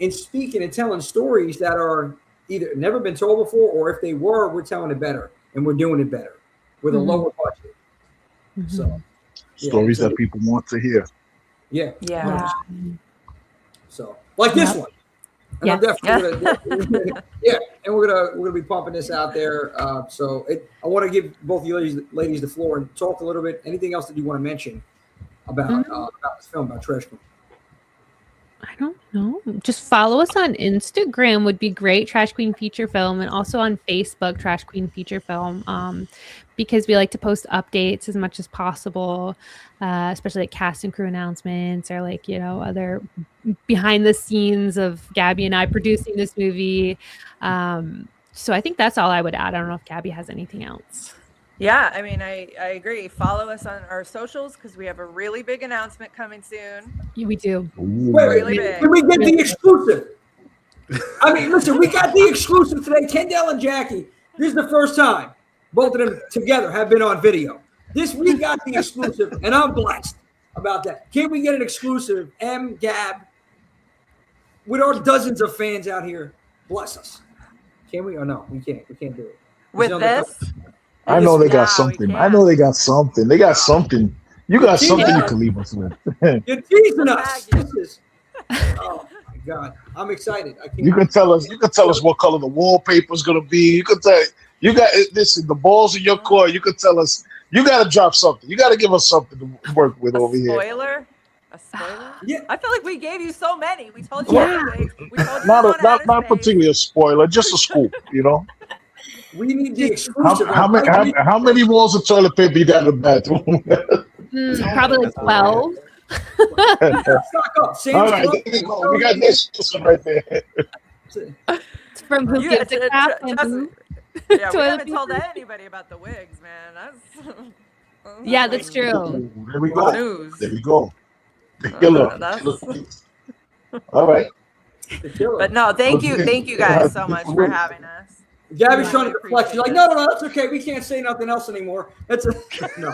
and speaking and telling stories that are either never been told before, or if they were, we're telling it better, and we're doing it better with a lower budget. So stories that people want to hear. Yeah. So like this one. And I'm definitely gonna, and we're gonna be pumping this out there. So I want to give both you ladies the floor and talk a little bit. Anything else that you want to mention about this film, about Trash Queen? I don't know. Just follow us on Instagram would be great, Trash Queen Feature Film, and also on Facebook, Trash Queen Feature Film, because we like to post updates as much as possible, especially like cast and crew announcements, or like, you know, other behind the scenes of Gabby and I producing this movie. So I think that's all I would add. I don't know if Gabby has anything else. Yeah, I mean, I agree. Follow us on our socials because we have a really big announcement coming soon. We do. Wait, can we get the exclusive? I mean, listen, we got the exclusive today. Kendell and Jackie, this is the first time both of them together have been on video. We got the exclusive, and I'm blessed about that. Can we get an exclusive, Gab, with our dozens of fans out here? Bless us. Can we? Or no, we can't. We can't do it. With this? I know they got something. They got something. You got something you can leave us with. You're teasing us. Oh my God, I'm excited. You can tell us what color the wallpaper is gonna be. You can tell. Listen, the balls in your court. You can tell us. You got to drop something. You got to give us something to work with over here. A spoiler? Yeah. I feel like we gave you so many. We told you not particularly a spoiler, just a scoop. You know. We need the exclusive. How many rolls of toilet paper you got in the bathroom? Probably 12. Stock up. All right, there you go. We got this right there. It's from Who Gives a Crap. We haven't told anybody about the wigs, man. That's true. There we go. There we go. All right. But no, thank you guys so much for having us. Gabby's trying to deflect. She's like, no, that's okay. We can't say nothing else anymore. No.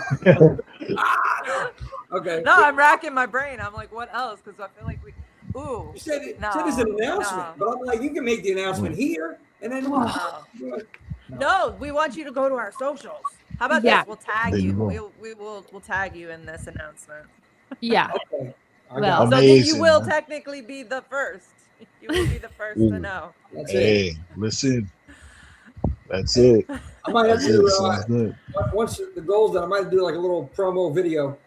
Okay. No, I'm racking my brain. I'm like, what else? Because I feel like you said it's an announcement, but I'm like, you can make the announcement here, and then No, we want you to go to our socials. How about this? We'll tag you. We'll tag you in this announcement. Yeah. Okay. So then you will technically be the first. You will be the first to know. Listen. That's it. I might have to once the goal's done, I might do like a little promo video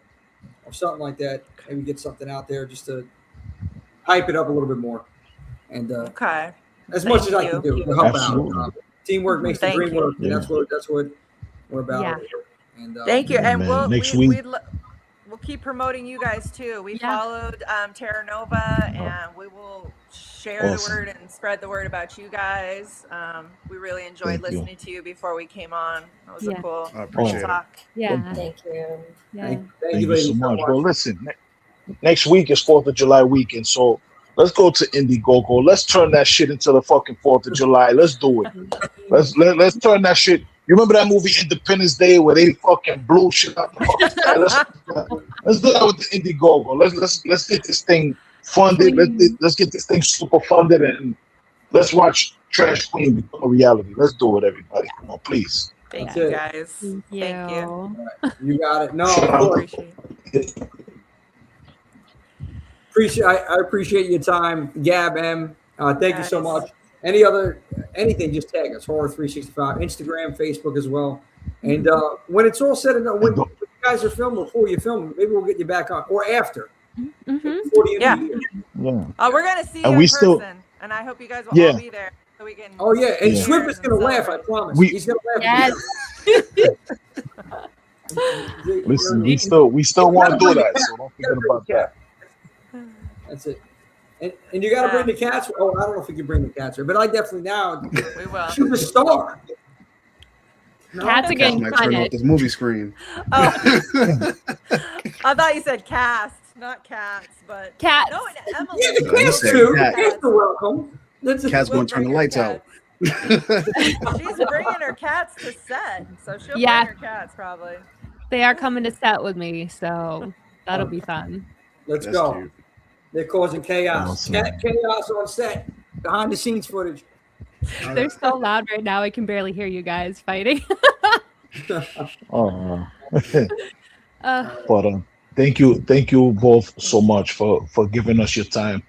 or something like that. Maybe get something out there just to hype it up a little bit more. And as much as I can do to help out. Teamwork makes the dream work, and that's what we're about. Yeah. And thank you. And next we'd we'll keep promoting you guys too. We followed Terra Nova, and we will share the word and spread the word about you guys. We really enjoyed listening to you before we came on. That was a cool talk. Yeah. Thank you. Yeah. Thank you so much. Well, listen, next week is 4th of July weekend, so let's go to Indiegogo. Let's turn that shit into the fucking 4th of July. Let's do it. Let's turn that shit. You remember that movie Independence Day where they fucking blew shit up the fucking sky? Let's do that with the Indiegogo. Let's get this thing funded. Let's get this thing super funded, and let's watch Trash Queen become a reality. Let's do it, everybody. Come on, please. Thank you, guys. Thank you. Thank you. You got it. No, Appreciate it. I appreciate your time, Gab M. Thank you so much. Anything, just tag us, Horror 365, Instagram, Facebook as well. And when it's all said and done, when you guys are filming, before you film, maybe we'll get you back on, or after. Before the end of the year. Oh, we're gonna see you in person, and I hope you guys will all be there so we can. Oh yeah, and Swift is gonna laugh. I promise. He's gonna laugh. Listen, we still want to do that, so don't forget about that. That's it. And you got to bring the cats. Oh, I don't know if we can bring the cats, but I definitely now. We will. She's a star. No? Cats are getting turn off this movie screen. Oh. I thought you said cast, not cats, but cats. No, Emily. Yeah, the cats too. Cats are welcome. Cat's going to turn the lights out. She's bringing her cats to set, so she'll bring her cats probably. They are coming to set with me, so that'll be fun. Let's go. Cute. They're causing chaos. Chaos on set. Behind the scenes footage. They're so loud right now. I can barely hear you guys fighting. But thank you both so much for giving us your time,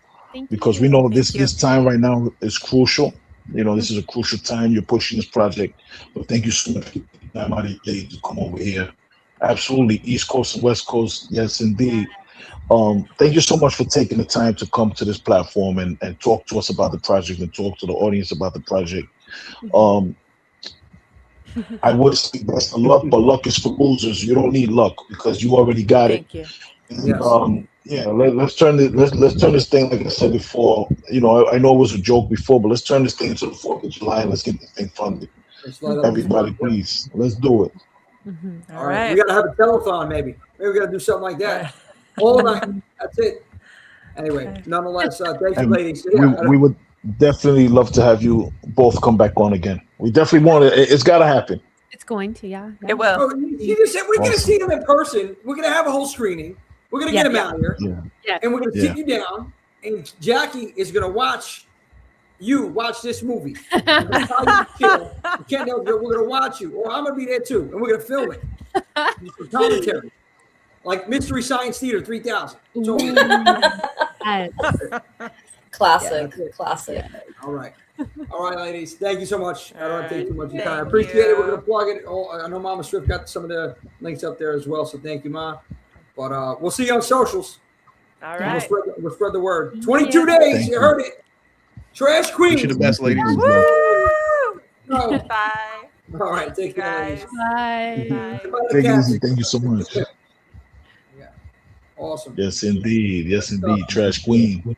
because we know this time right now is crucial. This is a crucial time. You're pushing this project, but thank you so much for taking time out of your day to come over here. Absolutely, East Coast and West Coast, yes indeed. Thank you so much for taking the time to come to this platform and talk to us about the project and talk to the audience about the project. I would say best of luck, but luck is for losers. You don't need luck because you already got it. Thank you. And, let's turn this thing, like I said before. I know it was a joke before, but let's turn this thing into the 4th of July and let's get this thing funded. Everybody, please, let's do it. All right. We gotta have a telethon, maybe. Maybe we gotta do something like that. All night. That's it. Anyway, nonetheless, thank you, ladies. We would definitely love to have you both come back on again. We definitely want it. It's got to happen. It's going to, yeah. It will. Oh, you just said we're going to see them in person. We're going to have a whole screening. We're going to get them out here. Yeah. And we're going to sit you down. And Jackie is going to watch this movie. Kendell, we're going to watch you. Or I'm going to be there too. And we're going to film it. For commentary. Like Mystery Science Theater 3000. So, classic. All right, ladies. Thank you so much. I don't want to take too much of your time. I appreciate it. We're going to plug it. I know Mama Swift got some of the links up there as well, so thank you, Ma. But we'll see you on socials. All right. We'll spread the word. 22 days. You heard it. Trash Queen. You're the best, ladies. Woo! Bye. All right. Take care, ladies. Bye. Take it easy. Thank you so much. Awesome. Yes, indeed. Trash Queen.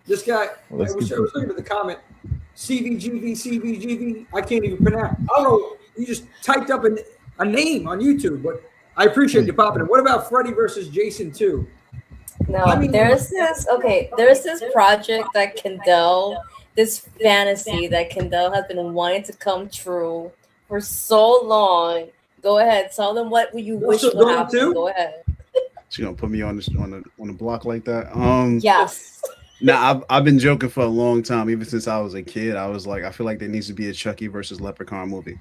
This guy, I was looking at the comment. CVGV. I can't even pronounce. I don't know. You just typed up a name on YouTube, but I appreciate you popping it. What about Freddy versus Jason 2? No, there's this project that Kendell, this fantasy that Kendell has been wanting to come true for so long. Go ahead, tell them what you wish would happen. Go ahead. She's gonna put me on the block like that. Yes. Now I've been joking for a long time, even since I was a kid. I was like, I feel like there needs to be a Chucky versus Leprechaun movie.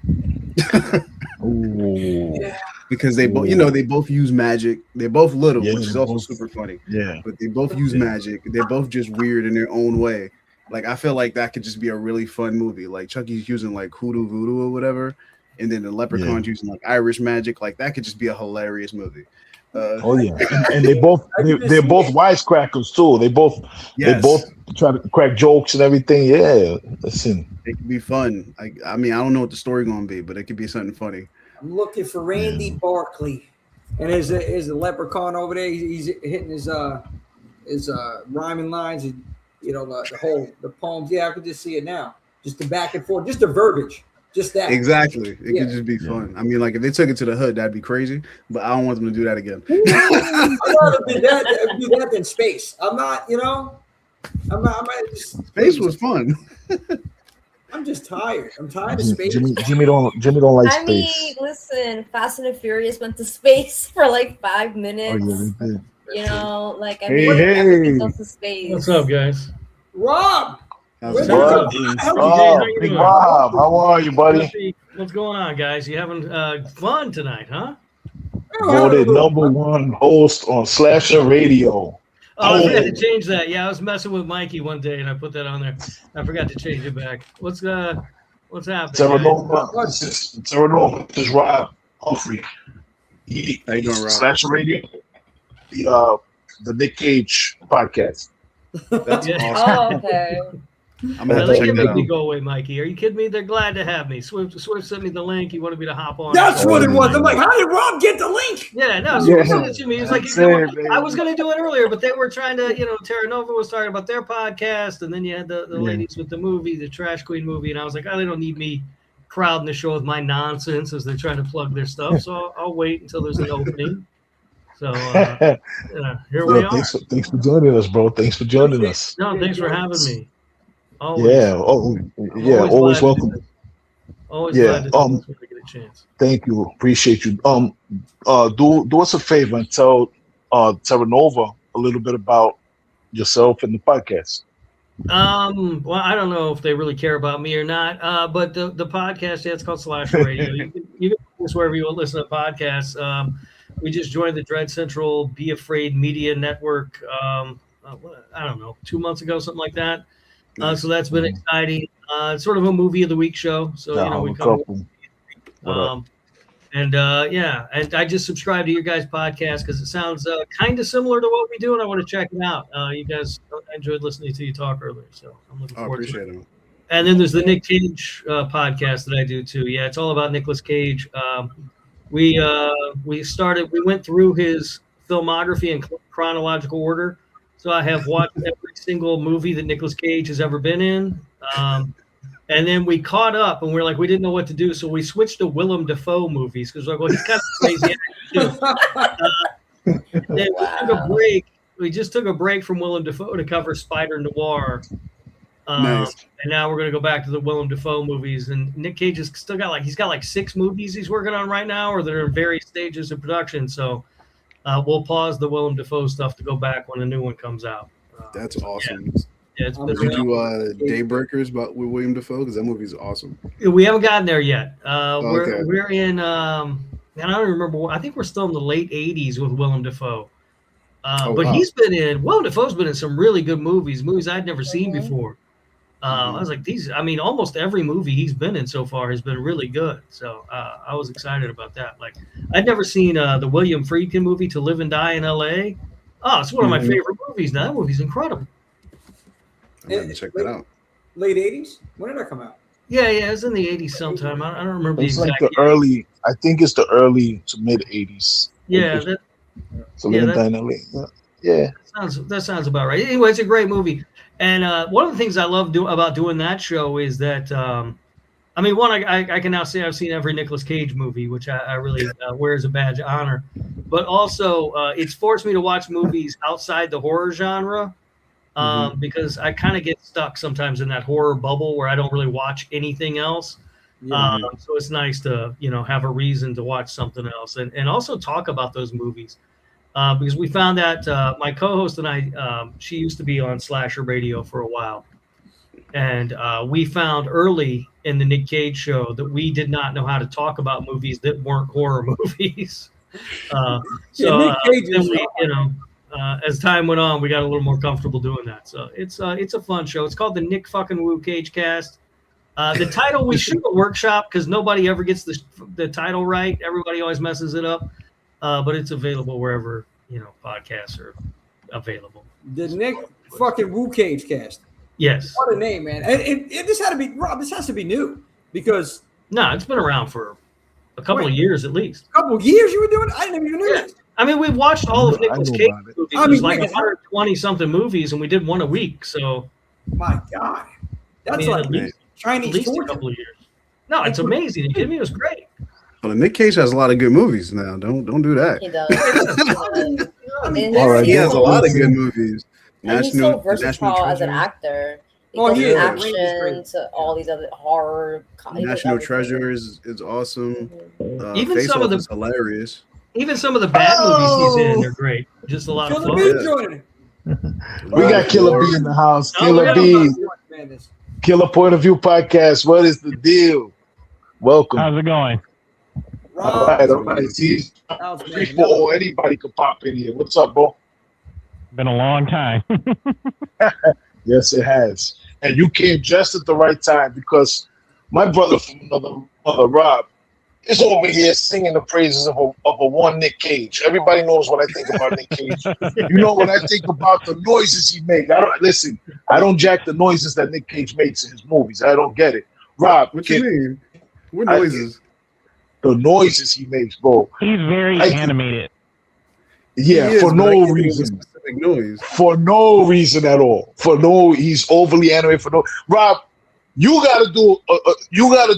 Because they both use magic. They're both little, which is also super funny. Yeah. But they both use magic. They're both just weird in their own way. Like I feel like that could just be a really fun movie. Like Chucky's using like hoodoo voodoo or whatever, and then the Leprechaun's using like Irish magic. Like that could just be a hilarious movie. And they're both wisecrackers too. They both try to crack jokes and everything. Yeah, listen, it could be fun. I mean, I don't know what the story gonna be, but it could be something funny. I'm looking for Randy Barkley. And is the leprechaun over there? He's hitting his rhyming lines, and the poems. Yeah, I could just see it now. Just the back and forth, just the verbiage, just that. Exactly. It could just be fun. I mean, like if they took it to the hood, that'd be crazy. But I don't want them to do that again. I'd rather do that than space. I'm not. Space was fun. I'm just tired. I'm tired of space. Jimmy don't like space. I mean, listen, Fast and the Furious went to space for like 5 minutes. Oh, yeah, they did. Everything goes to space. What's up, guys? Rob. Big Rob, how are you, buddy? What's going on, guys? You having fun tonight, huh? Voted #1 host on Slasher Radio. Oh, I forgot to change that. Yeah, I was messing with Mikey one day, and I put that on there. I forgot to change it back. What's happening? Terranova. This is Rob Humphrey. How you doing, Rob? Slasher Radio. The Nick Cage podcast. That's awesome. Oh, okay. I'm gonna have to check that out. Go away, Mikey. Are you kidding me? They're glad to have me. Swift sent me the link. He wanted me to hop on. That's what it was. I'm like, how did Rob get the link? Yeah, no, Swift sent it to me. He was like, I was going to do it earlier, but they were trying to, Terranova was talking about their podcast, and then you had the ladies with the movie, the Trash Queen movie, and I was like, they don't need me crowding the show with my nonsense as they're trying to plug their stuff, so I'll wait until there's an opening. So here we are. Thanks for joining us, bro. Thanks for joining us. No, thanks for having me. Always. Yeah. Always welcome. Always glad to do this when I get a chance. Thank you. Appreciate you. Do us a favor and tell Terranova a little bit about yourself and the podcast. Well, I don't know if they really care about me or not. But the podcast, it's called Slasher Radio. You can listen wherever you want to listen to podcasts. We just joined the Dread Central Be Afraid Media Network. I don't know, 2 months ago, something like that. So that's been exciting. It's sort of a movie of the week show. So we come. And I just subscribed to your guys' podcast because it sounds kind of similar to what we do, and I want to check it out. You guys, I enjoyed listening to you talk earlier, so I'm looking forward to it. And then there's the Nick Cage podcast that I do too. Yeah, it's all about Nicolas Cage. We went through his filmography in chronological order. So I have watched every single movie that Nicolas Cage has ever been in. And then we caught up and we're like, we didn't know what to do. So we switched to Willem Dafoe movies because we're like, well, he's kind of crazy. Then we took a break. We just took a break from Willem Dafoe to cover Spider Noir. Nice. And now we're going to go back to the Willem Dafoe movies. And Nick Cage has still got he's got 6 movies he's working on right now, or they're in various stages of production. So we'll pause the Willem Dafoe stuff to go back when a new one comes out. That's awesome. Yeah, did you do Daybreakers with William Dafoe? Because that movie's awesome. We haven't gotten there yet. We're in, I don't remember. I think we're still in the late 80s with Willem Dafoe. Willem Dafoe's been in some really good movies I'd never seen before. I was like, almost every movie he's been in so far has been really good. So I was excited about that. Like, I'd never seen the William Friedkin movie To Live and Die in L.A. Oh, it's one of my favorite movies. Now, that movie's incredible. I'm going to check that out. Late 80s? When did that come out? Yeah, it was in the 80s sometime. I don't remember it's the exact like the early, I think it's the early to mid 80s. Yeah. That sounds about right. Anyway, it's a great movie. And one of the things I love about doing that show is that, I can now say I've seen every Nicolas Cage movie, which I really wear as a badge of honor. But also, it's forced me to watch movies outside the horror genre because I kind of get stuck sometimes in that horror bubble where I don't really watch anything else. So it's nice to, have a reason to watch something else and also talk about those movies. Because we found that my co-host and I, she used to be on Slasher Radio for a while. And we found early in the Nick Cage show that we did not know how to talk about movies that weren't horror movies. As time went on, we got a little more comfortable doing that. So it's a fun show. It's called the Nick fucking Woo Cage Cast. The title we should workshop because nobody ever gets the title right. Everybody always messes it up. But it's available wherever, podcasts are available. The Nick fucking Woo Cage Cast. Yes. What a name, man. And this had to be, Rob, this has to be new because. No, it's been around for a couple of years at least. A couple of years you were doing it? I didn't even know. I mean, we've watched all of Nicolas Cage movies. I mean, There's like 120 something movies, and we did one a week. So, my God, that's at Chinese a couple of years. No, it's amazing. You kidding me? It was great. Well, Nick Cage has a lot of good movies now. Don't do that. He does. All right, he has a lot of good movies. And he's so versatile as an actor. He goes from action to all these other horror. National Treasure is awesome. Even Face some of Off the is hilarious. Even some of the bad movies he's in are great. Just a lot of fun. We got Killer B in the house. Killer B. Killer Point of View Podcast. What is the deal? Welcome. How's it going? All right. See, before anybody could pop in here. What's up, bro? Been a long time. Yes, it has. And you came just at the right time because my brother from another mother, Rob, is over here singing the praises of a one Nick Cage. Everybody knows what I think about Nick Cage. You know what I think about the noises he makes. I don't jack the noises that Nick Cage makes in his movies. I don't get it. Rob, what you mean? What noises? The noises he makes, bro. He's very animated. Yeah, for no reason. Noise. For no reason at all. He's overly animated. Rob, you gotta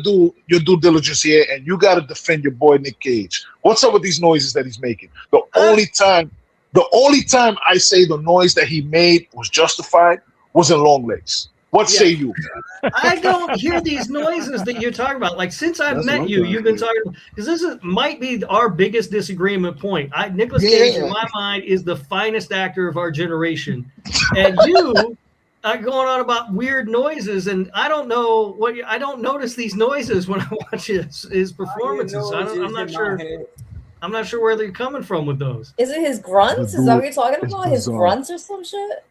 do your due diligence here, and you gotta defend your boy Nick Cage. What's up with these noises that he's making? The only time I say the noise that he made was justified was in Long Legs. What say you? I don't hear these noises that you're talking about. Like since I've met you, you've been talking because this might be our biggest disagreement point. Nicolas Cage, in my mind, is the finest actor of our generation, and you are going on about weird noises, and I don't know I don't notice these noises when I watch his performances. I'm not sure. I'm not sure where they're coming from with those. Is it his grunts? Is that what you're talking about? His grunts or some shit?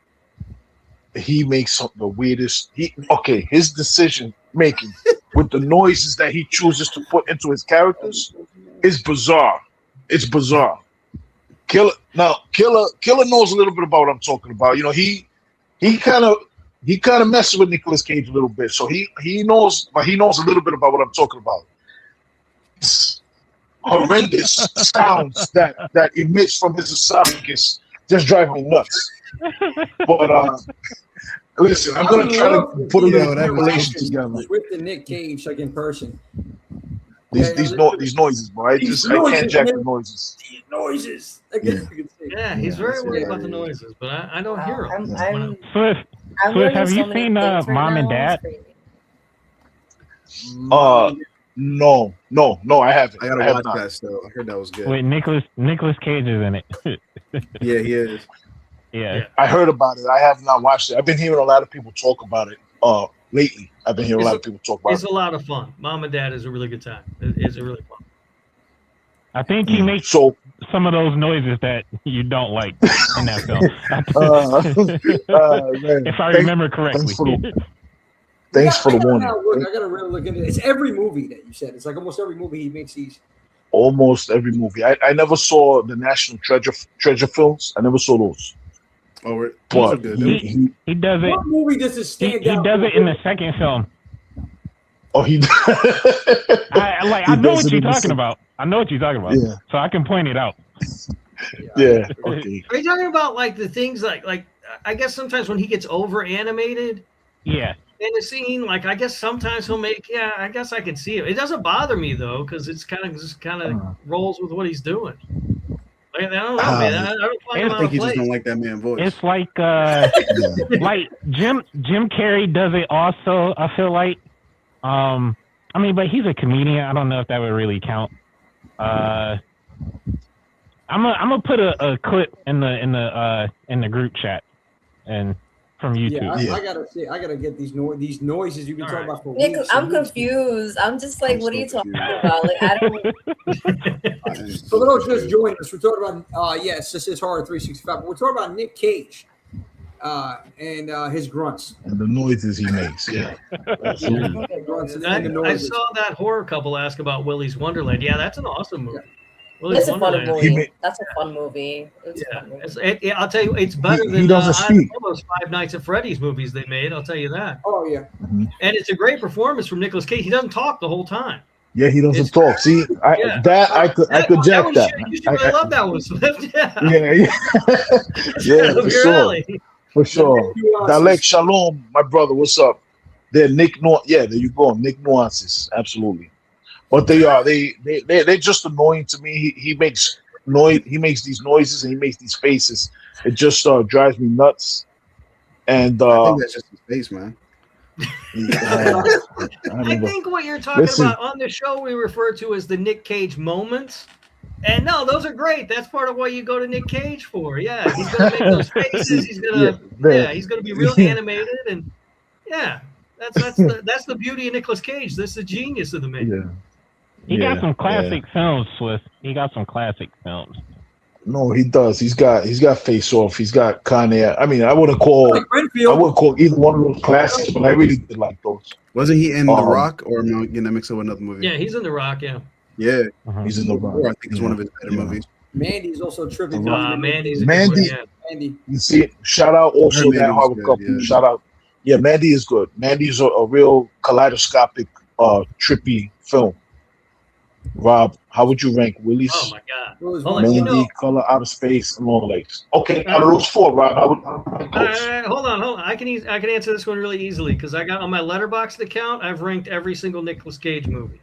He makes the weirdest. His decision making with the noises that he chooses to put into his characters is bizarre. It's bizarre. Killer knows a little bit about what I'm talking about. You know, he kind of messes with Nicolas Cage a little bit, so he knows a little bit about what I'm talking about. It's horrendous sounds that emits from his esophagus just drive me nuts. But listen, I'm gonna try to put a little relation together with the Nick Cage, like in person. These noises, bro. I can't jack the noises. These noises. He's very worried about the noises, but I don't hear them. Swift, have you seen Mom and Dad? No, I haven't. I gotta watch that still. I heard that was good. Wait, Nicolas Cage is in it. Yeah, he is. Yeah, I heard about it. I have not watched it. I've been hearing a lot of people talk about it lately. I've been hearing a lot of people talk about it. It's a lot of fun. Mom and Dad is a really good time. It's a really fun. I think he makes some of those noises that you don't like in that film. Man, if I remember correctly. Thanks for the warning. I gotta really look into it. It's every movie that you said. It's like almost every movie he makes these. Almost every movie. I never saw the National Treasure films. I never saw those. Oh, but he does it. What movie does this stand out? He does it in the second film. Oh, he. I know what you're talking about. I know what you're talking about. Yeah. So I can point it out. Yeah. Okay. Are you talking about like the things like I guess sometimes when he gets over animated? Yeah. In the scene, like I guess sometimes he'll make. Yeah, I guess I can see it. It doesn't bother me though because it's kind of rolls with what he's doing. I don't know, man. I think he just don't like that man's voice. It's like like Jim Carrey does it also. I feel like, I mean, but he's a comedian. I don't know if that would really count. I'm gonna put a clip in the group chat and from YouTube. I gotta get these noises you've been talking about for weeks. Yeah, I'm confused. I'm just like, what are you talking about? Like, I don't. So for those just joining us, we're talking about yes, this is Horror 365. But we're talking about Nick Cage and his grunts and the noises he makes. Yeah, I saw that horror couple ask about Willy's Wonderland. Yeah, that's an awesome movie. It's a fun movie. That's a fun movie. I'll tell you, it's better than all those Five Nights at Freddy's movies they made. I'll tell you that. Oh yeah, and it's a great performance from Nicolas Cage. He doesn't talk the whole time. Yeah, he doesn't talk. See, I could jack that. I love that one, Swift. Yeah, for sure. For sure. Dalek Shalom, my brother. What's up? They're Nick Nuances. Yeah, there you go. Nick Nuances. Absolutely. But they're just annoying to me. He makes noise. He makes these noises and he makes these faces. It just drives me nuts. And I think that's just his face, man. I think what you're talking about on the show we refer to as the Nick Cage moments. And no, those are great. That's part of what you go to Nick Cage for. Yeah, he's gonna make those faces. He's gonna he's gonna be real animated, and that's the beauty of Nicolas Cage. That's the genius of the man. Yeah. He got some classic films, Swift. He got some classic films. No, he does. He's got Face Off. He's got Con Air. I mean, I wouldn't call either one of those classics, but I really did like those. Wasn't he in The Rock, or am I gonna mix up with another movie? Yeah, he's in The Rock. Yeah. Yeah, he's in The Rock. I think it's one of his better movies. Mandy's also tripping. Mandy. You see, shout out also that Harvard couple. Yeah. Shout out. Yeah, Mandy is good. Mandy's a real kaleidoscopic, trippy film. Rob, how would you rank Willie's? Oh my God! Mandy, Color Out of Space, and Long Legs. Okay, out of those four, Rob, hold on. I can answer this one really easily because I got on my Letterboxd account. I've ranked every single Nicolas Cage movie.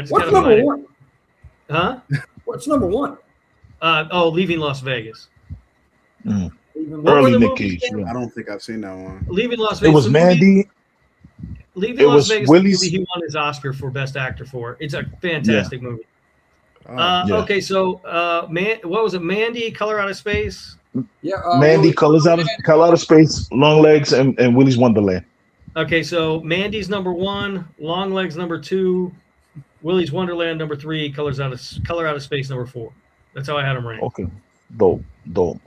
What's number one? Huh? What's number one? Leaving Las Vegas. Early Nick Cage. I don't think I've seen that one. Leaving Las Vegas. It was Mandy. Leaving Las Vegas. Willie's. He won his Oscar for Best Actor for. It's a fantastic movie. Okay, so what was it? Mandy, Color Out of Space. Yeah. Mandy, Color Out of Space, Long Legs, and Willy's Wonderland. Okay, so Mandy's number 1, Long Legs number 2, Willy's Wonderland number 3, Color Out of Space number 4. That's how I had them ranked. Okay, dope.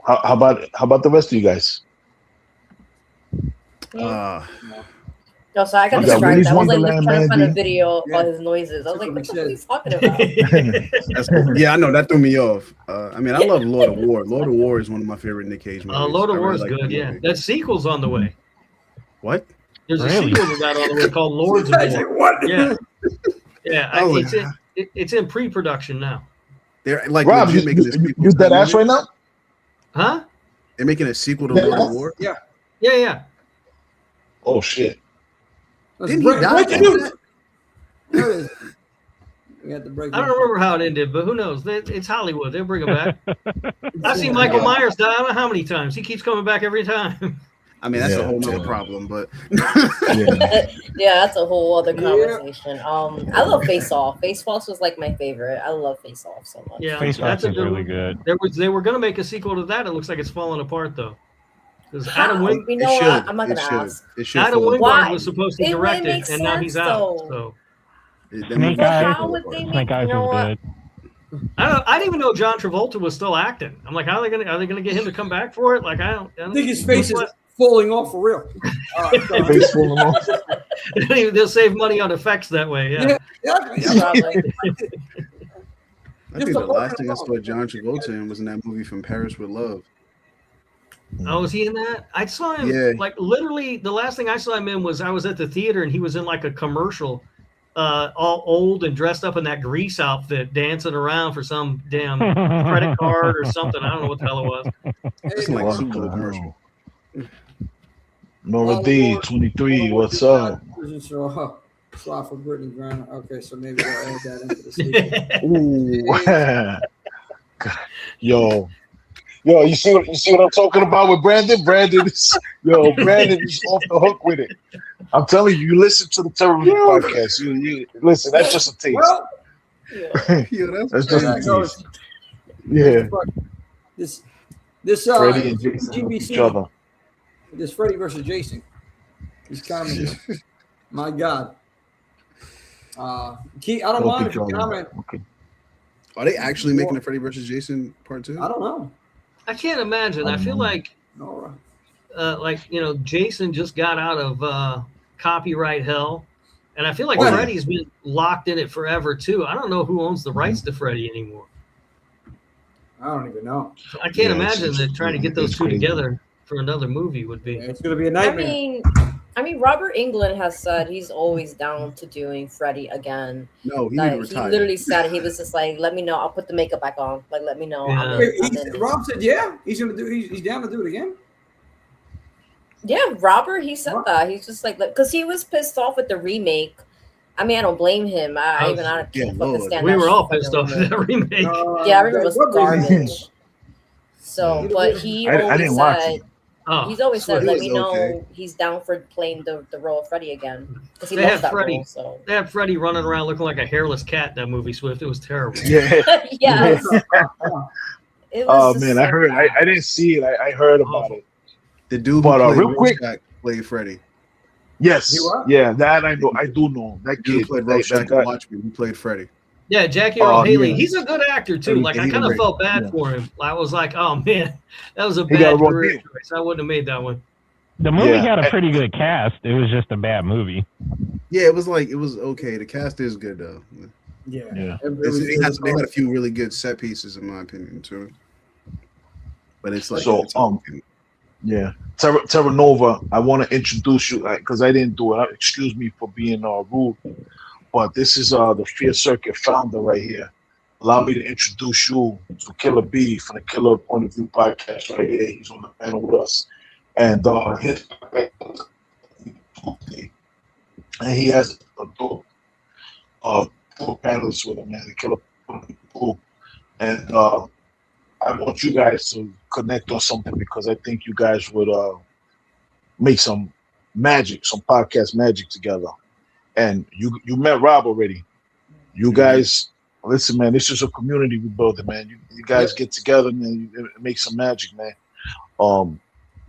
How about the rest of you guys? No, so I got distracted. I was like trying to find a video of his noises. I was like, what the fuck are you talking about? Yeah, I know that threw me off. I mean, I love Lord of War. Lord of War is one of my favorite Nick Cage movies. Lord of War is good. Yeah, that sequel's on the way. What? There's a sequel to that on the way called Lords of War. What? Yeah. It's in pre-production now. They're like Rob, you dead ass right now? Huh? They're making a sequel to Lord of War. Yeah. Oh shit. Didn't he die? We had to break. I don't remember how it ended, but who knows? It's Hollywood. They'll bring him back. I've seen Michael Myers die. I don't know how many times. He keeps coming back every time. I mean, that's a whole nother problem, but that's a whole other conversation. I love Face Off. Face Off was like my favorite. I love Face Off so much. Yeah, Face Off is really good. They were going to make a sequel to that. It looks like it's falling apart though. Because Adam Wingard, I'm not gonna ask. Adam Wingard was supposed to direct it, and now he's out. So Snake Eyes is good. I didn't even know John Travolta was still acting. I'm like, are they gonna get him to come back for it? Like, I think his face is falling off for real. Face falling off. They'll save money on effects that way. Yeah. I think the last thing I saw John Travolta in was in that movie From Paris with Love. Oh, was he in that? I saw him like literally the last thing I saw him in was I was at the theater and he was in like a commercial, all old and dressed up in that Grease outfit, dancing around for some damn credit card or something. I don't know what the hell it was. It's like Super Bowl commercial. Nora D, 23. What's up? Slot for Brittany Griner. Okay, so maybe we'll add that into the sequel. Yo, you see what I'm talking about with Brandon? Brandon is off the hook with it. I'm telling you, you listen to the Terrorism podcast. You listen, that's just a taste. Well, that's just a taste. Yeah. This Freddie and Jason GBC, each other. This Freddie versus Jason. This comedy. My God. Key, I don't mind if you comment. Okay. Are they actually making a Freddie versus Jason part 2? I don't know. I can't imagine. I feel like, Jason just got out of copyright hell, and I feel like Freddie's been locked in it forever too. I don't know who owns the rights to Freddie anymore. I don't even know. So I can't imagine that trying to get those two together for another movie would be. It's going to be a nightmare. I mean, Robert Englund has said he's always down to doing Freddy again. No, he like, retired. He literally said he was just like, "Let me know. I'll put the makeup back on. Like, let me know." Yeah. Rob said, "Yeah, he's gonna do. He's down to do it again." Yeah, Robert, he said that. He's just like, because he was pissed off with the remake. I mean, I don't blame him. I can't fucking stand. We were all pissed off with that remake. Yeah, I remember it was garbage. So, but he always said. He's always said, "Let me know he's down for playing the role of Freddy again." Because he loves that role. So they had Freddy running around looking like a hairless cat in that movie. Swift, it was terrible. Yeah. Yes. Oh man, I heard. I didn't see it. I heard about it. The dude, but real quick, played Freddy. Yes, yeah, that I know. I do know that kid. Played that watch me. He played Freddy. Yeah, Jackie Haley. Yeah. He's a good actor too. Like I kind of felt bad for him. I was like, oh man, that was a bad career choice. I wouldn't have made that one. The movie had a pretty good cast. It was just a bad movie. Yeah, it was okay. The cast is good though. Yeah. They had a few really good set pieces in my opinion too. But it's like yeah, Terra Nova. I want to introduce you because I didn't do it. Excuse me for being rude, but this is the Fear Circuit founder right here. Allow me to introduce you to Killer B from the Killer Point of View podcast right here. He's on the panel with us, and he has a four panelists with him, man. The Killer Point of View, and I want you guys to connect on something because I think you guys would make some magic, some podcast magic together. And you met Rob already. You guys, listen, man, this is a community we building, man. You guys get together and you make some magic, man.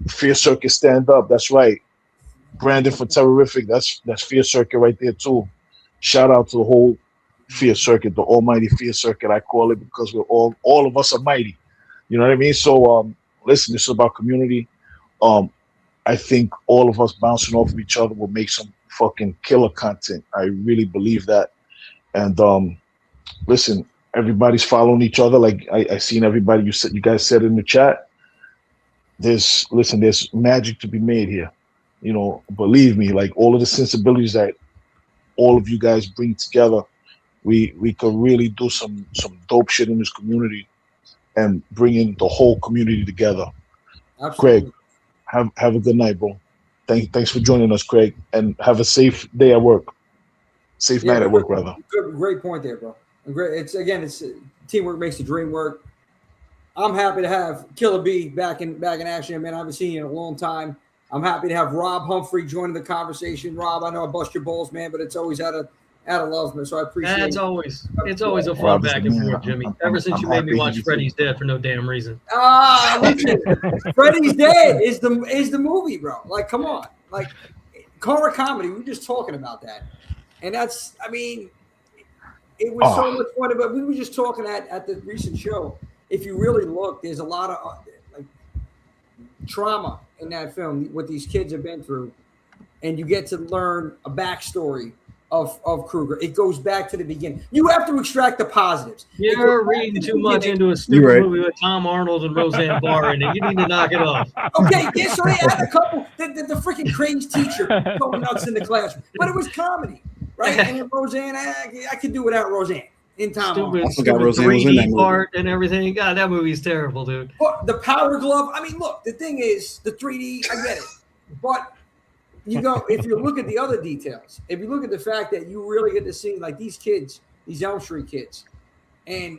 Fear Circuit stand up, that's right. Brandon for Terrorific, that's Fear Circuit right there too. Shout out to the whole Fear Circuit, the almighty Fear Circuit, I call it, because we're all of us are mighty. You know what I mean? So listen, this is about community. I think all of us bouncing off of each other will make some fucking killer content. I really believe that. And listen, everybody's following each other. Like I seen everybody you guys said in the chat. There's magic to be made here. You know, believe me, like all of the sensibilities that all of you guys bring together, we could really do some dope shit in this community and bringing the whole community together. Absolutely. Craig, have a good night, bro. Thanks for joining us, Craig, and have a safe day at work. Safe night at work, rather. Great point there, bro. It's teamwork makes the dream work. I'm happy to have Killer B back in action, man. I haven't seen you in a long time. I'm happy to have Rob Humphrey joining the conversation. Rob, I know I bust your balls, man, but it's always out of love, man. So I appreciate it. It's always a fun back and forth, Jimmy. Ever since you made me watch Freddy's Dead for no damn reason. Listen, Freddy's Dead is the movie, bro. Like, come on. Like, horror comedy, we were just talking about that. And that's, I mean, it was so much fun. But we were just talking at the recent show. If you really look, there's a lot of like trauma in that film, what these kids have been through. And you get to learn a backstory of Krueger. It goes back to the beginning. You have to extract the positives. You're reading too much into a stupid movie with Tom Arnold and Roseanne Barr in it. You need to knock it off. Okay, yeah, so they had a couple, the freaking crazy teacher going nuts in the classroom. But it was comedy, right? And then Roseanne, I could do without Roseanne. In Tom stupid 3D part and everything. God, that movie's terrible, dude. But the Power Glove, I mean, look, the thing is, the 3D, I get it. But you go, if you look at the other details, if you look at the fact that you really get to see like these kids, these Elm Street kids, and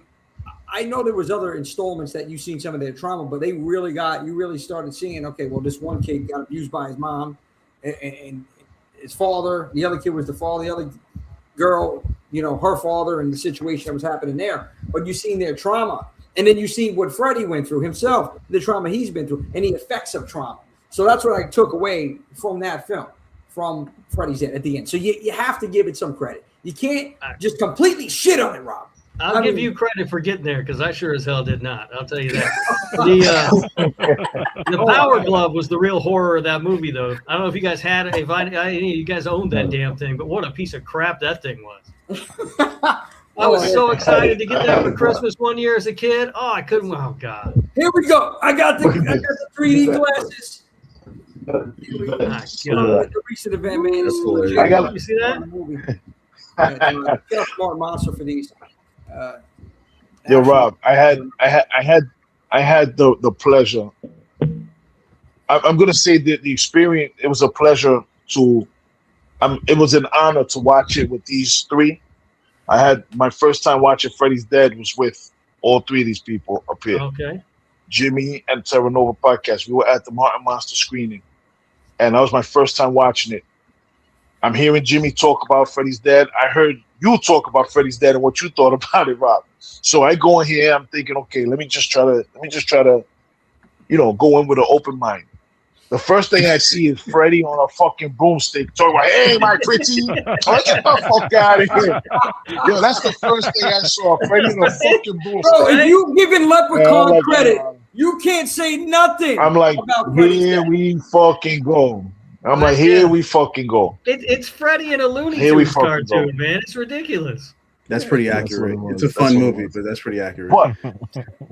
I know there was other installments that you've seen some of their trauma, but you really started seeing, okay, well, this one kid got abused by his mom and his father. The other kid was the father. The other girl, you know, her father and the situation that was happening there. But you've seen their trauma. And then you see what Freddy went through himself, the trauma he's been through, and the effects of trauma. So that's what I took away from that film, from Freddy's Dead at the end. So you have to give it some credit. You can't just completely shit on it, Rob. I'll give you credit for getting there because I sure as hell did not. I'll tell you that. The Power Glove was the real horror of that movie, though. I don't know if you guys had it. If any of you guys owned that damn thing, but what a piece of crap that thing was. I was so excited to get that for Christmas one year as a kid. Oh, I couldn't. Oh, God. Here we go. I got the 3D glasses. The recent event, man. This is legit. You see that? Movie. Smart monster for these. Yo, Rob, I had the pleasure. I'm gonna say that the experience. It was a pleasure to. It was an honor to watch it with these three. I had my first time watching Freddy's Dead was with all three of these people up here. Okay. Jimmy and Terra Nova podcast. We were at the Martin Monster screening, and that was my first time watching it. I'm hearing Jimmy talk about Freddy's Dead. I heard you talk about Freddy's Dead and what you thought about it, Rob. So I go in here. I'm thinking, okay, let me just try to, go in with an open mind. The first thing I see is Freddy on a fucking broomstick talking about, "Hey, my pretty, get the fuck out of here." Yo, that's the first thing I saw. Freddy on a fucking broomstick. Bro, if you giving Leprechaun credit, you can't say nothing. I'm like, here we fucking go. I'm like, here we fucking go. It's Freddy in a Looney Tunes cartoon, man. It's ridiculous. That's pretty accurate. It's a fun movie, but that's pretty accurate. What?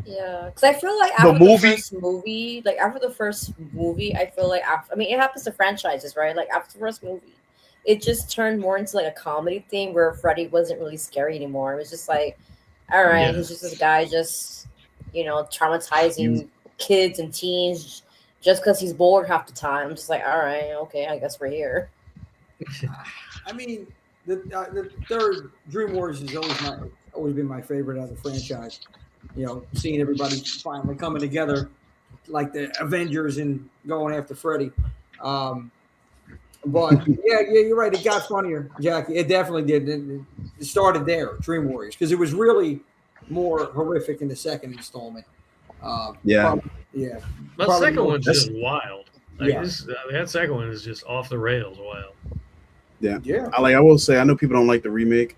Yeah, because I feel like after the first movie, I feel like it happens to franchises, right? Like after the first movie, it just turned more into like a comedy thing where Freddy wasn't really scary anymore. It was just like, all right, he's just this guy, just traumatizing kids and teens just because he's bored half the time. I'm just like, all right, okay, I guess we're here. I mean. The third Dream Warriors has always been my favorite out of the franchise. Seeing everybody finally coming together like the Avengers and going after Freddy. But yeah, you're right. It got funnier, Jackie. It definitely did. It started there, Dream Warriors, because it was really more horrific in the second installment. The second one's just wild. That second one is just off the rails wild. Yeah. I will say, I know people don't like the remake.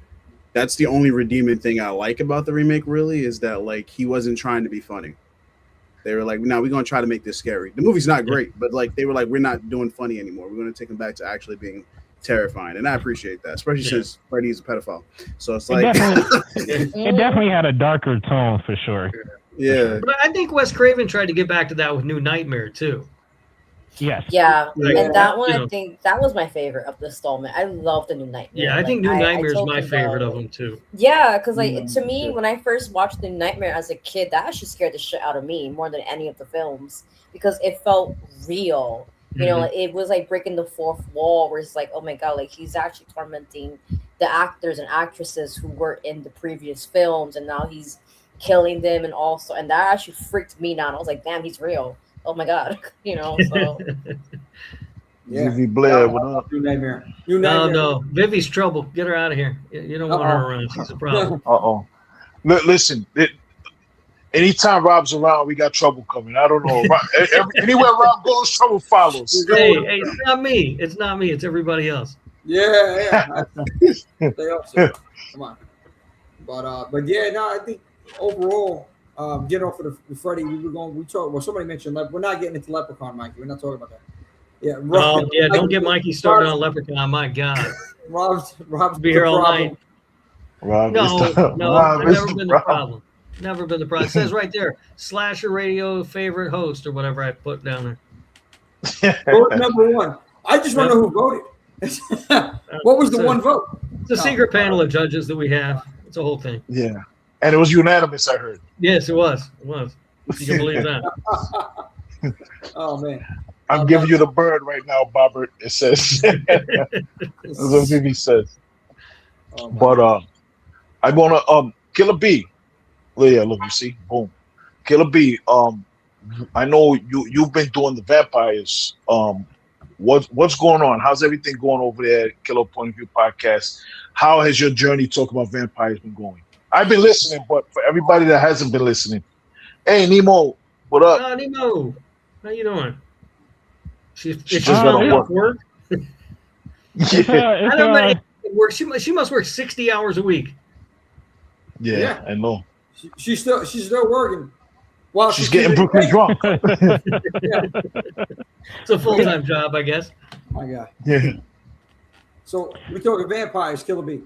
That's the only redeeming thing I like about the remake, really, is that like he wasn't trying to be funny. They were like, "No, we're gonna try to make this scary." The movie's not great, but like they were like, "We're not doing funny anymore. We're gonna take him back to actually being terrifying," and I appreciate that, especially since Freddy's a pedophile. So it's like it definitely had a darker tone for sure. Yeah, but I think Wes Craven tried to get back to that with New Nightmare too. Yes. Yeah, and that one, I think that was my favorite of the installment. I love the New Nightmare. Yeah, I think New Nightmare is my favorite of them too. Yeah, because to me, when I first watched the New Nightmare as a kid, that actually scared the shit out of me more than any of the films because it felt real. It was like breaking the fourth wall, where it's like, oh my god, like he's actually tormenting the actors and actresses who were in the previous films, and now he's killing them, and that actually freaked me out. I was like, damn, he's real. Oh my god, so Vivi Blair, what up? New Nightmare. No, Vivi's trouble. Get her out of here. You don't want her around. She's a problem. Listen, anytime Rob's around, we got trouble coming. I don't know. Anywhere Rob goes, trouble follows. Hey, it's not me. It's not me. It's everybody else. Yeah. Stay up, sir. Come on. But yeah, no, I think overall. Get off of the Freddy. Somebody mentioned we're not getting into Leprechaun, Mikey. We're not talking about that. Yeah. Don't get Mikey started on Leprechaun. My God. Rob's be here all night. Rob, I've never been the problem. Never been the problem. It says right there, Slasher Radio favorite host or whatever I put down there. Vote number one. I just want to know who voted. What was the one vote? It's a secret panel of judges that we have. It's a whole thing. Yeah. And it was unanimous, I heard. Yes, it was. It was. You can believe that. Oh, man. I'm giving you the bird right now, Bobbert. It says. That's what Vivi says. But I want to Killer B. Yeah, look, you see? Boom. Killer B. I know you've been doing the vampires. What's going on? How's everything going over there at Killer Point of View Podcast? How has your journey talking about vampires been going? I've been listening, but for everybody that hasn't been listening, hey Nemo, what up? Nemo, how you doing? She's just got work. I don't know. Work. She must work 60 hours a week. Yeah. I know. She's still working. While she's getting Brooklyn drunk. It's a full-time job, I guess. My God. Yeah. So we're talking vampires, Killer B.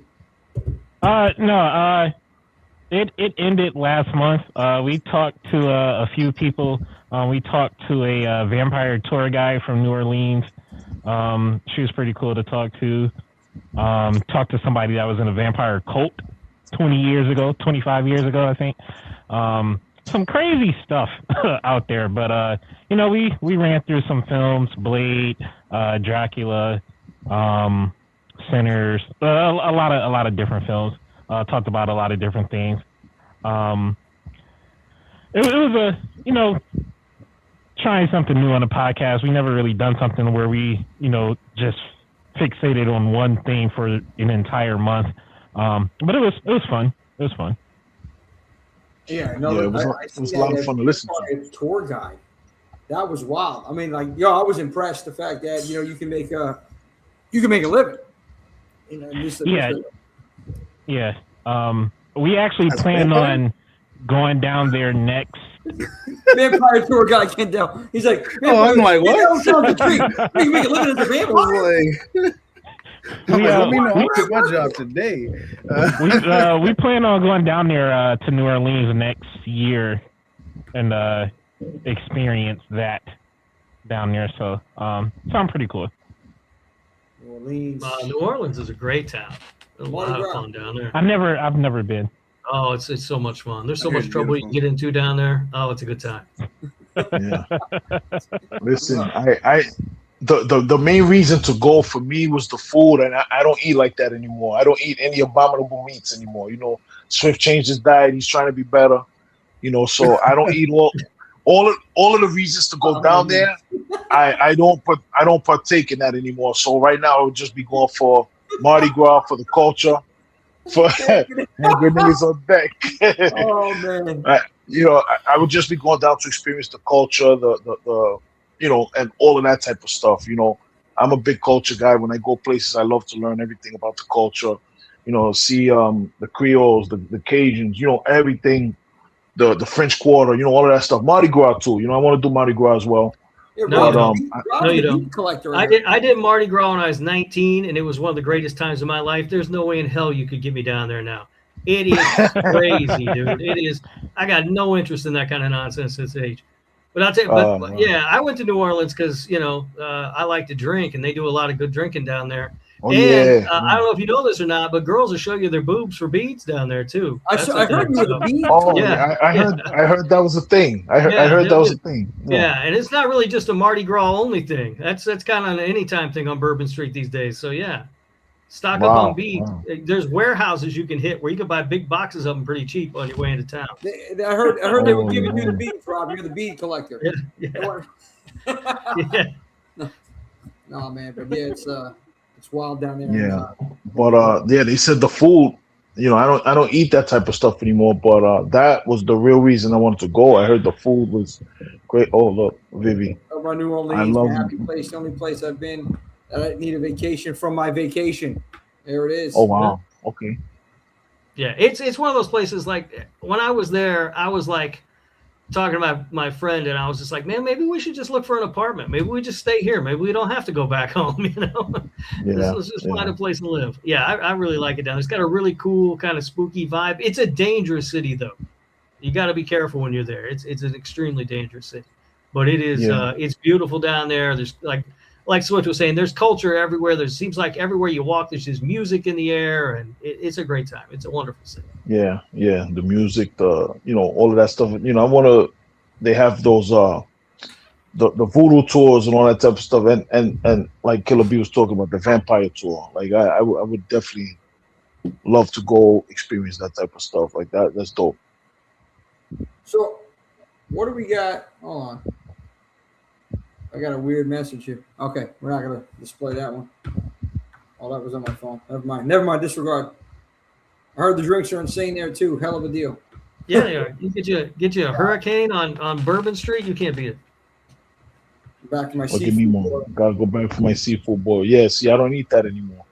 No. It ended last month. We talked to a few people. We talked to a vampire tour guide from New Orleans. She was pretty cool to talk to. Talked to somebody that was in a vampire cult 20 years ago, 25 years ago, I think. Some crazy stuff out there, but we ran through some films: Blade, Dracula, Sinners, a lot of different films. Talked about a lot of different things. It was trying something new on the podcast. We never really done something where we, just fixated on one thing for an entire month. But it was fun. It was fun. Yeah, it was a lot of fun to listen to. Tour guide. That was wild. I mean, I was impressed the fact that you can make a living. Yeah. We actually plan on going down there next. Vampire tour guy Kendell. He's like, I'm like, what? You can make a living as a vampire. Let me know. I'll quit my job today. We plan on going down there to New Orleans next year and experience that down there. So sound pretty cool. New Orleans is a great town. A lot of fun down there. I've never been. Oh, it's so much fun. There's so much trouble you can get into down there. Oh, it's a good time. Yeah. Listen, the main reason to go for me was the food, and I don't eat like that anymore. I don't eat any abominable meats anymore. Swift changed his diet. He's trying to be better. So I don't eat all of the reasons to go down there. I don't partake in that anymore. So right now I would just be going for Mardi Gras, for the culture, for and grenades on deck. Oh man! I would just be going down to experience the culture, the and all of that type of stuff. I'm a big culture guy. When I go places, I love to learn everything about the culture. See the Creoles, the Cajuns, everything, the French Quarter, all of that stuff. Mardi Gras too. I want to do Mardi Gras as well. No, you don't. I did Mardi Gras when I was 19, and it was one of the greatest times of my life. There's no way in hell you could get me down there now. It is crazy, dude. It is. I got no interest in that kind of nonsense at this age. But I'll tell you, yeah, I went to New Orleans because I like to drink, and they do a lot of good drinking down there. Oh, and I don't know if you know this or not, but girls will show you their boobs for beads down there too. I heard you the beads. Oh yeah, I heard that was a thing. I heard that was a thing. Yeah, and it's not really just a Mardi Gras only thing. That's kind of an anytime thing on Bourbon Street these days. So yeah, stock up on beads. Wow. There's warehouses you can hit where you can buy big boxes of them pretty cheap on your way into town. I heard they were giving you the beads, Rob. You're the bead collector. Yeah. Yeah. No man, but yeah, it's wild down there. Yeah, but they said the food. I don't eat that type of stuff anymore. But that was the real reason I wanted to go. I heard the food was great. Oh look, Vivi. Over New Orleans, a happy place. The only place I've been that I need a vacation from my vacation. There it is. Oh wow. Okay. Yeah, it's one of those places. Like when I was there, I was like talking to my friend, and I was just like, man, maybe we should just look for an apartment. Maybe we just stay here. Maybe we don't have to go back home. Let's just find a place to live. Yeah, I really like it down there. It's got a really cool kind of spooky vibe. It's a dangerous city though. You got to be careful when you're there. It's an extremely dangerous city, but it is it's beautiful down there. There's like Swift was saying, there's culture everywhere. There seems like everywhere you walk, there's just music in the air, and it's a great time. It's a wonderful city. Yeah, the music, all of that stuff. They have those the voodoo tours and all that type of stuff, and like Killer B was talking about, the vampire tour. Like I would definitely love to go experience that type of stuff. Like that. That's dope. So, what do we got? Hold on. I got a weird message here. Okay, we're not gonna display that one. Oh, that was on my phone. Never mind. Disregard. I heard the drinks are insane there too. Hell of a deal. Yeah, they are. You get you a hurricane on Bourbon Street. You can't beat it. Back to my seafood. Give me more. Gotta go back for my seafood boil. Yeah, see, I don't eat that anymore.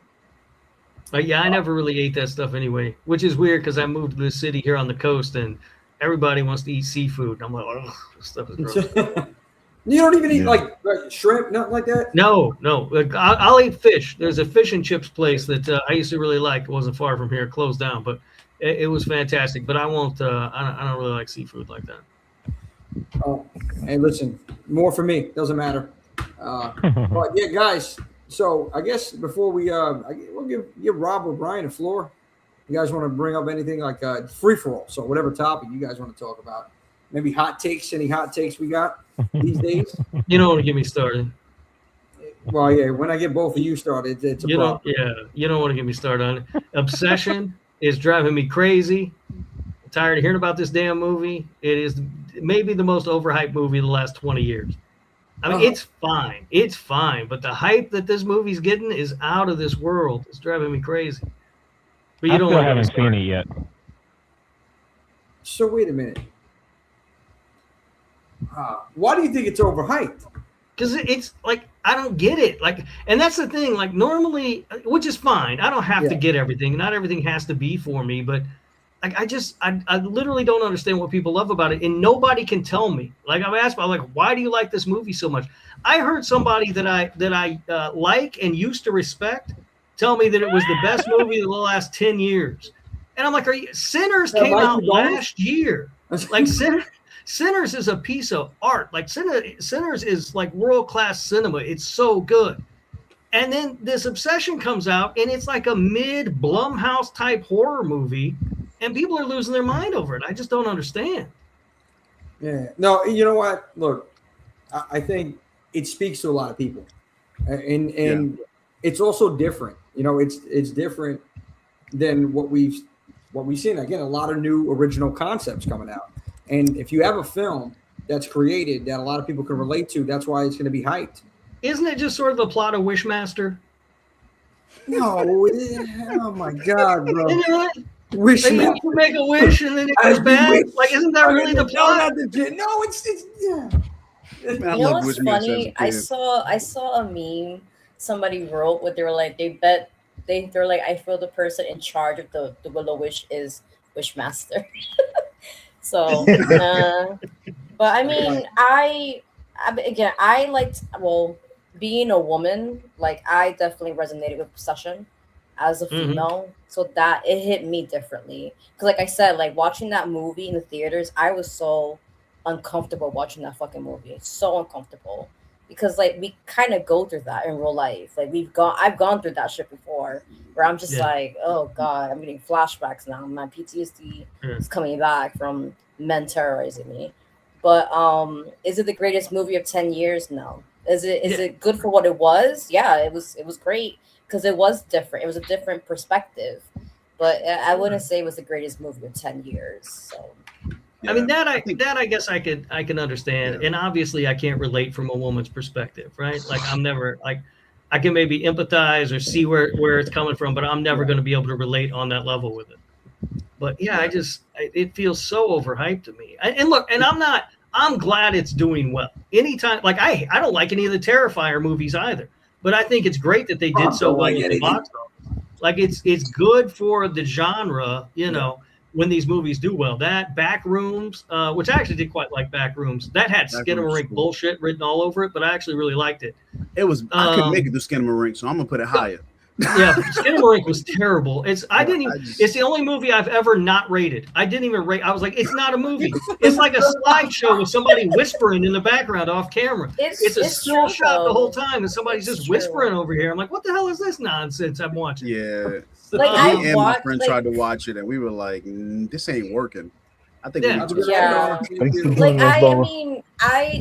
Yeah, I never really ate that stuff anyway, which is weird because I moved to the city here on the coast, and everybody wants to eat seafood. I'm like, oh, this stuff is gross. You don't even eat like shrimp, nothing like that? No. I'll eat fish. There's a fish and chips place that I used to really like. It wasn't far from here. It closed down, but it was fantastic. But I won't. I don't really like seafood like that. Oh, hey, listen, more for me. Doesn't matter. But yeah, guys. So I guess before we'll give Rob or Brian the floor. You guys want to bring up anything like free for all? So whatever topic you guys want to talk about, maybe hot takes. Any hot takes we got these days? You don't want to get me started. Well, yeah. When I get both of you started, it's a problem. You don't want to get me started on it. Obsession is driving me crazy. I'm tired of hearing about this damn movie. It is maybe the most overhyped movie of the last 20 years. I mean, it's fine. It's fine. But the hype that this movie's getting is out of this world. It's driving me crazy. But you I haven't seen it yet. So wait a minute. Why do you think it's overhyped? Because it's like, I don't get it. Like, and that's the thing. Like, normally, which is fine. I don't have to get everything. Not everything has to be for me. But like, I literally don't understand what people love about it, and nobody can tell me. Like, I'm asked about, like, why do you like this movie so much? I heard somebody that I like and used to respect tell me that it was the best movie of the last 10 years. And I'm like, Sinners came out last year. Like, Sinners is a piece of art. Like, Sinners is like world-class cinema. It's so good. And then this Obsession comes out, and it's like a mid Blumhouse type horror movie, and people are losing their mind over it. I just don't understand. Yeah. No, you know what? Look, I think it speaks to a lot of people. And it's also different. You know, it's different than what we've seen. Again, a lot of new original concepts coming out. And if you have a film that's created that a lot of people can relate to, that's why it's going to be hyped. Isn't it just sort of the plot of Wishmaster? No, oh my God, bro. Wishmaster. Like, you make a wish and then it goes bad. Like, isn't that really the plot? No, it's yeah. You know what's funny? I saw a meme somebody wrote what they were like. They're like, I feel the person in charge of the Will-O-Wisp is Wishmaster. So, but I mean, I liked, being a woman, like, I definitely resonated with Obsession as a female. So that it hit me differently. Because like I said, like, watching that movie in the theaters, I was so uncomfortable watching that fucking movie. It's so uncomfortable. Because like we kind of go through that in real life. Like I've gone through that shit before where I'm just like, oh God, I'm getting flashbacks now. My PTSD is coming back from men terrorizing me. But is it the greatest movie of 10 years? No. Is it good for what it was? Yeah, it was great because it was different. It was a different perspective. But I wouldn't say it was the greatest movie of 10 years. So I mean, I guess I can understand. And obviously I can't relate from a woman's perspective, right? Like, I'm never like, I can maybe empathize or see where it's coming from, but I'm never going to be able to relate on that level with it. But yeah, it feels so overhyped to me. And look, and I'm glad it's doing well. Anytime, like, I don't like any of the Terrifier movies either, but I think it's great that they did so well with the box office. Like, it's good for the genre, you know, when these movies do well. That Backrooms, which I actually did quite like Backrooms, that had Skinamarink bullshit written all over it, but I actually really liked it. It was I couldn't make it to Skinamarink, so I'm gonna put it higher. Yeah, Skinamarink was terrible. It's the only movie I've ever not rated. I didn't even rate. I was like, it's not a movie. It's like a slideshow with somebody whispering in the background off camera. It's a still shot the whole time, and somebody's just whispering over here. I'm like, what the hell is this nonsense I'm watching? Yeah. Like, me and my friend tried to watch it, and we were like, this ain't working. I think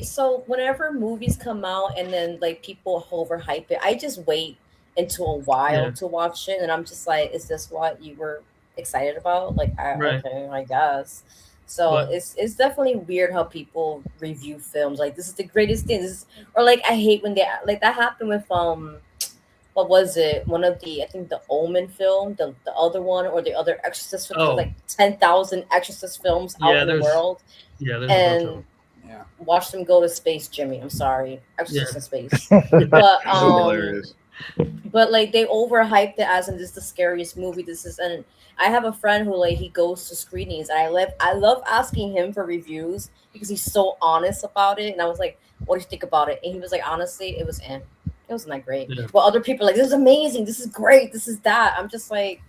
so whenever movies come out and then like people overhype it, I just wait until a while to watch it, and I'm just like, is this what you were excited about? Like, okay, I guess. So it's definitely weird how people review films like this is the greatest thing. Or like, I hate when they like that happened with what was it? One of I think the Omen film, the other one, or the other Exorcist film, like 10,000 Exorcist films out in the world. Yeah, there's and watch them go to space, Jimmy. I'm sorry, Exorcist in space. But but like they overhyped it as in this is the scariest movie. And I have a friend who like he goes to screenings, and I love asking him for reviews because he's so honest about it. And I was like, what do you think about it? And he was like, honestly, it was It wasn't that great. Yeah. Well, other people are like, this is amazing, this is great, this is that. I'm just like,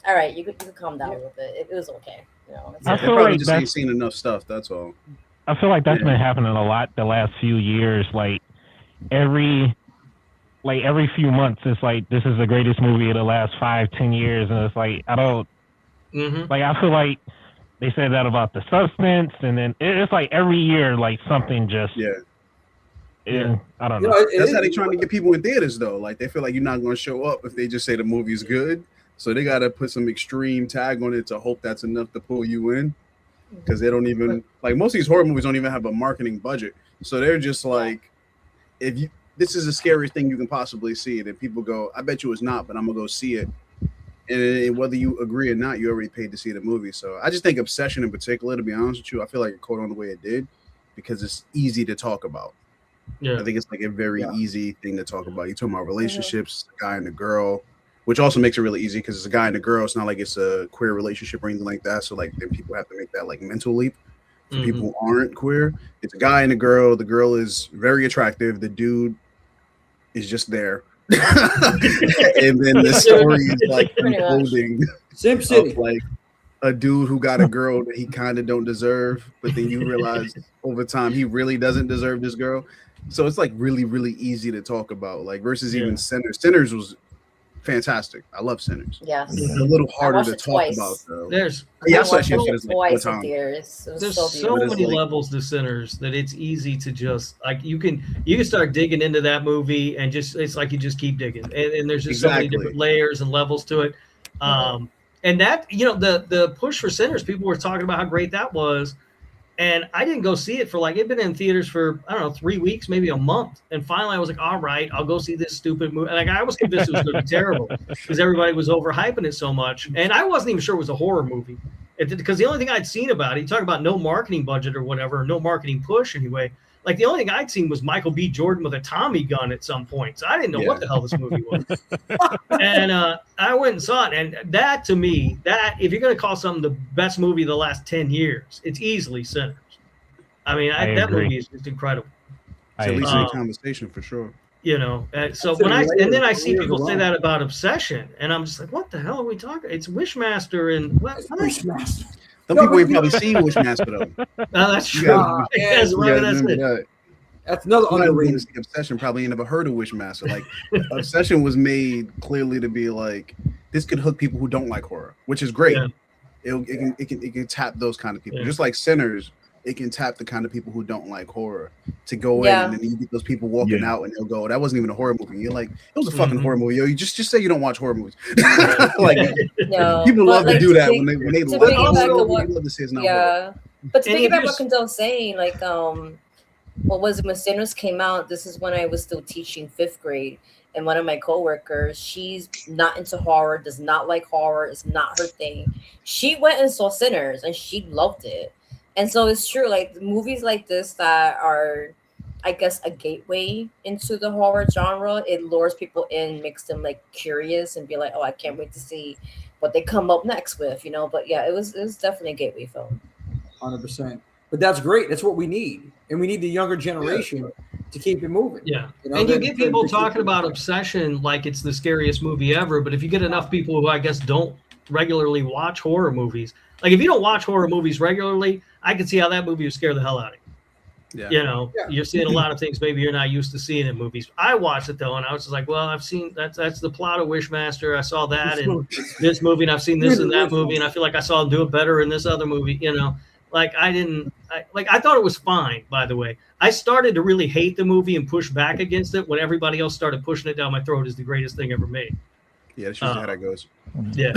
all right, you could calm down a little bit. It was okay. You know, I feel probably like just ain't seen enough stuff. That's all. I feel like that's been happening a lot the last few years. Like every few months, it's like this is the greatest movie of the last 5-10 years, and it's like I don't like. I feel like they said that about The Substance, and then it's like every year, like something just I don't know. That's how they trying to get people in theaters, though. Like they feel like you're not going to show up if they just say the movie's good, so they got to put some extreme tag on it to hope that's enough to pull you in. Because they don't even like most of these horror movies don't even have a marketing budget, so they're just like, if you this is the scariest thing you can possibly see, and people go, I bet you it's not, but I'm gonna go see it. And whether you agree or not, you already paid to see the movie. So I just think Obsession in particular, to be honest with you, I feel like it caught on the way it did because it's easy to talk about. I think it's like a very easy thing to talk about. You're talking about relationships, the guy and the girl, which also makes it really easy because it's a guy and a girl. It's not like it's a queer relationship or anything like that. So like then people have to make that like mental leap. For people who aren't queer, it's a guy and a girl. The girl is very attractive. The dude is just there. And then the story is like unfolding of like a dude who got a girl that he kind of don't deserve, but then you realize over time he really doesn't deserve this girl. So it's like really, really easy to talk about, like versus even Sinners. Sinners was fantastic. I love Sinners. Yes. It's a little harder to talk about though. There's so many levels to Sinners that it's easy to just like you can start digging into that movie and just it's like you just keep digging and there's just so many different layers and levels to it. And that the push for Sinners, people were talking about how great that was. And I didn't go see it for like, it'd been in theaters for, I don't know, 3 weeks, maybe a month. And finally I was like, all right, I'll go see this stupid movie. And like, I was convinced it was going to be terrible because everybody was overhyping it so much. And I wasn't even sure it was a horror movie because the only thing I'd seen about it, you talk about no marketing budget or whatever, no marketing push anyway. Like the only thing I'd seen was Michael B. Jordan with a Tommy gun at some point. So I didn't know what the hell this movie was. And I went and saw it. And that to me, that if you're going to call something the best movie of the last 10 years, it's easily Sinners. I mean, that movie is just incredible. It's at least in a conversation for sure. You know, so when then I see people say that about Obsession, and I'm just like, what the hell are we talking? It's Wishmaster and what? Wishmaster. Some people ain't probably seen Wishmaster though. That's true. That's another underrated. Obsession probably ain't never heard of Wishmaster. Like Obsession was made clearly to be like this could hook people who don't like horror, which is great. Yeah. It can tap those kind of people, just like Sinners. It can tap the kind of people who don't like horror to go in, and then you get those people walking out, and they'll go, "That wasn't even a horror movie." You're like, "It was a fucking horror movie." Yo, you just say you don't watch horror movies. Like people love to do that when they love to say it's not horror. But to piggyback what Kendell's saying, like, what was it when Sinners came out? This is when I was still teaching 5th grade, and one of my coworkers, she's not into horror, does not like horror, it's not her thing. She went and saw Sinners, and she loved it. And so it's true, like movies like this that are, I guess, a gateway into the horror genre, it lures people in, makes them like curious and be like, oh, I can't wait to see what they come up next with, you know. But yeah, it was definitely a gateway film. 100%. But that's great. That's what we need. And we need the younger generation to keep it moving. Yeah. You know, and you get people talking about Obsession like it's the scariest movie ever. But if you get enough people who I guess don't regularly watch horror movies, like if you don't watch horror movies regularly, I can see how that movie would scare the hell out of you. Yeah. You know, you're seeing a lot of things maybe you're not used to seeing in movies. I watched it though, and I was just like, well, I've seen that's the plot of Wishmaster. I saw that in this movie, and I've seen this in that movie, and I feel like I saw him do it better in this other movie. You know, like I thought it was fine. By the way, I started to really hate the movie and push back against it when everybody else started pushing it down my throat as the greatest thing ever made. Yeah, that's usually how that goes. Yeah.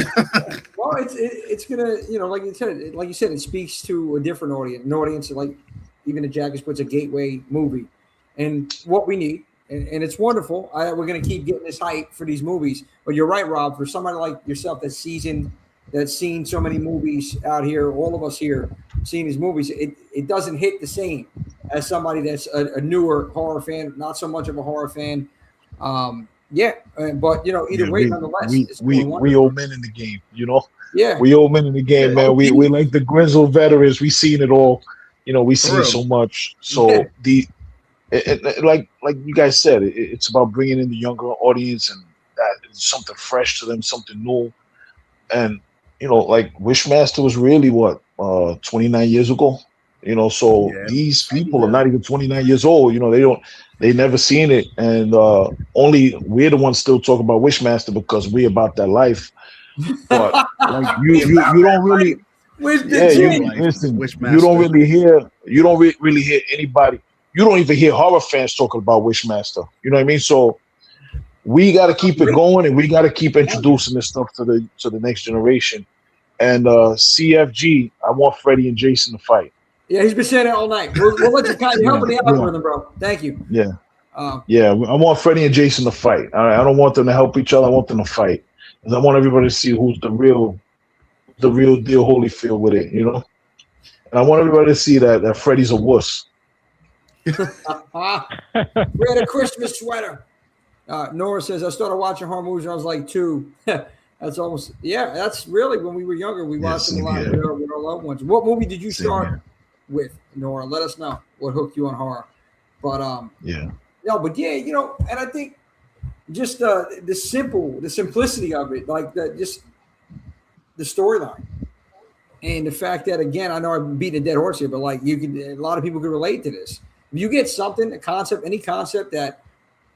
Well, it's gonna, you know, like you said, it speaks to a different audience, an audience like even the Jackie's puts a gateway movie, and what we need, and it's wonderful. We're gonna keep getting this hype for these movies. But you're right, Rob. For somebody like yourself that's seasoned, that's seen so many movies out here, all of us here seeing these movies, it doesn't hit the same as somebody that's a newer horror fan, not so much of a horror fan. But you know, either way, nonetheless, we old men in the game, you know. Yeah, we old men in the game, man. We like the grizzled veterans. We seen it all, you know. We seen so much. So like you guys said, it's about bringing in the younger audience and that something fresh to them, something new. And like Wishmaster was really what 29 years ago. So these people are not even 29 years old. They never seen it, and only we're the ones still talking about Wishmaster because we're about that life. But like you don't really, listen. You don't really hear anybody. You don't even hear horror fans talking about Wishmaster. You know what I mean? So we got to keep it going, and we got to keep introducing this stuff to the next generation. And CFG, I want Freddie and Jason to fight. Yeah, he's been saying it all night. We'll let you kind of help the algorithm, bro. Thank you. Yeah. I want Freddie and Jason to fight. I don't want them to help each other. I want them to fight. Because I want everybody to see who's the real deal Holyfield with it, And I want everybody to see that Freddie's a wuss. Wear a Christmas sweater. Nora says, I started watching horror movies when I was like 2. That's almost, that's really when we were younger. We watched them a lot with our loved ones. What movie did you start with, Nora? Let us know what hooked you on horror. But and I think just the simplicity of it, like just the storyline, and the fact that, again, I know I'm beating a dead horse here, but like a lot of people can relate to this. If you get something, any concept that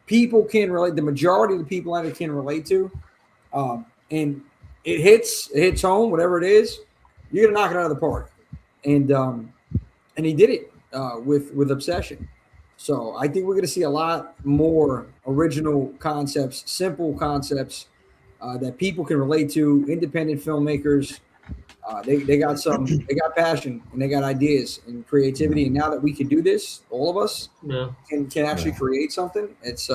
people can relate, the majority of the people out there can relate to, and it hits home, whatever it is, you're gonna knock it out of the park. And he did it with Obsession. So I think we're gonna see a lot more original concepts, simple concepts that people can relate to. Independent filmmakers, they got passion, and they got ideas and creativity. And now that we can do this, all of us can actually create something. It's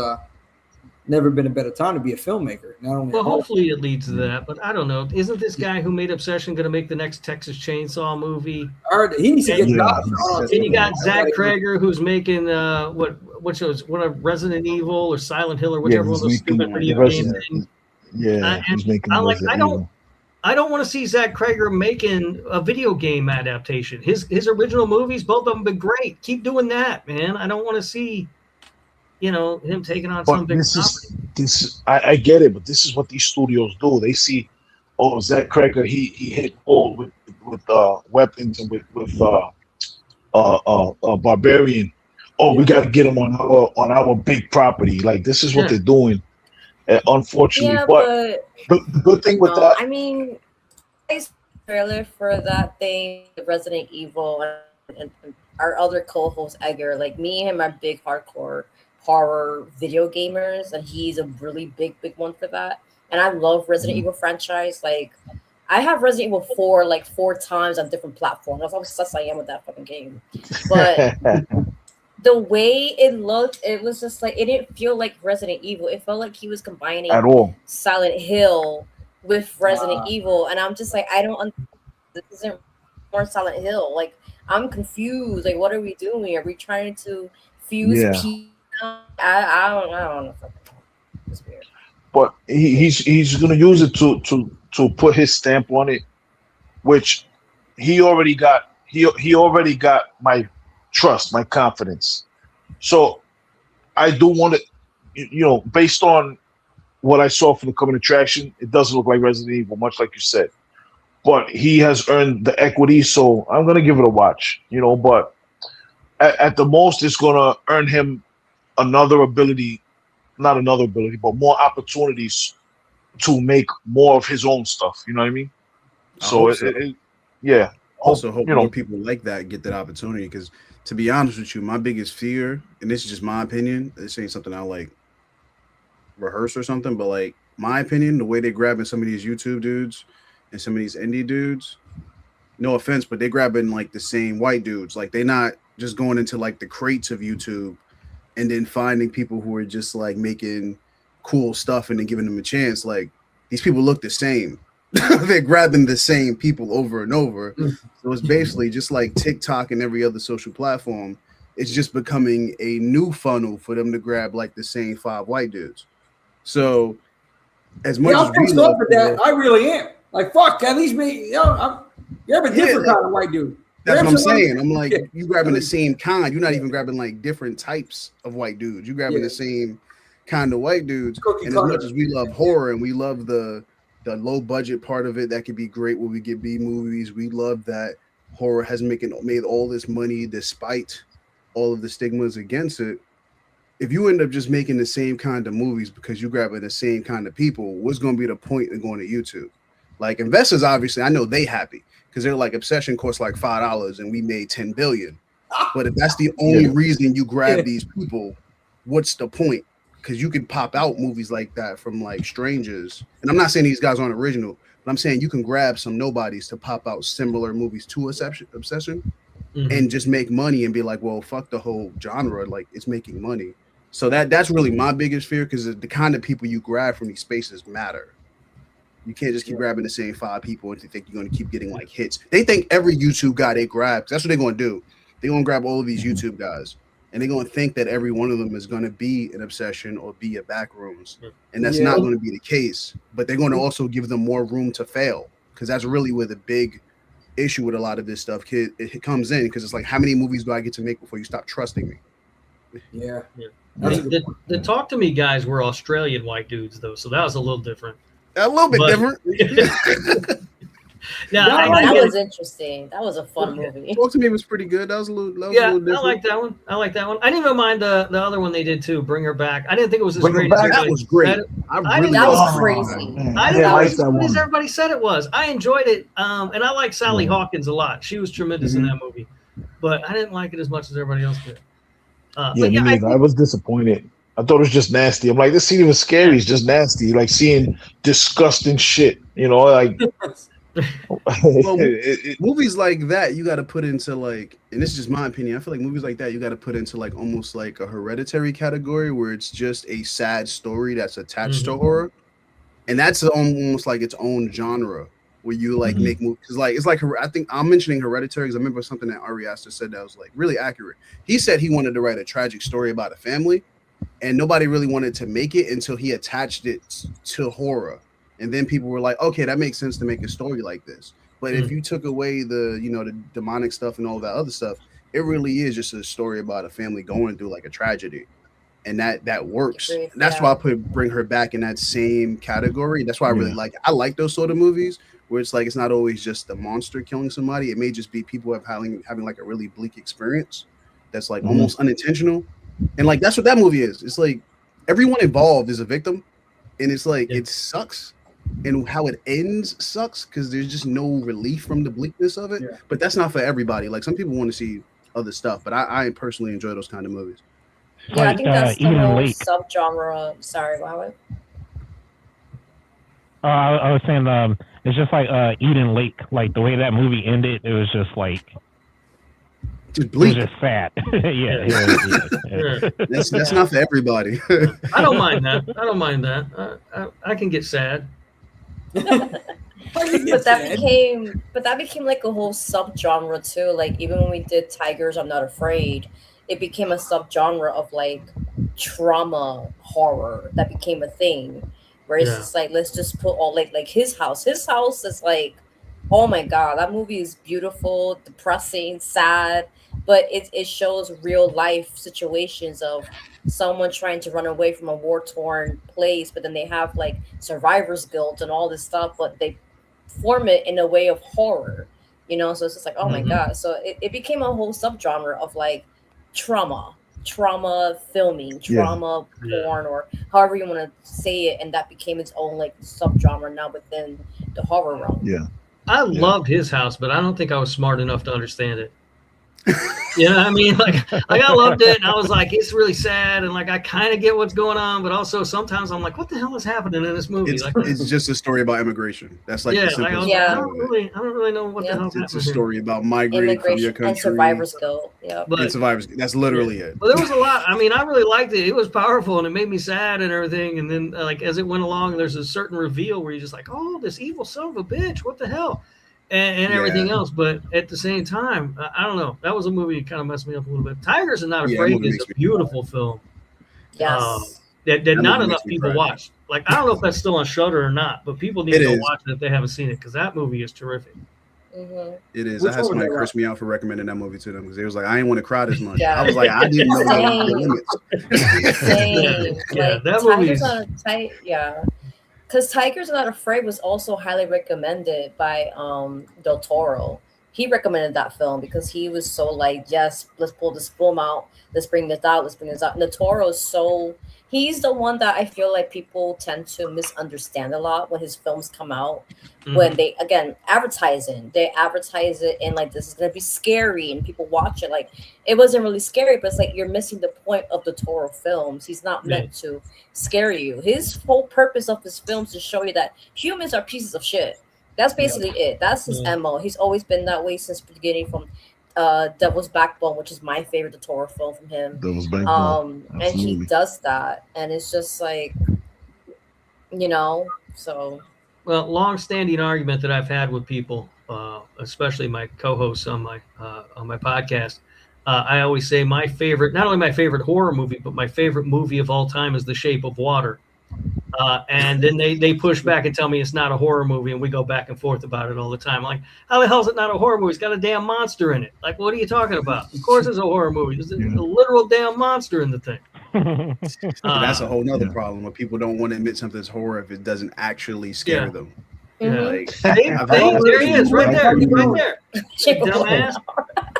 never been a better time to be a filmmaker. Not only hopefully it leads to that, but I don't know. Isn't this guy who made Obsession going to make the next Texas Chainsaw movie? He needs to get jobs. And you got Zach Cregger, who's making what shows? What a Resident Evil or Silent Hill or whichever one of those stupid video game things. Yeah, he's making. I don't want to see Zach Cregger making a video game adaptation. His original movies, both of them, have been great. Keep doing that, man. I don't want to see, him taking on something. I get it, but this is what these studios do. They see, Zach Cregger, he hit old with weapons and with Barbarian. We got to get him on our big property. Like, this is what they're doing. Unfortunately, but the good thing with that, I mean, trailer for that thing, Resident Evil, and our other co-host Edgar, like me and him are big hardcore horror video gamers, and he's a really big one for that. And I love Resident Evil franchise. Like, I have Resident Evil 4 like 4 times on different platforms. That's how obsessed I am with that fucking game. But the way it looked, it was just like, it didn't feel like Resident Evil. It felt like he was combining at all Silent Hill with Resident Evil. And I'm just like, this isn't more Silent Hill. Like, I'm confused. Like, what are we doing? Are we trying to fuse people? I don't know. It's weird. But he's gonna use it to put his stamp on it, which he already got. He already got my trust, my confidence. So I do want to, based on what I saw from the coming attraction, it doesn't look like Resident Evil, much like you said. But he has earned the equity, so I'm gonna give it a watch. But at the most, it's gonna earn him not another ability, but more opportunities to make more of his own stuff. You know what I mean? So Also, hope more people like that get that opportunity, because to be honest with you, my biggest fear, and this is just my opinion, this ain't something I like rehearse or something, but like my opinion, the way they're grabbing some of these YouTube dudes and some of these indie dudes, no offense, but they're grabbing like the same white dudes. Like, they're not just going into like the crates of YouTube and then finding people who are just like making cool stuff and then giving them a chance. Like, these people look the same. They're grabbing the same people over and over. So it's basically just like TikTok and every other social platform. It's just becoming a new funnel for them to grab like the same 5 white dudes. So as much as we love that, I really am. Like, fuck, at least me, you're a different kind of white dude. That's what I'm saying. I'm like, you grabbing the same kind. You're not even grabbing like different types of white dudes. You're grabbing the same kind of white dudes. And as much as we love horror and we love the the low budget part of it, that could be great when we get B movies. We love that horror has made all this money despite all of the stigmas against it. If you end up just making the same kind of movies because you grabbing the same kind of people, what's going to be the point of going to YouTube? Like investors, obviously, I know they happy because they're like, Obsession costs like $5 and we made 10 billion. But if that's the only reason you grab these people, what's the point? Because you can pop out movies like that from like strangers. And I'm not saying these guys aren't original, but I'm saying you can grab some nobodies to pop out similar movies to Obsession and just make money and be like, well, fuck the whole genre. Like it's making money. So that's really my biggest fear, because the kind of people you grab from these spaces matter. You can't just keep grabbing the same 5 people and think you're going to keep getting like hits. They think every YouTube guy they grab, that's what they're going to do. They're going to grab all of these YouTube guys, and they're going to think that every one of them is going to be an Obsession or be a Backrooms. And that's not going to be the case. But they're going to also give them more room to fail, because that's really where the big issue with a lot of this stuff it comes in, because it's like, how many movies do I get to make before you stop trusting me? Yeah. The Talk to Me guys were Australian white dudes, though, so that was a little different. A little bit different. That was interesting. That was a fun movie. Talk to Me was pretty good. That was a little different. I like that one. I didn't even mind the other one they did too. Bring Her Back. I didn't think it was as great as that was great. That was crazy. I didn't like that one. As everybody said it was. I enjoyed it, and I like Sally Hawkins a lot. She was tremendous in that movie, but I didn't like it as much as everybody else did. Me neither. I was disappointed. I thought it was just nasty. I'm like, this scene was scary. It's just nasty. Like seeing disgusting shit, like. Movies like that, you got to put into like, and this is just my opinion, I feel like movies like that, you got to put into like almost like a Hereditary category, where it's just a sad story that's attached to horror. And that's almost like its own genre, where you like make movies. Because like, it's like, I think I'm mentioning Hereditary because I remember something that Ari Aster said that was like really accurate. He said he wanted to write a tragic story about a family, and nobody really wanted to make it until he attached it to horror. And then people were like, okay, that makes sense to make a story like this. But if you took away the demonic stuff and all that other stuff, it really is just a story about a family going through like a tragedy. And that works. And that's why I Bring Her Back in that same category. That's why I really like it. I like those sort of movies where it's like, it's not always just the monster killing somebody. It may just be people having like a really bleak experience that's like almost unintentional. And like, that's what that movie is. It's like everyone involved is a victim. And it's like, it sucks. And how it ends sucks, because there's just no relief from the bleakness of it. But that's not for everybody. Like, some people want to see other stuff, but I personally enjoy those kind of movies. Yeah, I think that's the whole subgenre. Sorry, Wawa. I was saying, it's just like Eden Lake. Like the way that movie ended, it was just like, just bleak. It was just sad. That's not for everybody. I don't mind that. I can get sad. but that became like a whole subgenre too. Like even when we did Tigers I'm Not Afraid, it became a subgenre of like trauma horror that became a thing. Where it's just like, let's just put all like his house. His house is like, oh my god, that movie is beautiful, depressing, sad, but it shows real life situations of someone trying to run away from a war-torn place, but then they have like survivor's guilt and all this stuff, but they form it in a way of horror, so it's just like, oh my god. So it became a whole subgenre of like trauma filming, trauma porn, or however you want to say it, and that became its own like subgenre now within the horror realm. I loved his house, but I don't think I was smart enough to understand it. You know what I mean? Like I loved it, and I was like, it's really sad, and like I kind of get what's going on, but also sometimes I'm like, what the hell is happening in this movie? It's just a story about immigration. That's like I don't really know what the hell's happening. It's a story about migrating from your country and survivor's guilt. That's literally it. But there was a lot. I mean, I really liked it. It was powerful, and it made me sad and everything. And then like as it went along, there's a certain reveal where you're just like, oh, this evil son of a bitch, what the hell? And everything else, but at the same time, I don't know. That was a movie that kind of messed me up a little bit. Tigers Are Not Afraid is a beautiful film. Yes. That not enough people watch. Like, I don't know if that's still on Shudder or not, but people need to go watch it if they haven't seen it, because that movie is terrific. It is. I had somebody curse me out for recommending that movie to them, because they was like, I didn't want to cry this much. I was like, I didn't know the limits. Same. That Tigers movie is on Tight. Yeah. Because Tigers Are Not Afraid was also highly recommended by Del Toro. He recommended that film because he was so like, yes, let's pull this film out, let's bring this out, let's bring this out. And Del Toro is so, he's the one that I feel like people tend to misunderstand a lot when his films come out. When they, again, they advertise it and like, this is going to be scary and people watch it. Like, it wasn't really scary, but it's like you're missing the point of the Toro films. He's not meant to scare you. His whole purpose of his films is to show you that humans are pieces of shit. That's basically it. That's his MO. He's always been that way since the beginning, from Devil's Backbone, which is my favorite Del Toro film from him. Devil's Backbone. And he does that. And it's just like, so. Well, long-standing argument that I've had with people, especially my co-hosts on my podcast, I always say my favorite, not only my favorite horror movie, but my favorite movie of all time is The Shape of Water. And then they push back and tell me it's not a horror movie, and we go back and forth about it all the time. Like, how the hell is it not a horror movie? It's got a damn monster in it. Like, what are you talking about? Of course it's a horror movie. There's a literal damn monster in the thing. That's a whole nother problem where people don't want to admit something's horror if it doesn't actually scare them. Like, there he is, right there, dumbass.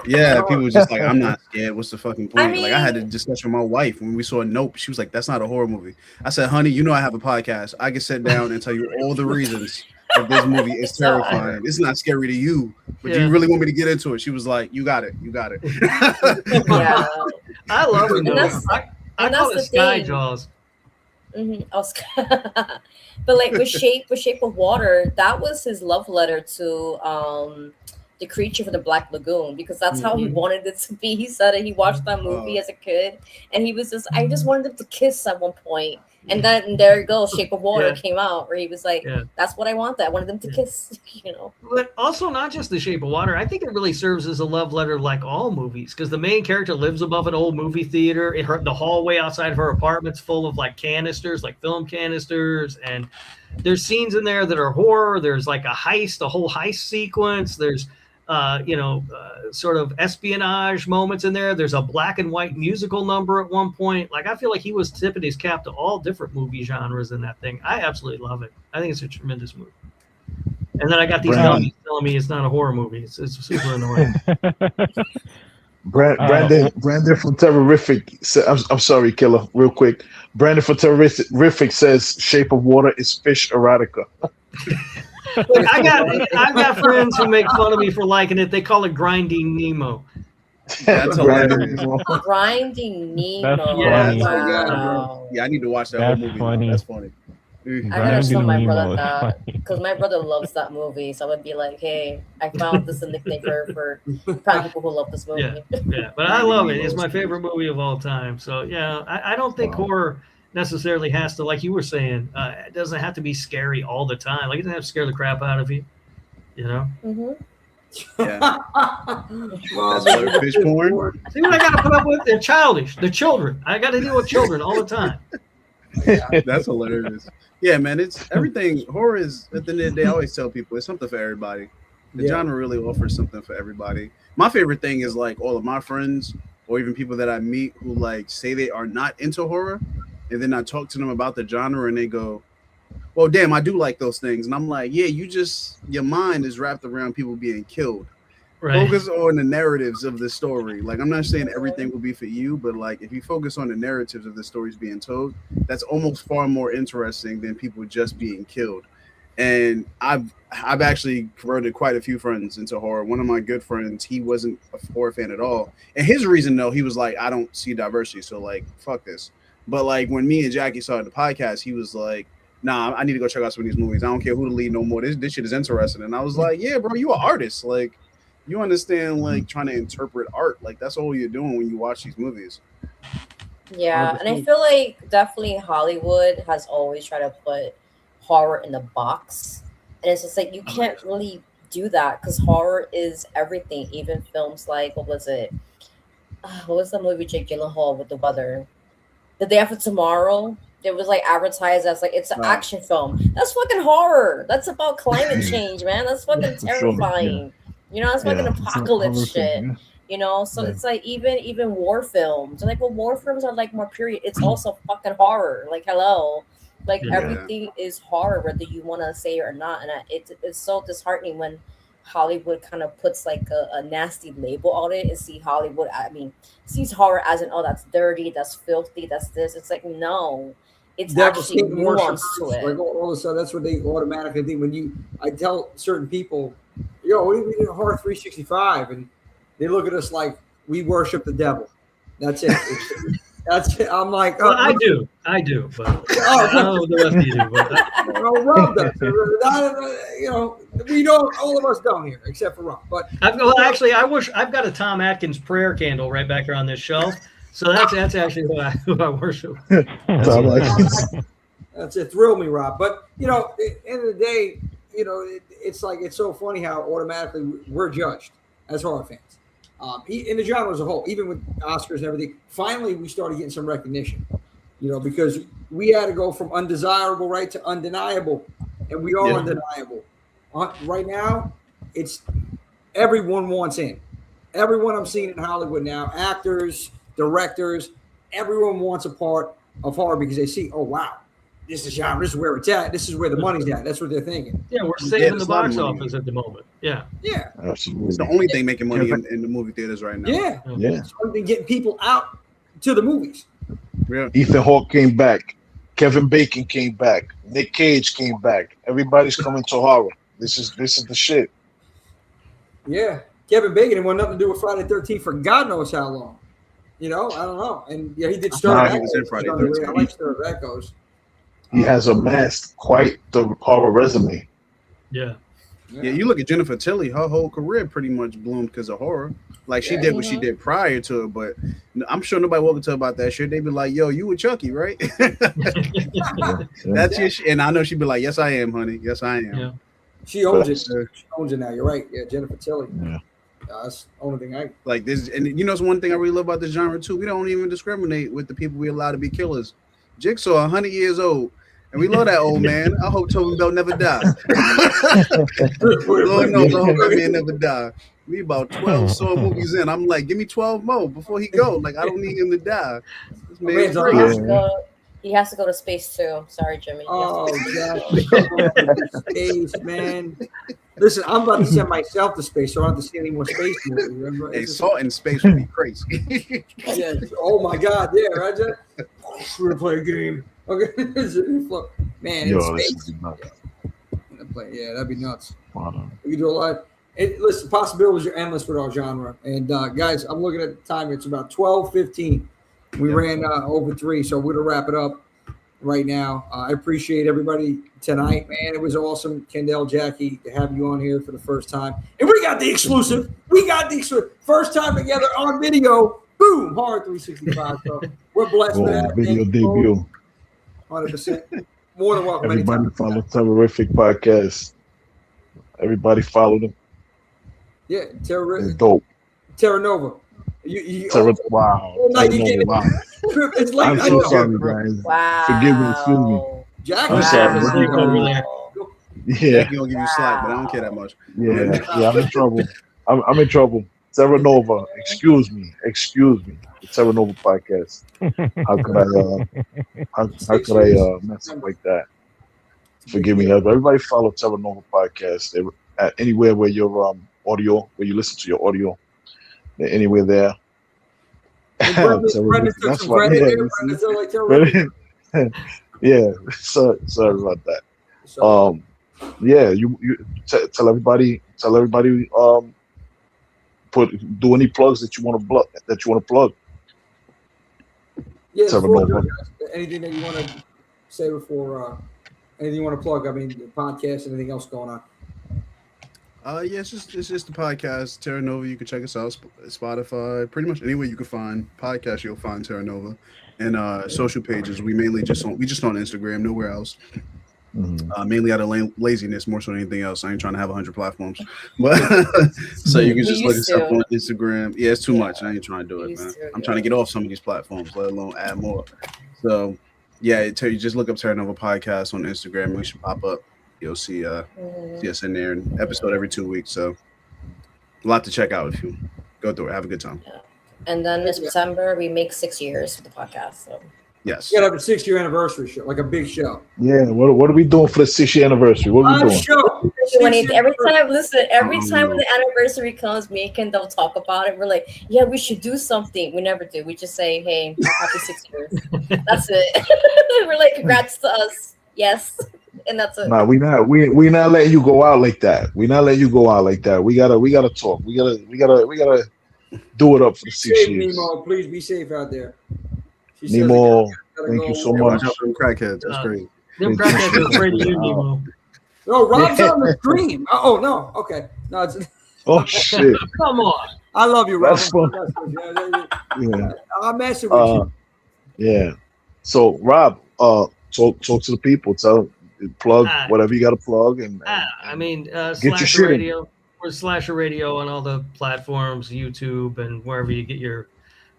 Yeah, people were just like, I'm not scared. What's the fucking point? Like, I had a discussion with my wife when we saw Nope. She was like, that's not a horror movie. I said, honey, I have a podcast. I can sit down and tell you all the reasons that this movie is terrifying. It's not scary to you, but do you really want me to get into it? She was like, you got it. Yeah. I love it. I call it Sky Jaws. But like with Shape of Water, that was his love letter to the creature from the Black Lagoon, because that's how he wanted it to be. He said it. He watched that movie as a kid, and he was just, I just wanted them to kiss at one point. And then there you go, Shape of Water came out, where he was like, that's what I wanted. I wanted them to kiss, But also not just The Shape of Water. I think it really serves as a love letter like all movies, because the main character lives above an old movie theater. The hallway outside of her apartment's full of like canisters, like film canisters, and there's scenes in there that are horror. There's like a whole heist sequence. There's sort of espionage moments in there. There's a black and white musical number at one point. Like, I feel like he was tipping his cap to all different movie genres in that thing. I absolutely love it. I think it's a tremendous movie. And then I got these dummies telling me it's not a horror movie. It's super annoying. Brandon from Terrific. I'm sorry, Killer, real quick. Brandon from Terrific says Shape of Water is fish erotica. Look, I got friends who make fun of me for liking it. They call it Grinding Nemo. That's hilarious. Grinding Nemo. Wow. Yeah, I need to watch that whole movie. Funny. That's funny. I gotta show my brother that, because my brother loves that movie. So I would be like, hey, I found this a nickname for people who love this movie. Yeah, but I love it. It's my favorite movie of all time. So yeah, I don't think horror necessarily has to, like you were saying, it doesn't have to be scary all the time. Like, it doesn't have to scare the crap out of you, Yeah. That's what fish porn. See what I got to put up with? They're childish. They're children. I got to deal with children all the time. That's hilarious. Yeah, man, it's everything. Horror is, at the end of the day, I always tell people, it's something for everybody. The genre really offers something for everybody. My favorite thing is like all of my friends or even people that I meet who like say they are not into horror, and then I talk to them about the genre and they go, well, damn, I do like those things. And I'm like, yeah, your mind is wrapped around people being killed. Right. Focus on the narratives of the story. Like, I'm not saying everything will be for you, but like, if you focus on the narratives of the stories being told, that's almost far more interesting than people just being killed. And I've actually converted quite a few friends into horror. One of my good friends, he wasn't a horror fan at all. And his reason, though, he was like, I don't see diversity, so like, fuck this. But like, when me and Jackie started the podcast, he was like, nah, I need to go check out some of these movies. I don't care who the lead no more. This shit is interesting. And I was like, yeah, bro, you an artist. Like, you understand, like, trying to interpret art. Like, that's all you're doing when you watch these movies. Yeah, and I feel like definitely Hollywood has always tried to put horror in the box. And it's just like, you can't really do that because horror is everything. Even films like, what was it? What was the movie Jake Gyllenhaal with the weather? The Day After Tomorrow. It was like advertised as like it's an action film. That's fucking horror. That's about climate change, man. That's fucking terrifying. You know, that's fucking apocalypse shit. Yeah. You know, so it's like even war films. Like, well, war films are like more period. It's also fucking horror. Like, hello. Like everything is horror, whether you want to say it or not. And it's so disheartening when Hollywood kind of puts like a nasty label on it and sees horror as in, oh, that's dirty, that's filthy, that's this. It's like, no, it's actually nuance to it. Like all of a sudden, that's what they automatically think. I tell certain people, yo, we did horror 365, and they look at us like we worship the devil. That's it. That's it. I'm like, well, I do, but I don't know the rest of you do. But Rob does. We don't. All of us don't here, except for Rob. But actually, I wish I've got a Tom Atkins prayer candle right back here on this shelf. So that's actually who I worship. That's it. Thrill me, Rob. But at the end of the day, it's like it's so funny how automatically we're judged as horror fans. In the genre as a whole, even with Oscars and everything, finally we started getting some recognition, because we had to go from undesirable, right, to undeniable, and we are undeniable. Right now, it's everyone wants in. Everyone I'm seeing in Hollywood now, actors, directors, everyone wants a part of horror because they see, oh, wow, this is genre, this is where it's at, this is where the money's at. That's what they're thinking. Yeah, we're saving the box office at the moment. Yeah, absolutely. It's the only thing making money in the movie theaters right now. Yeah. It's the only thing getting people out to the movies. Yeah. Ethan Hawke came back. Kevin Bacon came back. Nick Cage came back. Everybody's coming to horror. This is the shit. Yeah, Kevin Bacon didn't want nothing to do with Friday the 13th for God knows how long. I don't know. And he did Stir of Echoes. I like Stir of Echoes. He has amassed quite the horror resume. Yeah, you look at Jennifer Tilly, her whole career pretty much bloomed because of horror. Like she did what she did prior to it, but I'm sure nobody walking to her about that shit. They'd be like, yo, you with Chucky, right? That's your shit. And I know she'd be like, yes, I am, honey. Yes, I am. Yeah. She owns it. She owns it now. You're right. Yeah, Jennifer Tilly. Yeah. That's the only thing I like this. And it's one thing I really love about this genre too. We don't even discriminate with the people we allow to be killers. Jigsaw, 100 years old. And we love that old man. I hope Tobin Bell never dies. Lord knows I hope that man never die. We about 12 Saw movies in. I'm like, give me 12 more before he go. Like, I don't need him to die. This man's he has to go to space too. Sorry, Jimmy. Oh, God. Space, man. Listen, I'm about to send myself to space, so I don't have to see any more space movies. Hey, Saw in space would be crazy. Yes. Oh, my God. Yeah, Roger. We're going to play a game. Okay. Man, in space. Yeah, that'd be nuts. We could do a lot. Listen, possibilities are endless with our genre. And, guys, I'm looking at the time. It's about 12:15. We ran over 3, so we're going to wrap it up right now. I appreciate everybody tonight, man. It was awesome, Kendell, Jackie, to have you on here for the first time. And we got the exclusive. First time together on video. Boom, Horror 365. So we're blessed for that. Video debut. 100%. More than welcome. Everybody follow Terrific Podcast. Everybody follow them. Yeah, it's dope. Terra Nova. Wow. It's like I'm so sorry, guys. Wow. Forgive me. Excuse me. Jackie, I'm sorry. Yeah, Jackie don't give you slack, but I don't care that much. Yeah, I'm in trouble. I'm in trouble. Terra Nova. Excuse me. The Terra Nova Podcast. How could I mess up like that? Forgive me. Everybody follow Terra Nova Podcast. Anywhere where your audio, where you listen to your audio. Anywhere there. Brendan took some credit there. Yeah. Sorry about that. Yeah, you tell everybody. Do any plugs that you want to plug. Yeah. Anything that you want to say before? Anything you want to plug? I mean, the podcast. Anything else going on? Yeah, it's just the podcast Terra Nova. You can check us out, Spotify, pretty much anywhere you can find podcasts. You'll find Terra Nova, and social pages. We just on Instagram, nowhere else. Mainly out of laziness, more so than anything else. I ain't trying to have 100 platforms, but so you can just look us up on Instagram. Yeah, it's too much. I ain't trying to do it, man. I'm trying to get off some of these platforms, let alone add more. So yeah, you just look up Terra Nova Podcast on Instagram. We should pop up. You'll see us in there, an episode every 2 weeks. So a lot to check out if you go through it. Have a good time. Yeah. And then in September, we make 6 years for the podcast. So Yes. You gotta have a 6-year anniversary show, like a big show. Yeah. What are we doing for the 6-year anniversary? What are we doing? Show. Every time when the anniversary comes, me and Kendall talk about it. We're like, yeah, we should do something. We never do. We just say, hey, happy 6 years. That's it. We're like, congrats to us. Yes. And that's it. Nah, we not letting you go out like that. We not letting you go out like that. We gotta talk. We gotta do it up for the 6 years. Nemo, please be safe out there. Nemo, thank you so much. Watch out for them crackheads. That's great. Them crackheads are afraid of you, Nemo. No, Rob's on the stream. Oh no. Okay. No, it's Oh shit. Come on. I love you, Rob. That's fun. Yeah. I'm messing with you. Yeah. So Rob, talk to the people. Plug whatever you got to plug and I mean, get your Slasher shit Radio. We're Slasher Radio on all the platforms, YouTube and wherever you get your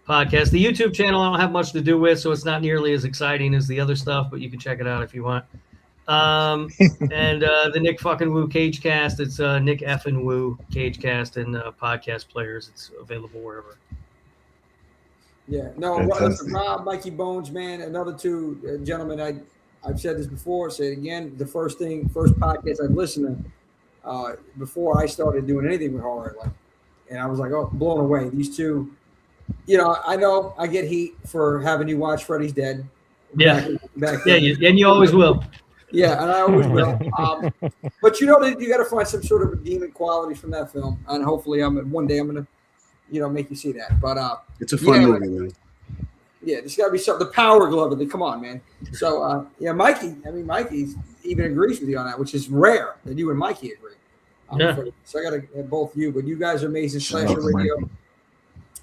podcast. The YouTube channel I don't have much to do with, so it's not nearly as exciting as the other stuff, but you can check it out if you want. And the Nick fucking Woo Cage Cast, it's Nick effing Woo Cage Cast and podcast players. It's available wherever. Yeah, no, Rob, Mikey Bones, man, another two gentlemen. I've said this before, say it again. The first podcast I've listened to before I started doing anything with horror, and I was like, oh, blown away. These two, I know I get heat for having you watch Freddy's Dead. Yeah, back yeah, and you always will. Yeah, and I always will. But you got to find some sort of redeeming qualities from that film, and hopefully, one day I'm gonna, make you see that. But it's a fun movie, man. Yeah, there's got to be something. The Power Glove. Come on, man. So Mikey. I mean, Mikey even agrees with you on that, which is rare that you and Mikey agree. Yeah. So I got to have both you, but you guys are amazing. Slasher Radio.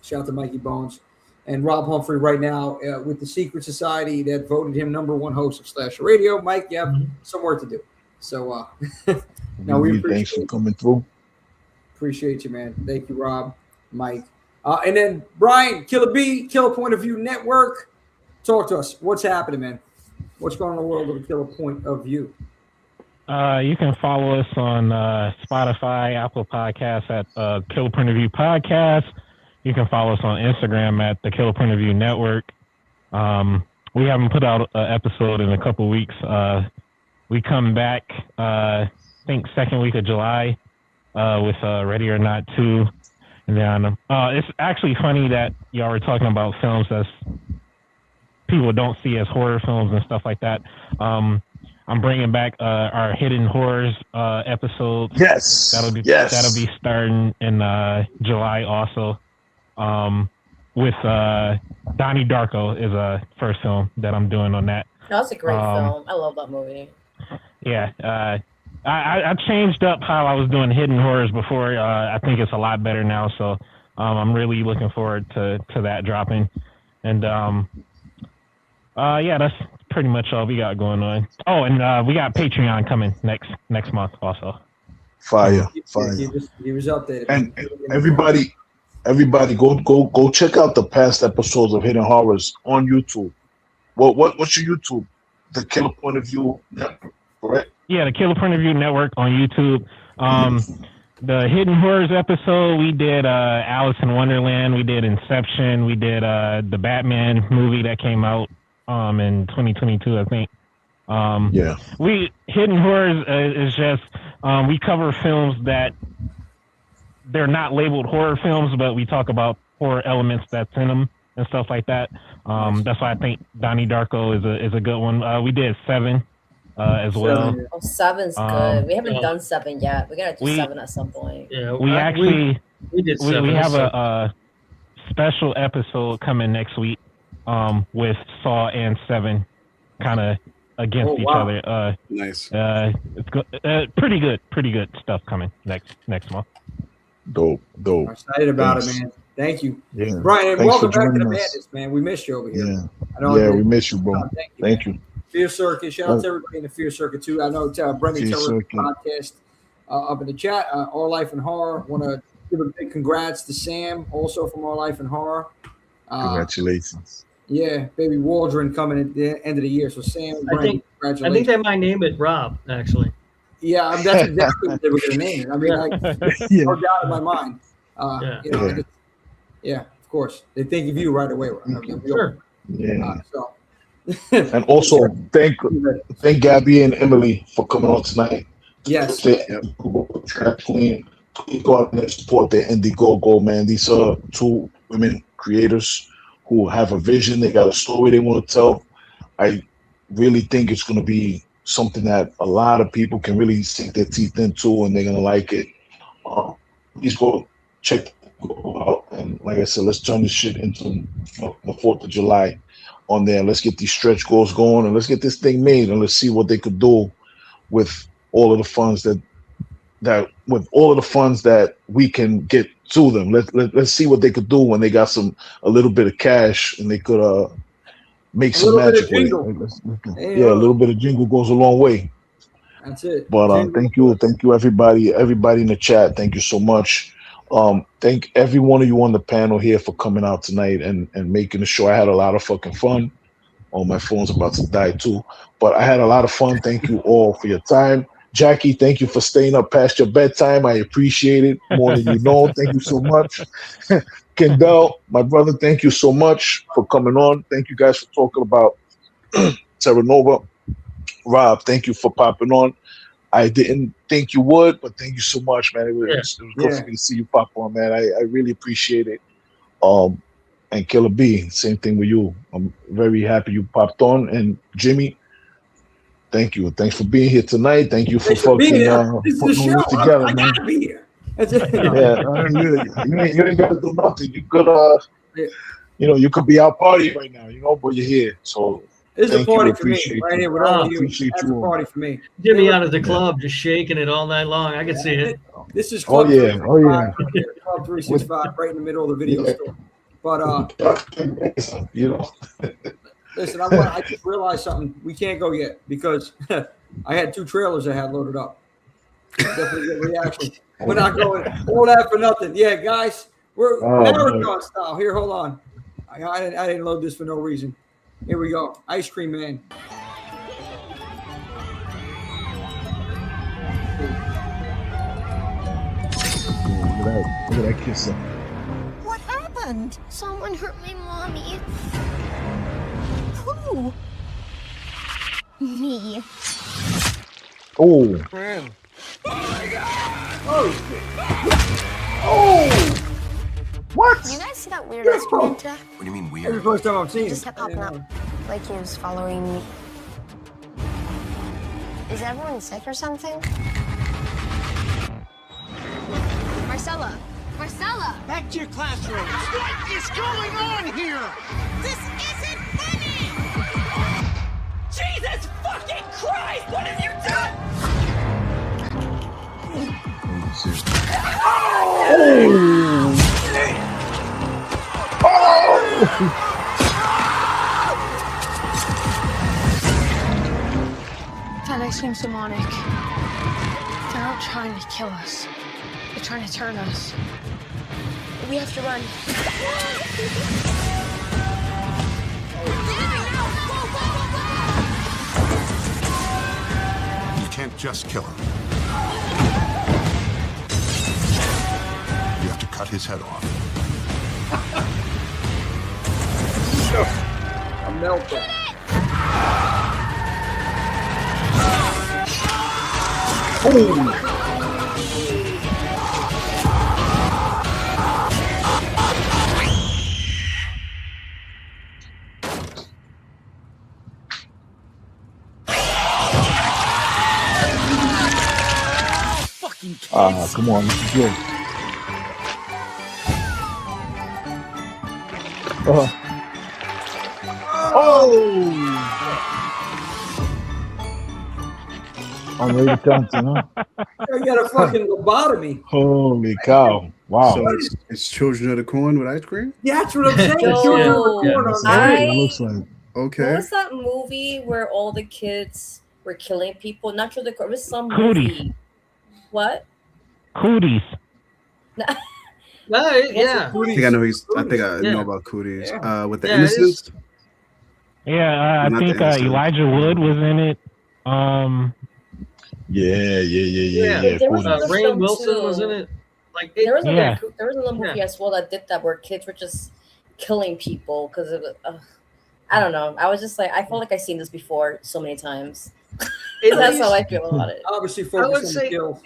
Shout out to Mikey Bones and Rob Humphrey right now with the Secret Society that voted him #1 host of Slasher Radio. Mike, you have some work to do. So now we appreciate thanks for coming through. Appreciate you, man. Thank you, Rob, Mike. And then Brian, Killer B, Killer Point of View Network. Talk to us. What's happening, man? What's going on in the world of the Killer Point of View? You can follow us on Spotify, Apple Podcasts at Killer Point of View Podcast. You can follow us on Instagram at the Killer Point of View Network. We haven't put out an episode in a couple of weeks. We come back, I think, second week of July with Ready or Not 2. And then it's actually funny that y'all were talking about films that people don't see as horror films and stuff like that. I'm bringing back our Hidden Horrors episode. Yes. That'll be starting in July also. With Donnie Darko is a first film that I'm doing on that. That's a great film. I love that movie. Yeah. I changed up how I was doing Hidden Horrors before. I think it's a lot better now. So I'm really looking forward to that dropping. And that's pretty much all we got going on. Oh, and we got Patreon coming next month also. Fire. He was updated. And everybody go check out the past episodes of Hidden Horrors on YouTube. What's your YouTube? The Killer Point of View Network, correct? Yeah, the Killer Point of View Network on YouTube. The Hidden Horrors episode, we did Alice in Wonderland, we did Inception, we did the Batman movie that came out in 2022, I think. Hidden Horrors is just we cover films that they're not labeled horror films, but we talk about horror elements that's in them and stuff like that. That's why I think Donnie Darko is a good one. We did 7 as well. Oh, 7's good. We haven't done 7 yet. We gotta do 7 at some point. Yeah, we did 7. We have a special episode coming next week with Saw and 7 kind of against each other. Nice. It's good. Pretty good stuff coming next month. Dope. I'm excited about it, man. Thank you, yeah. Brian. And welcome back to the Madness, man. We missed you over here. Yeah, we miss you, bro. Thank you. Fear Circuit. Shout out to everybody in the Fear Circuit too. I know Brendan Teller podcast up in the chat. Our Life in Horror. Want to give a big congrats to Sam, also from Our Life in Horror. Congratulations. Yeah, baby Waldron coming at the end of the year. So Sam, Brendan, congratulations. I think they might name it Rob, actually. Yeah, that's exactly what they were going to name it. I mean, no doubt in my mind. Of course. They think of you right away. Sure. Yeah. And also thank Gabby and Emily for coming on tonight. Yes. Trash Queen. Go out and support the Indiegogo, man. These are two women creators who have a vision. They got a story they want to tell. I really think it's going to be something that a lot of people can really sink their teeth into, and they're going to like it. Please go check it out. And like I said, let's turn this shit into the 4th of July on there. Let's get these stretch goals going, and let's get this thing made, and let's see what they could do with all of the funds that we can get to them. Let's see what they could do when they got a little bit of cash, and they could make some magic with it. A little bit of jingle goes a long way. That's it. But thank you everybody in the chat. Thank you so much. Thank every one of you on the panel here for coming out tonight and making the show. I had a lot of fucking fun. Oh, my phone's about to die too, but I had a lot of fun. Thank you all for your time. Jackie, thank you for staying up past your bedtime. I appreciate it more than you know. Thank you so much. Kendell, my brother, thank you so much for coming on. Thank you guys for talking about Terra Nova. Rob, thank you for popping on. I didn't think you would, but thank you so much, man. It was good for me to see you pop on, man. I really appreciate it. And Killer B, same thing with you. I'm very happy you popped on. And Jimmy, thank you. Thanks for being here tonight. Thank you for fucking putting this together, man. I gotta be here. That's it. You ain't got to do nothing. You could, you could be out partying right now, but you're here. So this is a party for me, right here with all you. That's a party for me. Jimmy out at the club, just shaking it all night long. I can see it. This is Club 365, Club 365, right in the middle of the video store. But listen, I just realized something. We can't go yet because I had 2 trailers I had loaded up. Definitely good reaction. We're not going all that for nothing. Yeah, guys, we're marathon style. Here, hold on. I didn't load this for no reason. Here we go. Ice Cream Man. Look at that kiss. What happened? Someone hurt my mommy. Who? Me. Oh. Man. Oh my God. Oh. What? You guys see that weird instrument? What do you mean weird? That's the first time I've seen it. Just kept popping up. Like he was following me. Is everyone sick or something? Marcella! Marcella! Back to your classroom. What is going on here? This isn't funny! Jesus fucking Christ! What have you done? Fanatic seems demonic. They're not trying to kill us. They're trying to turn us. We have to run. You can't just kill him. You have to cut his head off. A meltdown. Come on, this is good. Unrated content, huh? I got a fucking lobotomy. Holy cow. Wow. So it's Children of the Corn with ice cream? Yeah, that's what I'm saying. Children of the Corn. That looks like. What was that movie where all the kids were killing people? Not Children of the Corn. It was some movie. What? Cooties. No, yeah. I think I know know about Cooties. Yeah. With the Innocents. Yeah, I think Elijah Wood was in it. Yeah. Rainn Wilson was in it. Like there was another movie as well that did that where kids were just killing people because of it. I don't know. I was just like, I felt like I've seen this before so many times. That's how I feel about it. Obviously, I would focus on say the kills.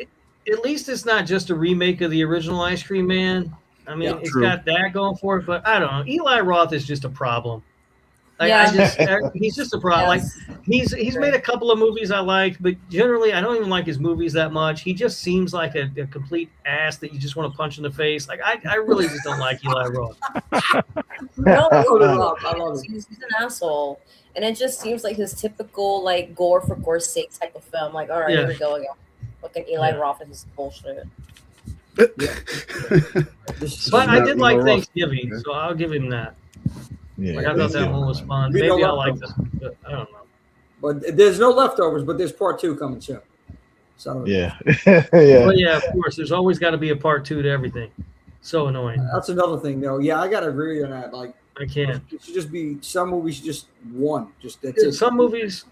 at least it's not just a remake of the original Ice Cream Man. I mean, it's got that going for it, but I don't know. Eli Roth is just a problem. Like, he's just a problem. Yes. Like he's made a couple of movies I liked, but generally I don't even like his movies that much. He just seems like a complete ass that you just want to punch in the face. Like I really just don't like Eli Roth. No, I love him. He's an asshole, and it just seems like his typical like gore for gore's sake type of film. Like, all right, here we go again. Fucking Eli Roth and his bullshit. But I did like Thanksgiving, so I'll give him that. Yeah, like I thought that one was fun. Maybe I'll like this, but I don't know. But there's no leftovers, but there's part 2 coming soon. So yeah. But yeah, of course, there's always got to be a part 2 to everything. So annoying. That's another thing, though. Yeah, I gotta agree on that. Like, I can't. It should just be some movies, just one. Just that's it. Some movies,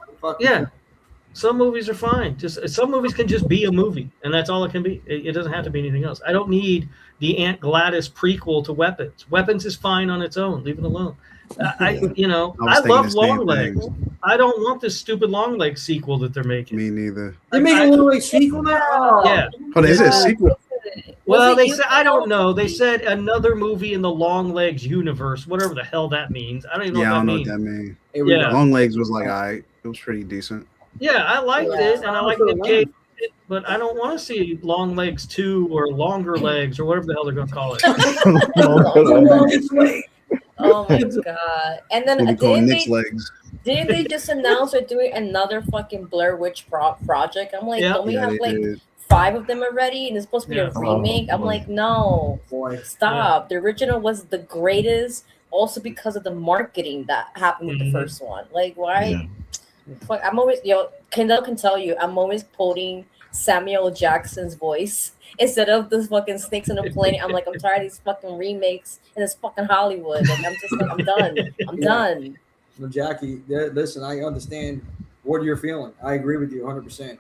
some movies are fine. Just some movies can just be a movie, and that's all it can be. It doesn't have to be anything else. I don't need the Aunt Gladys prequel to Weapons. Weapons is fine on its own. Leave it alone. I love Long Legs. I don't want this stupid Long Legs sequel that they're making. Me neither. They made a Long Legs sequel now? Oh. Yeah. Oh, is it a sequel? Well, they said, I don't know. They said another movie in the Long Legs universe, whatever the hell that means. I don't even know what that means. Long Legs was like, it was pretty decent. Yeah, I liked it, and I liked it, but I don't want to see Long Legs 2 or Longer Legs or whatever the hell they're going to call it. Oh my god! And then didn't they just announce they're doing another fucking Blair Witch project? I'm like, don't we have like 5 of them already? And it's supposed to be a remake. I'm like, no, stop. The original was the greatest, also because of the marketing that happened with the first one. Like, why? Fuck, I'm always Kendell can tell you, I'm always quoting Samuel Jackson's voice instead of the fucking snakes in the plane. I'm like, I'm tired of these fucking remakes in this fucking Hollywood. Like, I'm just like, I'm done. I'm done. Well, Jackie, listen, I understand what you're feeling. I agree with you 100%.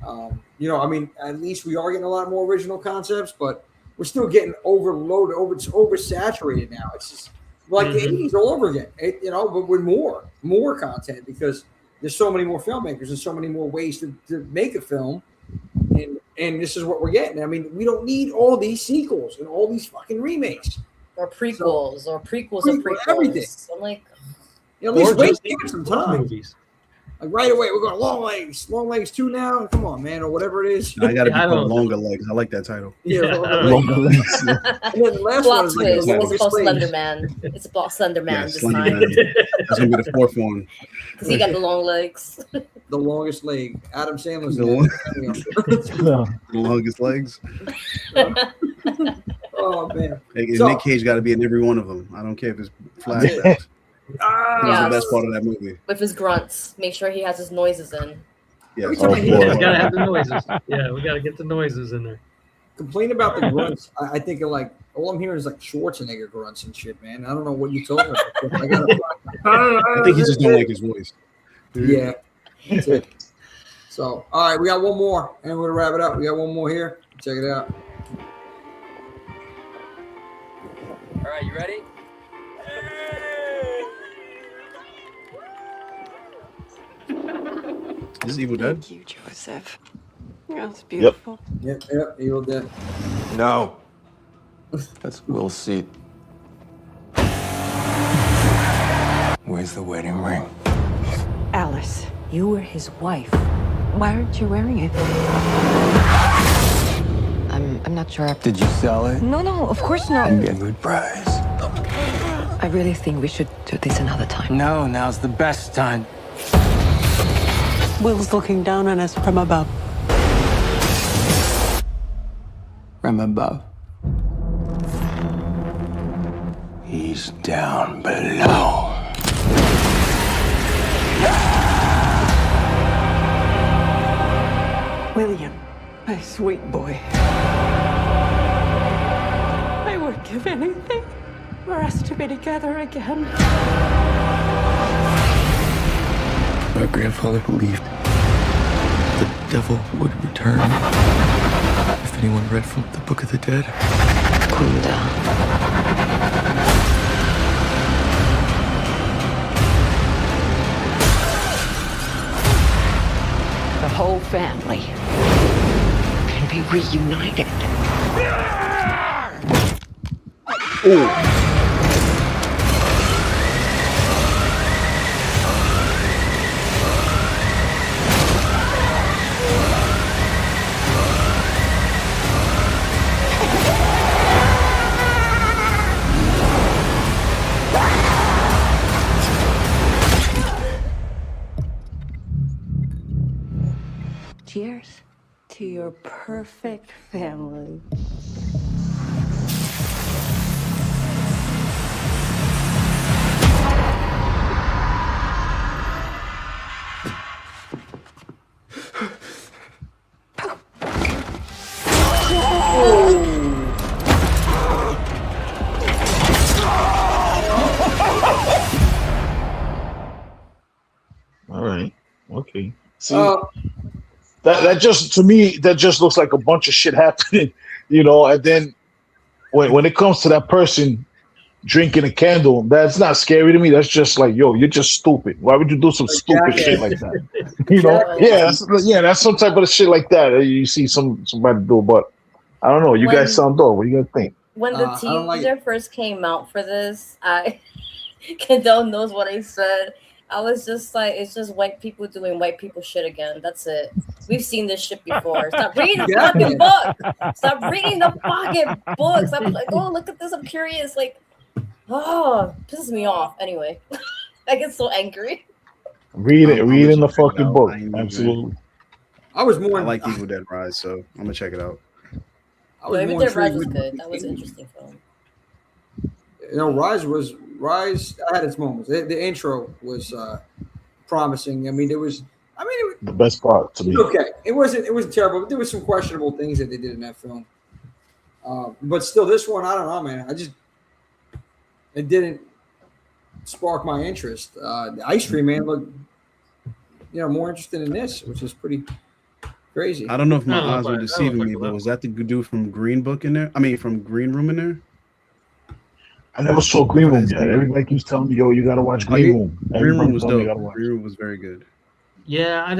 I mean, at least we are getting a lot more original concepts, but we're still getting overloaded, it's oversaturated now. It's just like the 80s all over again, but with more content because there's so many more filmmakers and so many more ways to make a film. And this is what we're getting. I mean, we don't need all these sequels and all these fucking remakes. Or prequels, or prequels. Everything. I'm like, at least wait some time. Movies. Like right away, we're going Long Legs 2 now. Come on, man, or whatever it is. I got to be called Longer Legs. I like that title. Longer Legs. And then the last one is like it's called Slender Man. It's about Slender Man this time. That's gonna be the 4th one. Because he got the long legs. The longest leg. Adam Sandler's the longest legs. Oh man! Nick Cage got to be in every one of them. I don't care if it's flashbacks. That's the best part of that movie. With his grunts, make sure he has his noises in. Yeah, he's got to have the noises. Yeah, we got to get the noises in there. Complain about the grunts. I think of like all I'm hearing is like Schwarzenegger grunts and shit, man. I don't know what you're talking about. I think he just don't like his voice. Yeah, that's it. So, all right, we got one more, and we're gonna wrap it up. We got one more here. Check it out. All right, you ready? This is Evil Dead. Thank you, Joseph. That's beautiful. Yep, Evil Dead. No. That's Will's seat. Where's the wedding ring? Alice, you were his wife. Why aren't you wearing it? I'm not sure. Did you sell it? No, of course not. And get a good price. I really think we should do this another time. No, now's the best time. Will's looking down on us from above. From above. He's down below. William, my sweet boy. I would give anything for us to be together again. My grandfather believed the devil would return if anyone read from the Book of the Dead. Cool down. family can be reunited. Ooh. Cheers to your perfect family. All right. Okay. See, that just, to me, that just looks like a bunch of shit happening, you know. And then when it comes to that person drinking a candle, that's not scary to me. That's just like, yo, you're just stupid. Why would you do some stupid shit like that? You know? That's some type of shit like that you see somebody do. But I don't know. You guys sound dope. What do you guys think? When the teaser first came out for this, Kendell knows what I said. I was just like, it's just white people doing white people shit again. That's it. We've seen this shit before. Stop reading the fucking book. Stop reading the fucking books. I'm like, oh, look at this. I'm curious. Like, oh, pisses me off. Anyway, I get so angry. Reading the fucking book. Absolutely. I like Evil Dead Rise, so I'm gonna check it out. Evil Dead Rise was good. That was an interesting film. You know, Rise had its moments. The intro was promising. I mean, it was the best part to me. Okay, it wasn't terrible, but there was some questionable things that they did in that film. But still, this one, I don't know, man. It didn't spark my interest. The Ice Cream Man looked, more interesting in this, which is pretty crazy. I don't know if my eyes were deceiving me, but was that the dude from Green Book in there? I mean, from Green Room in there? I never saw Green Room yet. Everybody keeps telling me, yo, you gotta watch Green Room. Green Room was dope. Green Room was very good. Yeah, I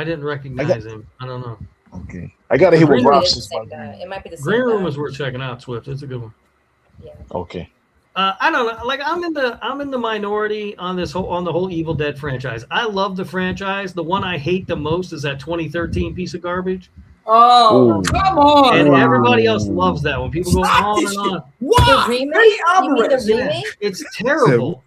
didn't recognize him. I don't know. Okay. I gotta hear what Rob says about It might be the same Green Room guy. is worth checking out, Swift. It's a good one. Yeah. Okay. I don't know. Like I'm in the minority on the whole Evil Dead franchise. I love the franchise. The one I hate the most is that 2013 piece of garbage. Oh, come on! And everybody else loves that one. People go on and on. What? The remake? You mean the remake? It's terrible.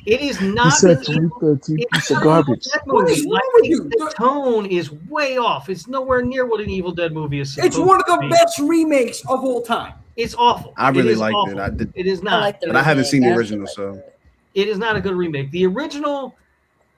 It is not. He said 2013 piece of garbage. What is wrong with you? The tone is way off. It's nowhere near what an Evil Dead movie is supposed to be. It's one of the best remakes of all time. It's awful. I really liked it. It is not. But I haven't seen the original, so it is not a good remake. The original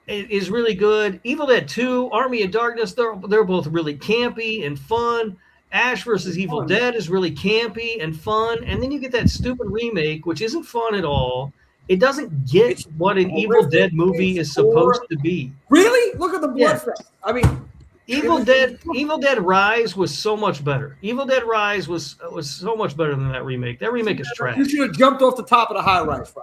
is really good. Evil Dead 2, Army of Darkness, they're both really campy and fun. Ash versus Evil Dead is really campy and fun. And then you get that stupid remake, which isn't fun at all. It doesn't get what an Evil Dead movie is supposed to be. Really? Look at the blood fest. I mean, Evil Dead Rise was so much better. Evil Dead Rise was so much better than that remake. That remake is trash. You should have jumped off the top of the high rise.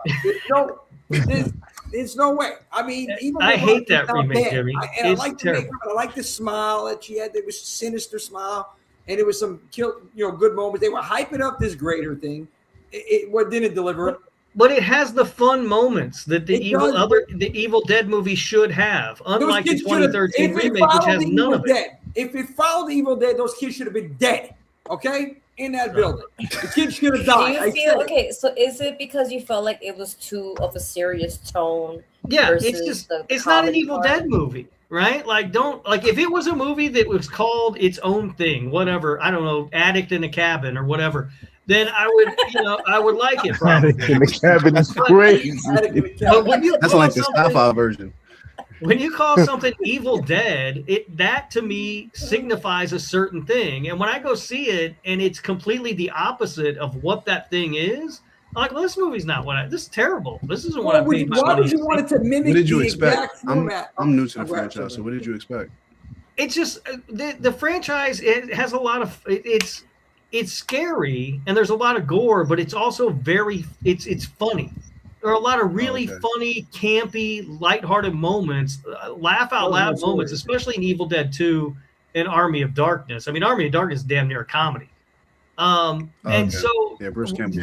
There's no way. I mean, I hate that remake, Jimmy. I like the makeup. I like the smile that she had. There was a sinister smile, and it was some good moments. They were hyping up this greater thing. What didn't deliver? But it has the fun moments that the Evil Dead movie should have, unlike the 2013 remake, which has none of it. If it followed the Evil Dead, those kids should have been dead. Okay, in that building, the kids should have died. So is it because you felt like it was too of a serious tone? Yeah, it's not an Evil Dead movie, right? Like if it was a movie that was called its own thing, whatever, I don't know, Addict in a Cabin or whatever, then I would like it. Probably. Addict in the Cabin is crazy. That's like the sci-fi version. When you call something Evil Dead, that to me signifies a certain thing. And when I go see it and it's completely the opposite of what that thing is, I'm like, well, this movie's not this is terrible. This isn't what I paid my money. Why would you want it to mimic the exact format? I'm new to the franchise, so what did you expect? It's just the franchise. It has a lot of it's scary and there's a lot of gore, but it's also it's funny. There are a lot of really funny, campy, lighthearted moments, laugh out loud moments, especially in Evil Dead 2 and Army of Darkness. I mean, Army of Darkness is damn near a comedy. And so Bruce Campbell.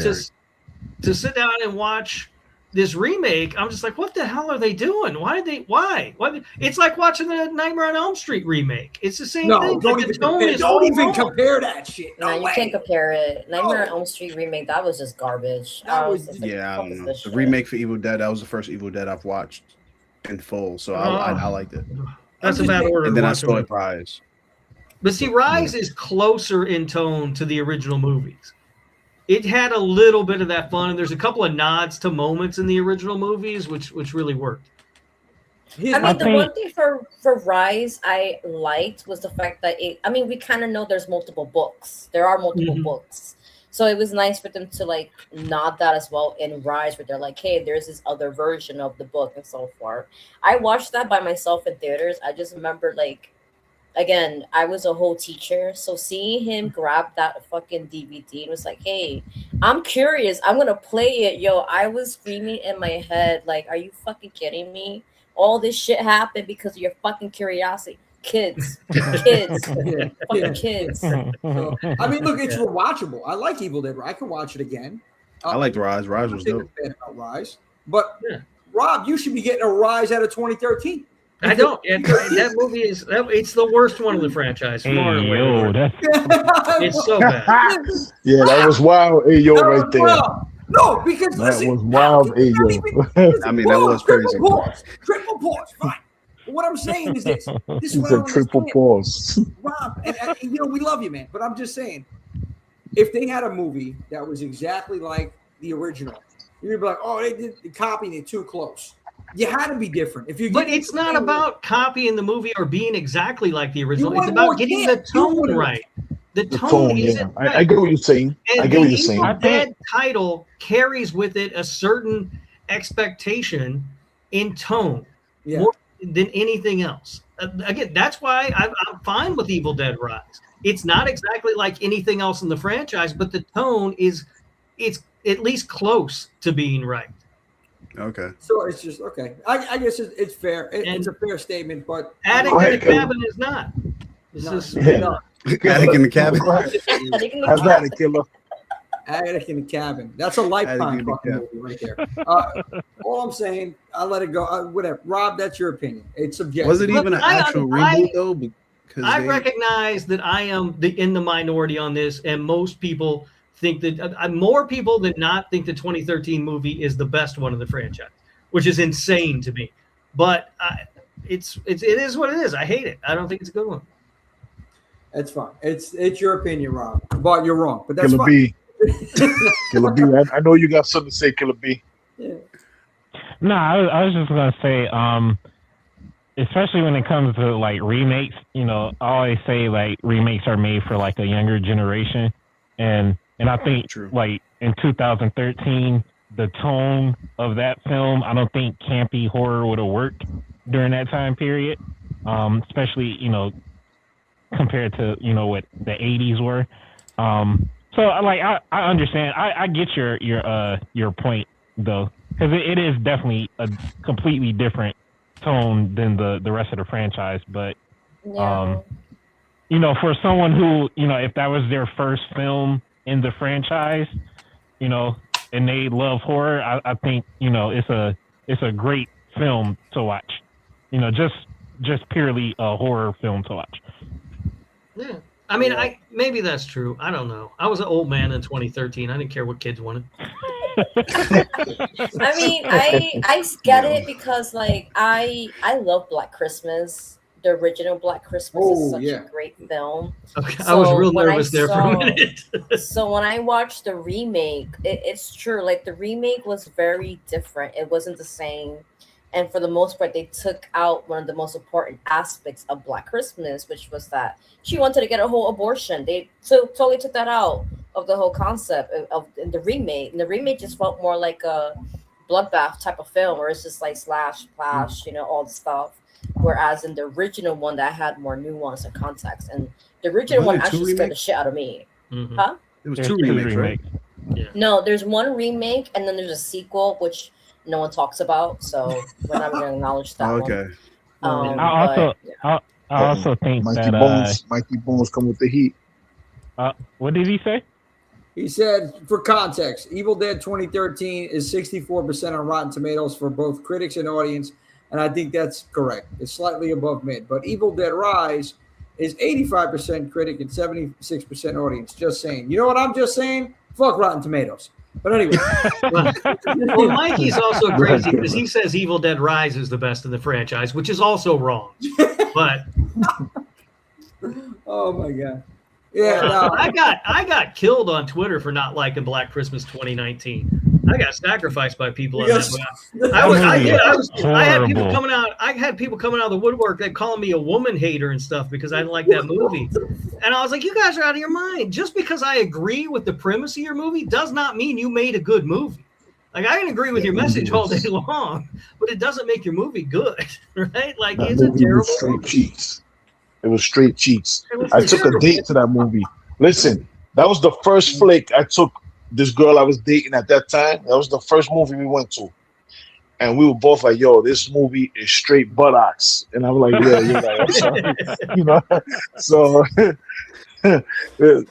To sit down and watch this remake, I'm just like, what the hell are they doing? Why? It's like watching the Nightmare on Elm Street remake. It's the same thing. Don't even compare that shit. No, you can't compare it. Nightmare on Elm Street remake, that was just garbage. I don't know. The remake for Evil Dead, that was the first Evil Dead I've watched in full, so I liked it. That's a bad order. And then I saw Rise. But see, Rise is closer in tone to the original movies. It had a little bit of that fun, and there's a couple of nods to moments in the original movies, which really worked. I mean, the one thing for Rise I liked was the fact that we kind of know there's multiple books. There are multiple books. So it was nice for them to like nod that as well in Rise, where they're like, hey, there's this other version of the book and so forth. I watched that by myself in theaters. I just remember like, again, I was a whole teacher, so seeing him grab that fucking DVD and was like, hey, I'm curious, I'm gonna play it. Yo, I was screaming in my head, like, are you fucking kidding me? All this shit happened because of your fucking curiosity. Kids. Fucking kids. So, I mean, look, it's rewatchable. I like Evil Dead. I can watch it again. I liked Rise. Rise was dope. Rise. But, Rob, you should be getting a Rise out of 2013. I don't. That movie it's the worst one of the franchise. It's so bad. Yeah, that was wild. Ayo, right there. No, because that was wild. Ayo. I mean, that was crazy. Triple pause. Fine. But what I'm saying is this. This is what I don't triple pause. Rob, and we love you, man. But I'm just saying, if they had a movie that was exactly like the original, you'd be like, oh, they copying it too close. You had to be different. But it's not about copying the movie or being exactly like the original. It's about getting the tone right. The tone isn't right. I get what you're saying. And the Dead title carries with it a certain expectation in tone more than anything else. Again, that's why I'm fine with Evil Dead Rise. It's not exactly like anything else in the franchise, but the tone it's at least close to being right. Okay. So it's just okay. I guess it's fair. It's a fair statement, but Attic in the Cabin is not. It's just Attic in the Cabin. How's that a killer? Attic in the Cabin. That's a lifetime fucking movie right there. All I'm saying, I let it go. Whatever. Rob, that's your opinion. It's subjective. Was it even an actual reboot though? Because I recognize that I am in the minority on this, and most people think that more people than not think the 2013 movie is the best one of the franchise, which is insane to me. But it is what it is. I hate it. I don't think it's a good one. That's fine. It's your opinion, Rob, but you're wrong. But that's Killer fine. B. Killer B. I know you got something to say, Killer B. Yeah. No, I was just gonna say, especially when it comes to like remakes, I always say like remakes are made for like a younger generation, and I think like in 2013, the tone of that film, I don't think campy horror would have worked during that time period, especially compared to what the 80s were. So like I understand. I get your point though, because it is definitely a completely different tone than the rest of the franchise. But for someone who if that was their first film in the franchise, and they love horror, I think it's a great film to watch. Just purely a horror film to watch. Yeah. I mean, maybe that's true. I don't know. I was an old man in 2013. I didn't care what kids wanted. I mean, I get it because like I love Black Christmas. The original Black Christmas is such a great film. Okay, I was real nervous there for a minute. So when I watched the remake, it's true. Like the remake was very different. It wasn't the same. And for the most part, they took out one of the most important aspects of Black Christmas, which was that she wanted to get a whole abortion. They totally took that out of the whole concept in the remake. And the remake just felt more like a bloodbath type of film, where it's just like slash, all the stuff. Whereas in the original one, that had more nuance and context. And the original one actually scared the shit out of me. Mm-hmm. Huh? It was two remakes, right? Yeah. No, there's one remake, and then there's a sequel, which no one talks about, so we're not going to acknowledge that one. I I also think Mikey that Bones come with the heat. What did he say? He said, for context, Evil Dead 2013 is 64% on Rotten Tomatoes for both critics and audience, and I think that's correct. It's slightly above mid. But Evil Dead Rise is 85% critic and 76% audience. Just saying. You know what I'm just saying? Fuck Rotten Tomatoes. But anyway. Well, Mikey's also crazy because he says Evil Dead Rise is the best in the franchise, which is also wrong. But oh my God. Yeah, no. I got killed on Twitter for not liking Black Christmas 2019. I got sacrificed by people on that. I had people coming out. I had people coming out of the woodwork that calling me a woman hater and stuff because I didn't like that movie. And I was like, you guys are out of your mind. Just because I agree with the premise of your movie does not mean you made a good movie. Like, I can agree with your message all day long, but it doesn't make your movie good, right? Like, it's a terrible movie. Cheats. It was straight cheats. I took a date to that movie. Listen, that was the first flick I took this girl I was dating at that time. That was the first movie we went to. And we were both like, yo, this movie is straight buttocks. And I'm like, yeah, you're right. I'm sorry. You know? So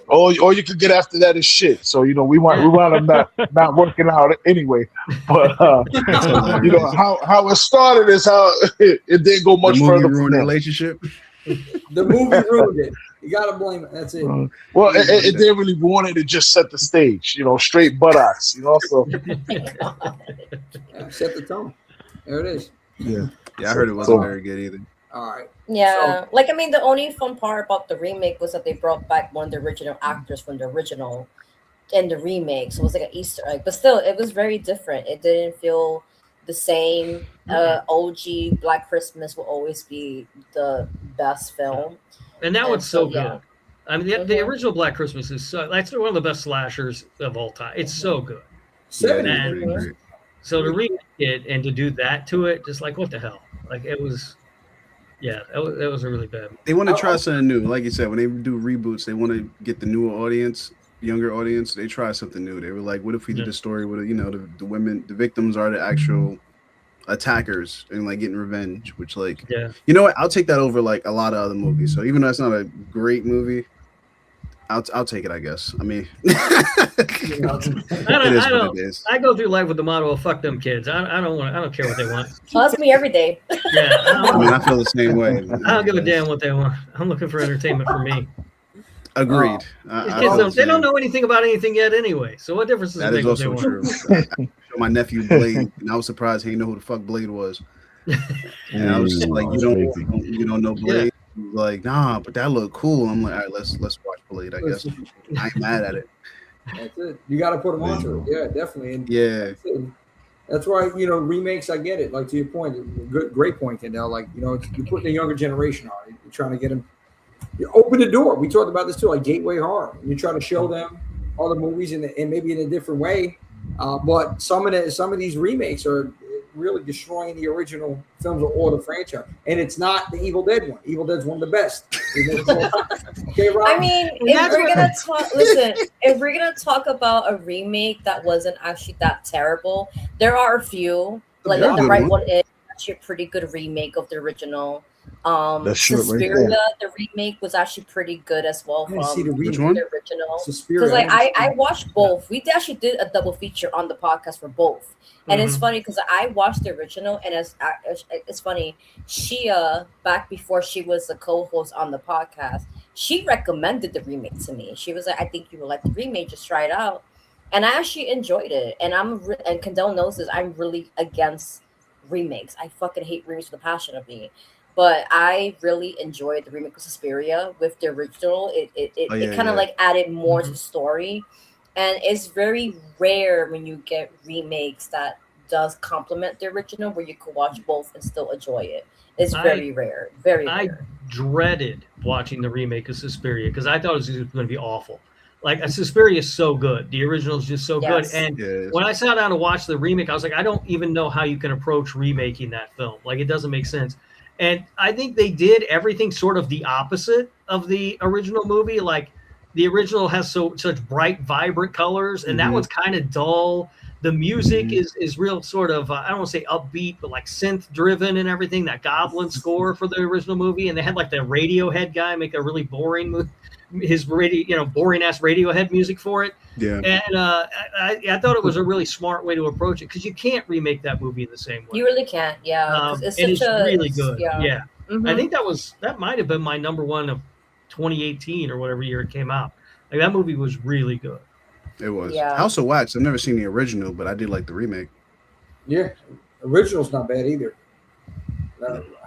all you could get after that is shit. So, you know, we wound up not working out anyway. But you know, how it started is how it didn't go much further from the relationship. The movie ruined it. You gotta blame it. That's it. Well, it didn't really want it to just set the stage, you know, straight buttocks, you know. So set the tone. There it is. Yeah, I heard it wasn't very good either. All right. Yeah, like I mean, the only fun part about the remake was that they brought back one of the original actors from the original in the remake, so it was like an Easter egg. But still, it was very different. It didn't feel the same. OG Black Christmas will always be the best film, and that one's so good. I mean, the original Black Christmas is that's one of the best slashers of all time. It's so good. And so to remake it and to do that to it, just like what the hell? Like it was. Yeah, that was a really bad movie. They want to try something new. Like you said, when they do reboots, they want to get the newer audience, younger audience. They try something new. They were like, what if we did a story with, you know, the women, the victims are the actual attackers and like getting revenge, which like, you know what? I'll take that over like a lot of other movies. So even though it's not a great movie, I'll take it, I guess. I mean, I go through life with the motto of "fuck them kids." I don't care what they want. Well, that's me every day. Yeah, I feel the same way. I don't give a damn what they want. I'm looking for entertainment for me. Agreed. These kids they don't know anything about anything yet anyway. So what difference does it make what they true. want? I showed my nephew Blade, and I was surprised he didn't know who the fuck Blade was. And I was just like, you don't know Blade. Yeah. Like, nah, but that looked cool. I'm like, all right, let's watch Blade. I guess I ain't mad at it. That's it. You got to put them onto it. Yeah, definitely. And that's why, you know, remakes. I get it. Like to your point, great point, Kendell. Like, you know, you're putting a younger generation on it. You're trying to get them. You open the door. We talked about this too, like gateway horror. You're trying to show them all the movies and maybe in a different way. But some of these remakes are really destroying the original films or the franchise, and it's not the Evil Dead one. Evil Dead's one of the best. Okay, Rob? I mean, if we're gonna talk about a remake that wasn't actually that terrible, there are a few. Like the right one is actually a pretty good remake of the original. Suspiria, the remake was actually pretty good as well from the original. Because like I watched both. We actually did a double feature on the podcast for both. And it's funny because I watched the original, and it's funny. Shia, back before she was the co-host on the podcast, she recommended the remake to me. She was like, "I think you would like the remake. Just try it out." And I actually enjoyed it. And and Kendell knows this. I'm really against remakes. I fucking hate remakes with a passion of me. But I really enjoyed the remake of Suspiria with the original. It kind of like added more to the story. And it's very rare when you get remakes that does complement the original, where you can watch both and still enjoy it. It's very rare. Very rare. I dreaded watching the remake of Suspiria because I thought it was going to be awful. Like Suspiria is so good. The original is just so good. And when I sat down to watch the remake, I was like, I don't even know how you can approach remaking that film. Like, it doesn't make sense. And I think they did everything sort of the opposite of the original movie. Like, the original has such bright, vibrant colors, and that one's kind of dull. The music is real sort of, I don't want to say upbeat, but like synth driven and everything. That Goblin score for the original movie. And they had like the Radiohead guy make a really boring, boring ass Radiohead music for it. Yeah. And I thought it was a really smart way to approach it because you can't remake that movie in the same way. You really can't. Yeah. It's really good. Yeah. Mm-hmm. I think that might have been my number one of 2018 or whatever year it came out. Like that movie was really good. It was. Yeah. House of Wax. I've never seen the original, but I did like the remake. Yeah, original's not bad either.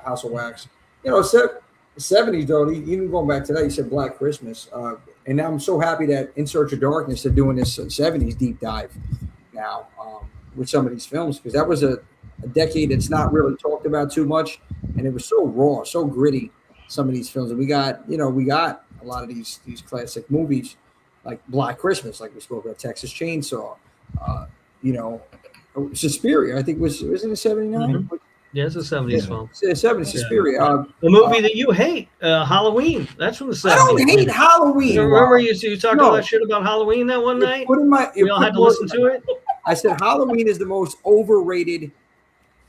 House of Wax. You know, 70s though. Even going back to that, you said Black Christmas, and I'm so happy that In Search of Darkness are doing this 70s deep dive now with some of these films, because that was a decade that's not really talked about too much, and it was so raw, so gritty. Some of these films, and we got a lot of these classic movies like Black Christmas, like we spoke about, Texas Chainsaw, Suspiria. I think wasn't it 79? Mm-hmm. Yeah, it's a 70s film. 70s Suspiria. The movie that you hate, Halloween. That's from the 70s. I don't hate Halloween. You remember you talked all that shit about Halloween that one night? We all had to listen to it. I said Halloween is the most overrated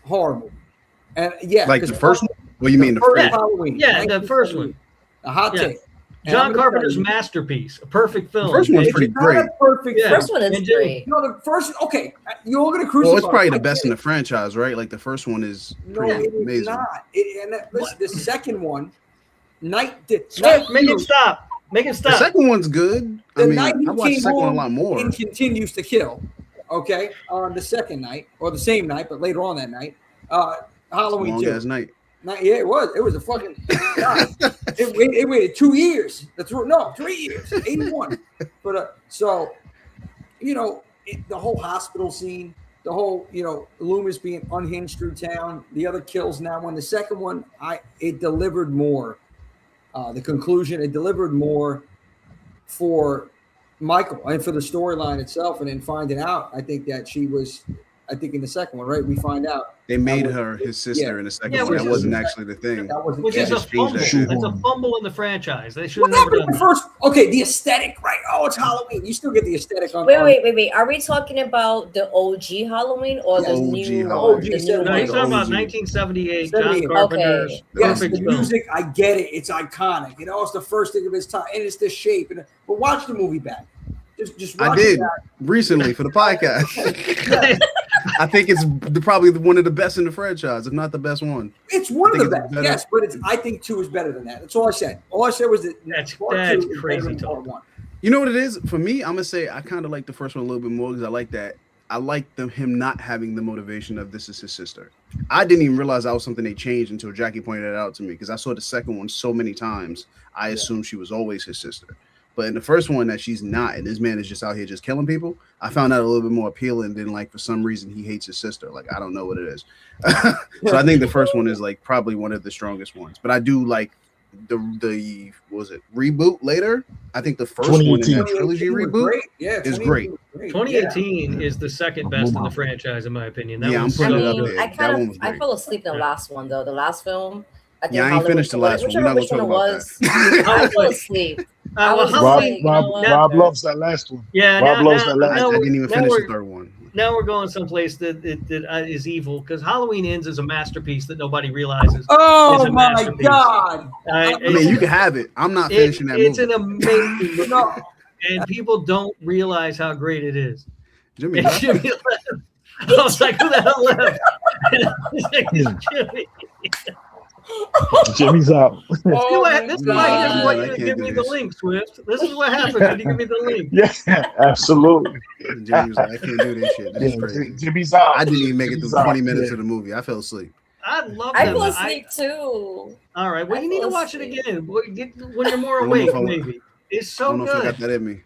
horror movie. And yeah, like the first one. Well, you mean the first Halloween? Yeah, the first one. A hot take. John Carpenter's masterpiece, a perfect film. The first one's pretty great. Perfect. First one is great. No, the first. Okay, you're all gonna crucify. Well, it's probably the best in the franchise, right? Like the first one is pretty amazing. Not. Listen, the second one, Make it stop. The second one's good. I watched the second one a lot more. And continues to kill. Okay, on the second night or the same night, but later on that night, Halloween long ass night. Yeah, it was. It was a fucking. it waited 2 years. 3 years. 81. But the whole hospital scene, the whole Loomis being unhinged through town, the other kills in that one. The second one, it delivered more. The conclusion, it delivered more for Michael and for the storyline itself, and then finding out, I think that she was. I think in the second one, right? We find out they made her his sister in the second one. That wasn't actually the thing. Which is a fumble. It's a fumble in the franchise. They should have never done the first. Okay, the aesthetic, right? Oh, it's Halloween. You still get the aesthetic on. Wait. Are we talking about the OG Halloween or the new? No, he's talking about 1978. John Carpenter's perfect the music. I get it. It's iconic. It's the first thing of its time, and it's the shape. But watch the movie back. Just watch I did it recently for the podcast. I think it's probably one of the best in the franchise, if not the best one. It's one of the best, yes, but I think 2 is better than that. That's all I said. All I said was that that's crazy talk. You know what it is? For me, I'm gonna say I kind of like the first one a little bit more because I like that. I like him not having the motivation of this is his sister. I didn't even realize that was something they changed until Jackie pointed it out to me because I saw the second one so many times. I assumed she was always his sister. But in the first one that she's not, and this man is just out here just killing people, I found that a little bit more appealing than like for some reason he hates his sister. Like I don't know what it is. So I think the first one is like probably one of the strongest ones. But I do like the what was it reboot later? I think the first one in that trilogy reboot is great. 2018 is the second best in the franchise in my opinion. I'm putting it up there. I fell asleep in the last one though. The last film. I ain't finished the last one. We're not going to talk about that. I fell asleep. Rob loves that last one. Yeah, Rob loves that last one. I didn't even finish the third one. Now we're going someplace that is evil because Halloween Ends is a masterpiece that nobody realizes. Oh my God! I mean, you can have it. I'm not finishing that movie. It's an amazing movie, and people don't realize how great it is. Jimmy left. I was like, who the hell left? Jimmy. Jimmy's out. This is why he doesn't want you to give me the link, Swift. This is what happens when you give me the link. Yeah, absolutely. Jimmy's like, I can't do this shit. This is crazy. Jimmy's out. I didn't even make it through 20 minutes of the movie. I fell asleep. I love that. I fell asleep too. All right. Well, you need to watch it again when you're more awake, maybe. It's so good. I don't know if I got that in me.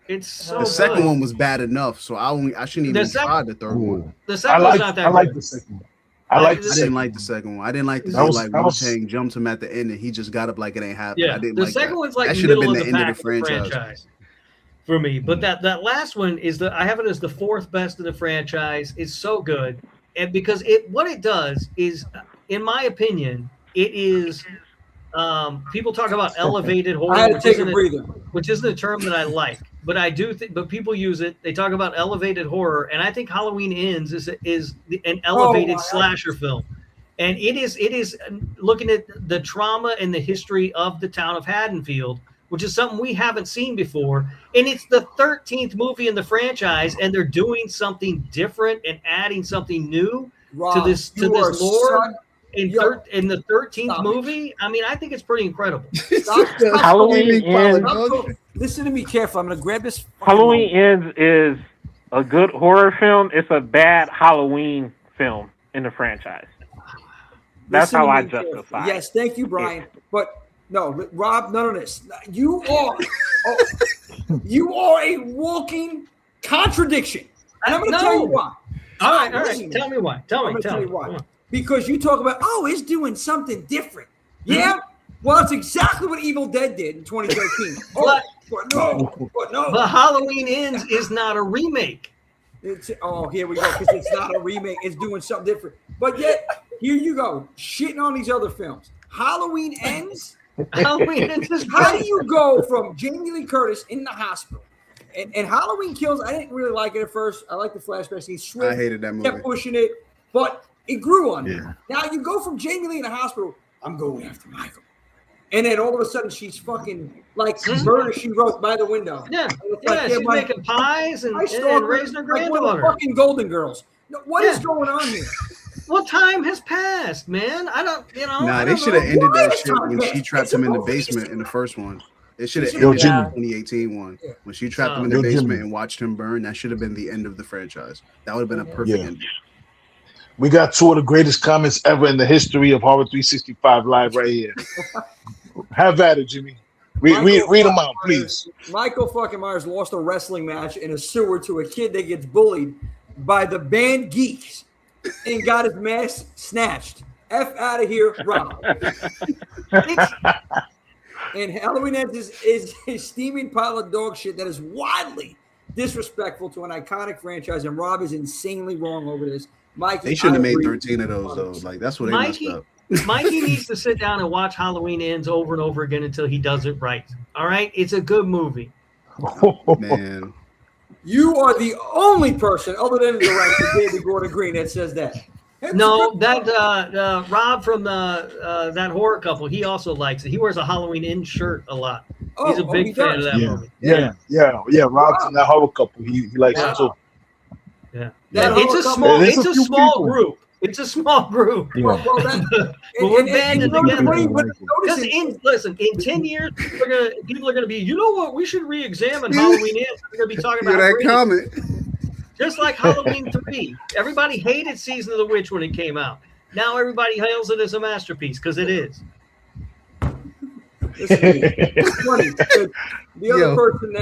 It's so the second one was bad enough, so I shouldn't even try the third one. The second one's not that good. I like the second one. I didn't like the second one. I didn't like the like Wu-Tang jumped him at the end and he just got up like it ain't happening. Yeah, I didn't the like second that. one's like that should have middle been of the the end of the franchise for me. But that last one is I have it as the fourth best in the franchise. It's so good, and because what it does is, in my opinion, it is. People talk about elevated horror. I had to take a breather. which isn't a term that I like, but I do think. But people use it. They talk about elevated horror, and I think Halloween Ends is an elevated slasher film, and it is looking at the trauma and the history of the town of Haddonfield, which is something we haven't seen before, and it's the 13th movie in the franchise, and they're doing something different and adding something new to this lore. In the 13th movie, I mean, I think it's pretty incredible. Halloween Ends. Listen to me carefully. I'm going to grab this. Halloween Ends is a good horror film. It's a bad Halloween film in the franchise. That's how I justify. Yes, thank you, Brian. But no, Rob, none of this. You are a walking contradiction, and I'm going to tell you why. All right. Tell me why. Tell me why. Because you talk about, it's doing something different. Yeah? Well, that's exactly what Evil Dead did in 2013. But no. But Halloween Ends is not a remake. Here we go, because it's not a remake. It's doing something different. But yet, here you go, shitting on these other films. Halloween Ends? Halloween Ends is How do you go from Jamie Lee Curtis in the hospital? And Halloween Kills, I didn't really like it at first. I like the flashback scene. I hated that movie. Kept pushing it, but it grew on me. Now you go from Jamie Lee in the hospital, I'm going after Michael. And then all of a sudden she's fucking like Murder, She Wrote by the window. Yeah, she's making pies and raising her granddaughter. Fucking Golden Girls. What is going on here? Well, time has passed, man. I don't, Nah, they should have ended that shit when she trapped him in the basement in the first one. It should have ended in the 2018 one. When she trapped him in the basement and watched him burn, that should have been the end of the franchise. That would have been a perfect ending. We got two of the greatest comments ever in the history of Horror 365 Live right here. Have at it, Jimmy. Read them out, please. Michael fucking Myers lost a wrestling match in a sewer to a kid that gets bullied by the band Geeks and got his mask snatched. F out of here, Rob. And Halloween Ends is a steaming pile of dog shit that is widely disrespectful to an iconic franchise, and Rob is insanely wrong over this. Mikey, they shouldn't have made 13 of those, though. Like, that's what they messed up. Mikey needs to sit down and watch Halloween Ends over and over again until he does it right. All right? It's a good movie. Oh, man. You are the only person, other than the director, David Gordon Green, that says that. No, that Rob from that horror couple, he also likes it. He wears a Halloween Ends shirt a lot. He's a big fan of that movie. Yeah. Rob's in that horror couple. He likes it too. Yeah. It's a small group. It's a small group. Yeah. But we're banding together. Listen, in 10 years, people are gonna be, you know what? We should re-examine Halloween Ends. We're gonna be talking about that comment. Just like Halloween 3. Everybody hated Season of the Witch when it came out. Now everybody hails it as a masterpiece because it is. It's funny. The other person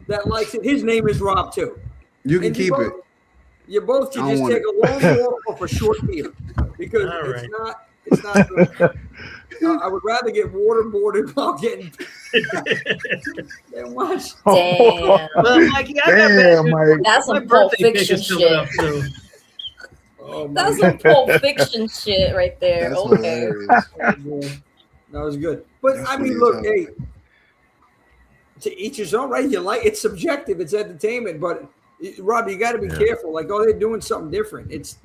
that likes it, his name is Rob too. You can keep it. You both can just take a long walk off a short beer because it's not good. I would rather get waterboarded while getting than watch. Damn. Well, Mikey, Mike. That's some Pulp Fiction shit. That's some Pulp Fiction shit right there. That's okay. That was good. But I mean, look, hey, to each his own, right? You like it's subjective, it's entertainment, but Rob, you got to be careful. Like, they're doing something different. It's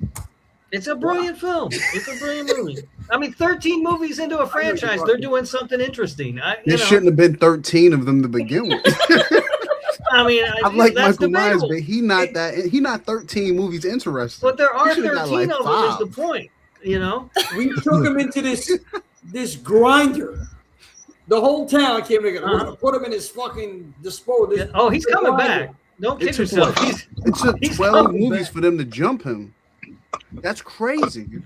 a brilliant film. It's a brilliant movie. I mean, 13 movies into a franchise, they're doing something interesting. There shouldn't have been 13 of them to begin with. I mean, I like Michael Myers, but he not 13 movies interesting. But there are 13 of them. Is the point? We took him into this grinder. The whole town came together. We're gonna put him in his fucking disposal. Oh, he's coming back. Don't kid yourself. It took 12 movies for them to jump him. That's crazy.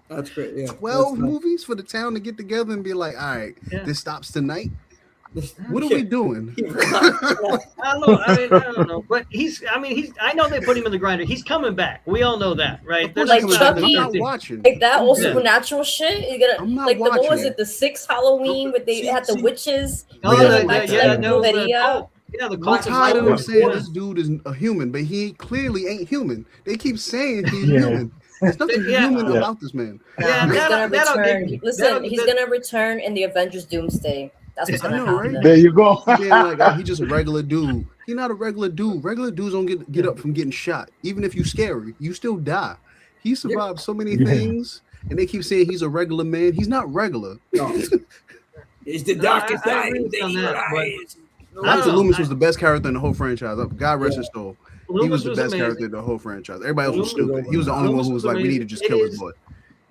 That's great. Yeah. 12 movies for the town to get together and be like, all right, this stops tonight. What are we doing? I don't know. But I know they put him in the grinder. He's coming back. We all know that, right? There's like Chucky, like that old supernatural shit. You're gonna like what was it? The 6th Halloween where they had the witches. The cult. I'm tired of them saying this dude is a human, but he clearly ain't human. They keep saying he's human. There's nothing human about this man. He's gonna return. Listen, he's gonna return in the Avengers Doomsday. That's what's gonna happen. right? There you go. Being like, oh, he just a regular dude. He not a regular dude. Regular dudes don't get up from getting shot. Even if you scary, you still die. He survived so many things, and they keep saying he's a regular man. He's not regular. No. It's the darkest night. Dr. Loomis was the best character in the whole franchise. God rest his soul. He was the best character in the whole franchise. Everybody else was stupid. He was the only one who was like, we need to just kill his boy.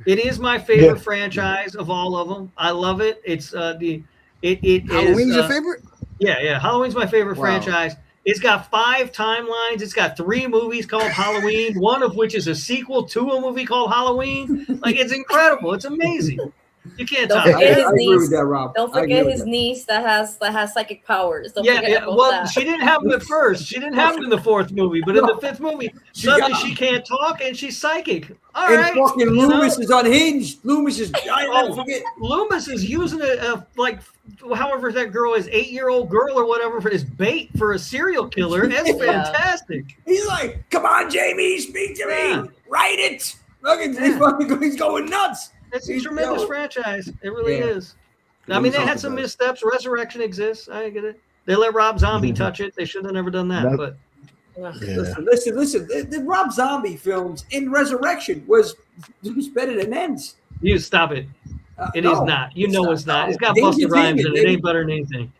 It is my favorite franchise of all of them. I love it. It's Halloween's your favorite? Yeah. Halloween's my favorite franchise. It's got 5 timelines. It's got 3 movies called Halloween, one of which is a sequel to a movie called Halloween. Like, it's incredible. It's amazing. You can't Don't talk. forget his I agree niece. with that, Rob. Don't forget his niece that has psychic powers. Don't forget about well, that. she didn't have them at first. She didn't have them in the 4th movie, but in the 5th movie, suddenly she can't talk and she's psychic. All right. Fucking Loomis is unhinged. Loomis is. I never forget. Loomis is using like, however that girl is, 8-year-old girl or whatever, for his bait for a serial killer. That's fantastic. He's like, "Come on, Jamie, speak to me. Write it." Look at he's going nuts. It's a tremendous franchise. It really is. I mean, they had some missteps. Resurrection exists. I get it. They let Rob Zombie touch it. They should have never done that. But Listen. The Rob Zombie films in Resurrection was better than Ends. You stop it. It is not. You know it's not. It's got Busta Rhymes in it. It ain't better than anything.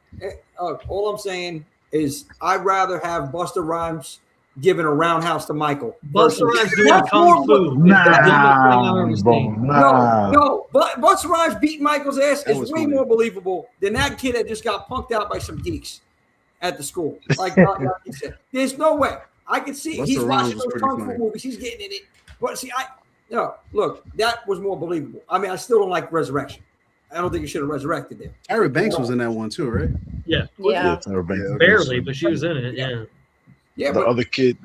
All I'm saying is I'd rather have Busta Rhymes giving a roundhouse to Michael. Busta Rhymes doing kung fu. No. But Busta Rhymes beating Michael's ass is way more believable than that kid that just got punked out by some geeks at the school. Like you said, there's no way. I can see he's watching those kung fu movies. He's getting in it. But see, look, that was more believable. I mean, I still don't like Resurrection. I don't think you should have resurrected them. Tyra Banks was in that one too, right? Yeah. Tyra Banks. Barely, but she was in it. Yeah. Yeah, the other kid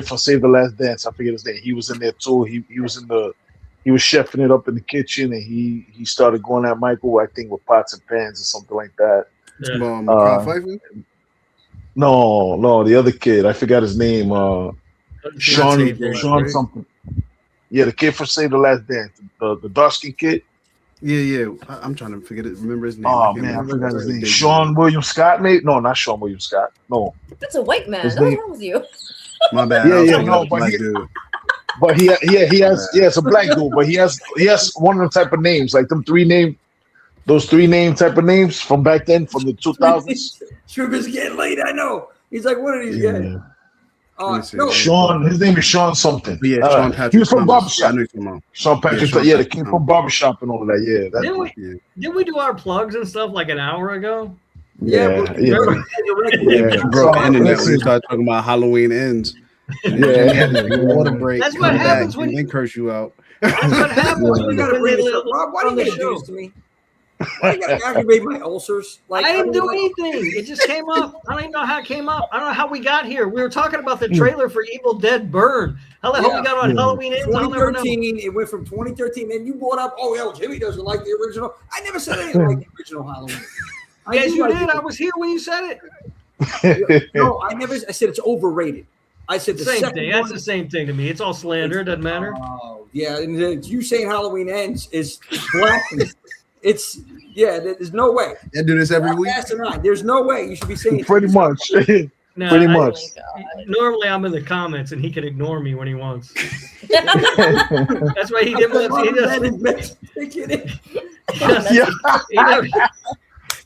from Save the Last Dance, I forget his name. He was in there too. He was chefing it up in the kitchen, and he started going at Michael, I think, with pots and pans or something like that. No, the other kid, I forgot his name. Sean something. Yeah, the kid from Save the Last Dance, the dark skinned kid. Yeah. I'm trying to remember his name. Oh man, I forgot his name. Sean William Scott, mate? No, not Sean William Scott. No. That's a white man. What's wrong with you? My bad. But he has it's a black dude, but he has one of the type of names, like those 3 name type of names from back then, from the 2000s. Sugar's getting late. I know. He's like, what are these guys? Sean, his name is Sean something. Yeah, Sean Patrick. He was from Barbershop. Sean Patrick, the kid from Barbershop and all of that. Yeah. Didn't we do our plugs and stuff like an hour ago? Yeah. Broke the internet when we started talking about Halloween Ends. Water break. That's what happens when they curse you out. That's what happens when you gotta bring it up. Rob, why do you gotta do this to me? Why do you gotta aggravate my ulcers? Like, I didn't do anything. It just came up. I don't even know how it came up. I don't know how we got here. We were talking about the trailer for Evil Dead Burn. How the hell we got on Halloween Ends? 2013. It went from 2013, and you brought up, Jimmy doesn't like the original. I never said anything like the original Halloween. Yes, you did. I was here when you said it. No, I never. I said it's overrated. I said the same thing. That's the same thing to me. It's all slander. It doesn't matter. Oh, yeah. And you saying Halloween Ends is blasphemy. There's no way. I do this every week. There's no way you should be saying pretty much. No, pretty much. Normally, I'm in the comments, and he can ignore me when he wants. That's why he didn't want to.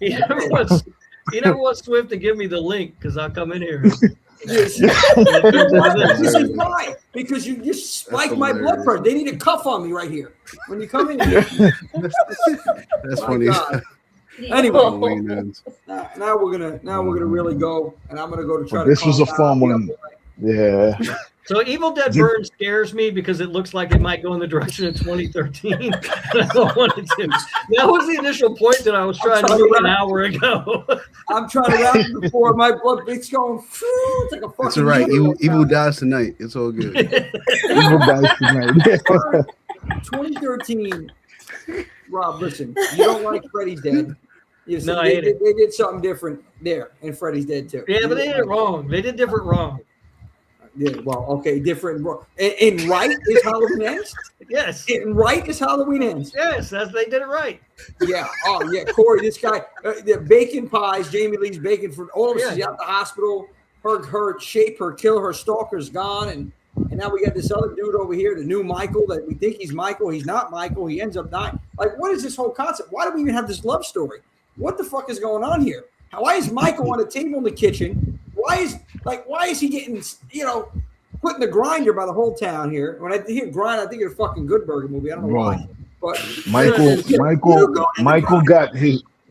He never wants Swift to give me the link because I'll come in here. This is why, because you just spiked my blood pressure. They need a cuff on me right here when you come in here. That's funny. Anyway, now we're gonna really go, and I'm gonna go to try to. This was a fun one. Yeah. So Evil Dead Burn scares me because it looks like it might go in the direction of 2013. I don't want it to. That was the initial point that I was trying to make an hour ago. I'm trying to wrap it before my blood beat's going. It's like a fucking. It's all right. Evil dies tonight. It's all good. Evil dies tonight. 2013. Rob, listen. You don't like Freddy's Dead. No, they did something different there, and Freddy's Dead too. Yeah, but they did it wrong. They did different wrong. Yeah, well, okay, different. In right is Halloween ends? Yes. In right is Halloween ends? Yes, they did it right. Yeah. Oh, yeah. Corey, this guy, the bacon pies, Jamie Lee's bacon for all of us. She's out the hospital. Her shape, her kill, her stalker's gone. And now we got this other dude over here, the new Michael, that we think he's Michael. He's not Michael. He ends up not. Like, what is this whole concept? Why do we even have this love story? What the fuck is going on here? Why is Michael on a table in the kitchen? Why is he getting, put in the grinder by the whole town here? When I hear grind, I think of a fucking Good Burger movie. I don't know why. But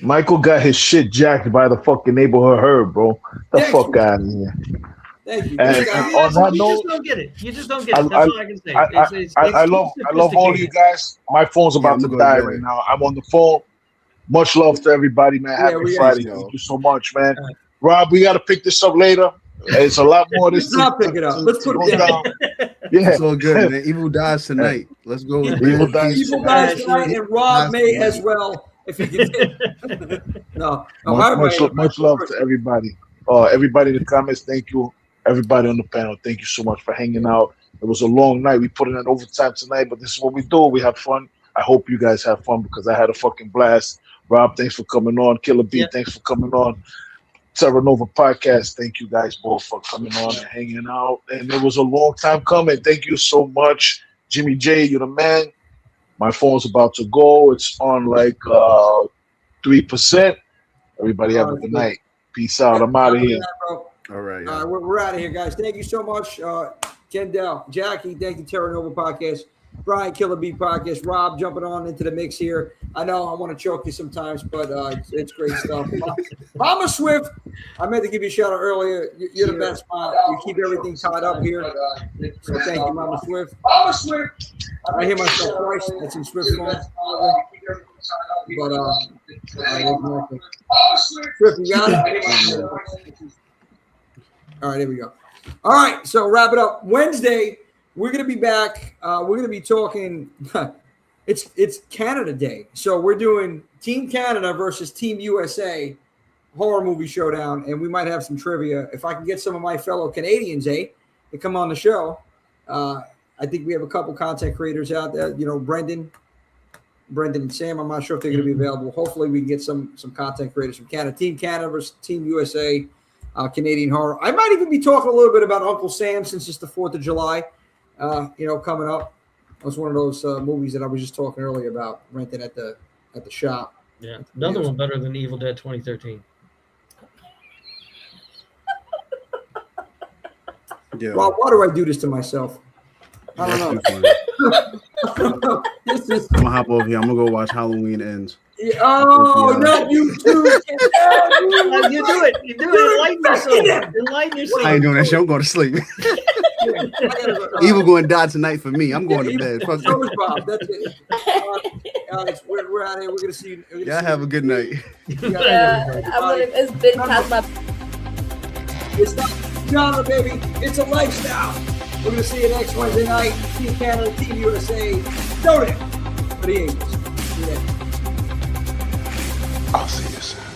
Michael got his shit jacked by the fucking neighborhood herd, bro. The fuck out of here. Thank you. And on that You note, just don't get it. You just don't get it. That's all I can say. I love all of you guys. My phone's about to die right now. I'm on the phone. Much love to everybody, man. Happy Friday. Thank you so much, man. Rob, we got to pick this up later. It's a lot more. Let's not pick it up. Let's put it down. Yeah, it's all good, man. Evil dies tonight. Let's go. Evil dies tonight, and Rob may as well if he can. Much love to everybody. Everybody in the comments, thank you. Everybody on the panel, thank you so much for hanging out. It was a long night. We put in an overtime tonight, but this is what we do. We have fun. I hope you guys have fun because I had a fucking blast. Rob, thanks for coming on. Killer B, thanks for coming on. Terra Nova Podcast, thank you guys both for coming on and hanging out. And it was a long time coming. Thank you so much. Jimmy J, you're the man. My phone's about to go. It's on like 3%. Everybody have a good night. Peace out. I'm out of here. All right. We're out of here, guys. Thank you so much. Kendell, Jackie, thank you, Terra Nova Podcast. Brian, Killer B Podcast, Rob jumping on into the mix here. I know I want to choke you sometimes, but it's great stuff. Mama Swift, I meant to give you a shout out earlier. You're the best spot. You keep everything tied up here. So thank you, Mama Swift. Mama Swift. I hear myself twice. That's in Swift form. But Swift, you got it? All right, here we go. All right, so wrap it up. Wednesday, we're going to be back. We're going to be talking. It's Canada Day. So we're doing Team Canada versus Team USA horror movie showdown, and we might have some trivia. If I can get some of my fellow Canadians, to come on the show. I think we have a couple content creators out there. Brendan and Sam. I'm not sure if they're going to be available. Hopefully we can get some content creators from Canada. Team Canada versus Team USA, Canadian horror. I might even be talking a little bit about Uncle Sam since it's the 4th of July. Coming up. It was one of those movies that I was just talking earlier about, renting at the shop. Yeah, another one better than Evil Dead 2013. Yeah. Well, why do I do this to myself? I don't know. I'm gonna hop over here. I'm gonna go watch Halloween Ends. No, you too. You do it. You do it. Enlighten yourself. I ain't doing that shit. I'm going to sleep. Evil going to die tonight for me. I'm going to bed. Fuck so is Bob. That's it. Alex, we're out of here. We're gonna see you. Y'all have a good night. It's been past my. It's not genre, baby. It's a lifestyle. We're gonna see you next Wednesday night. Team Canada, Team USA. Donate for the Angels. Yeah. I'll see you soon.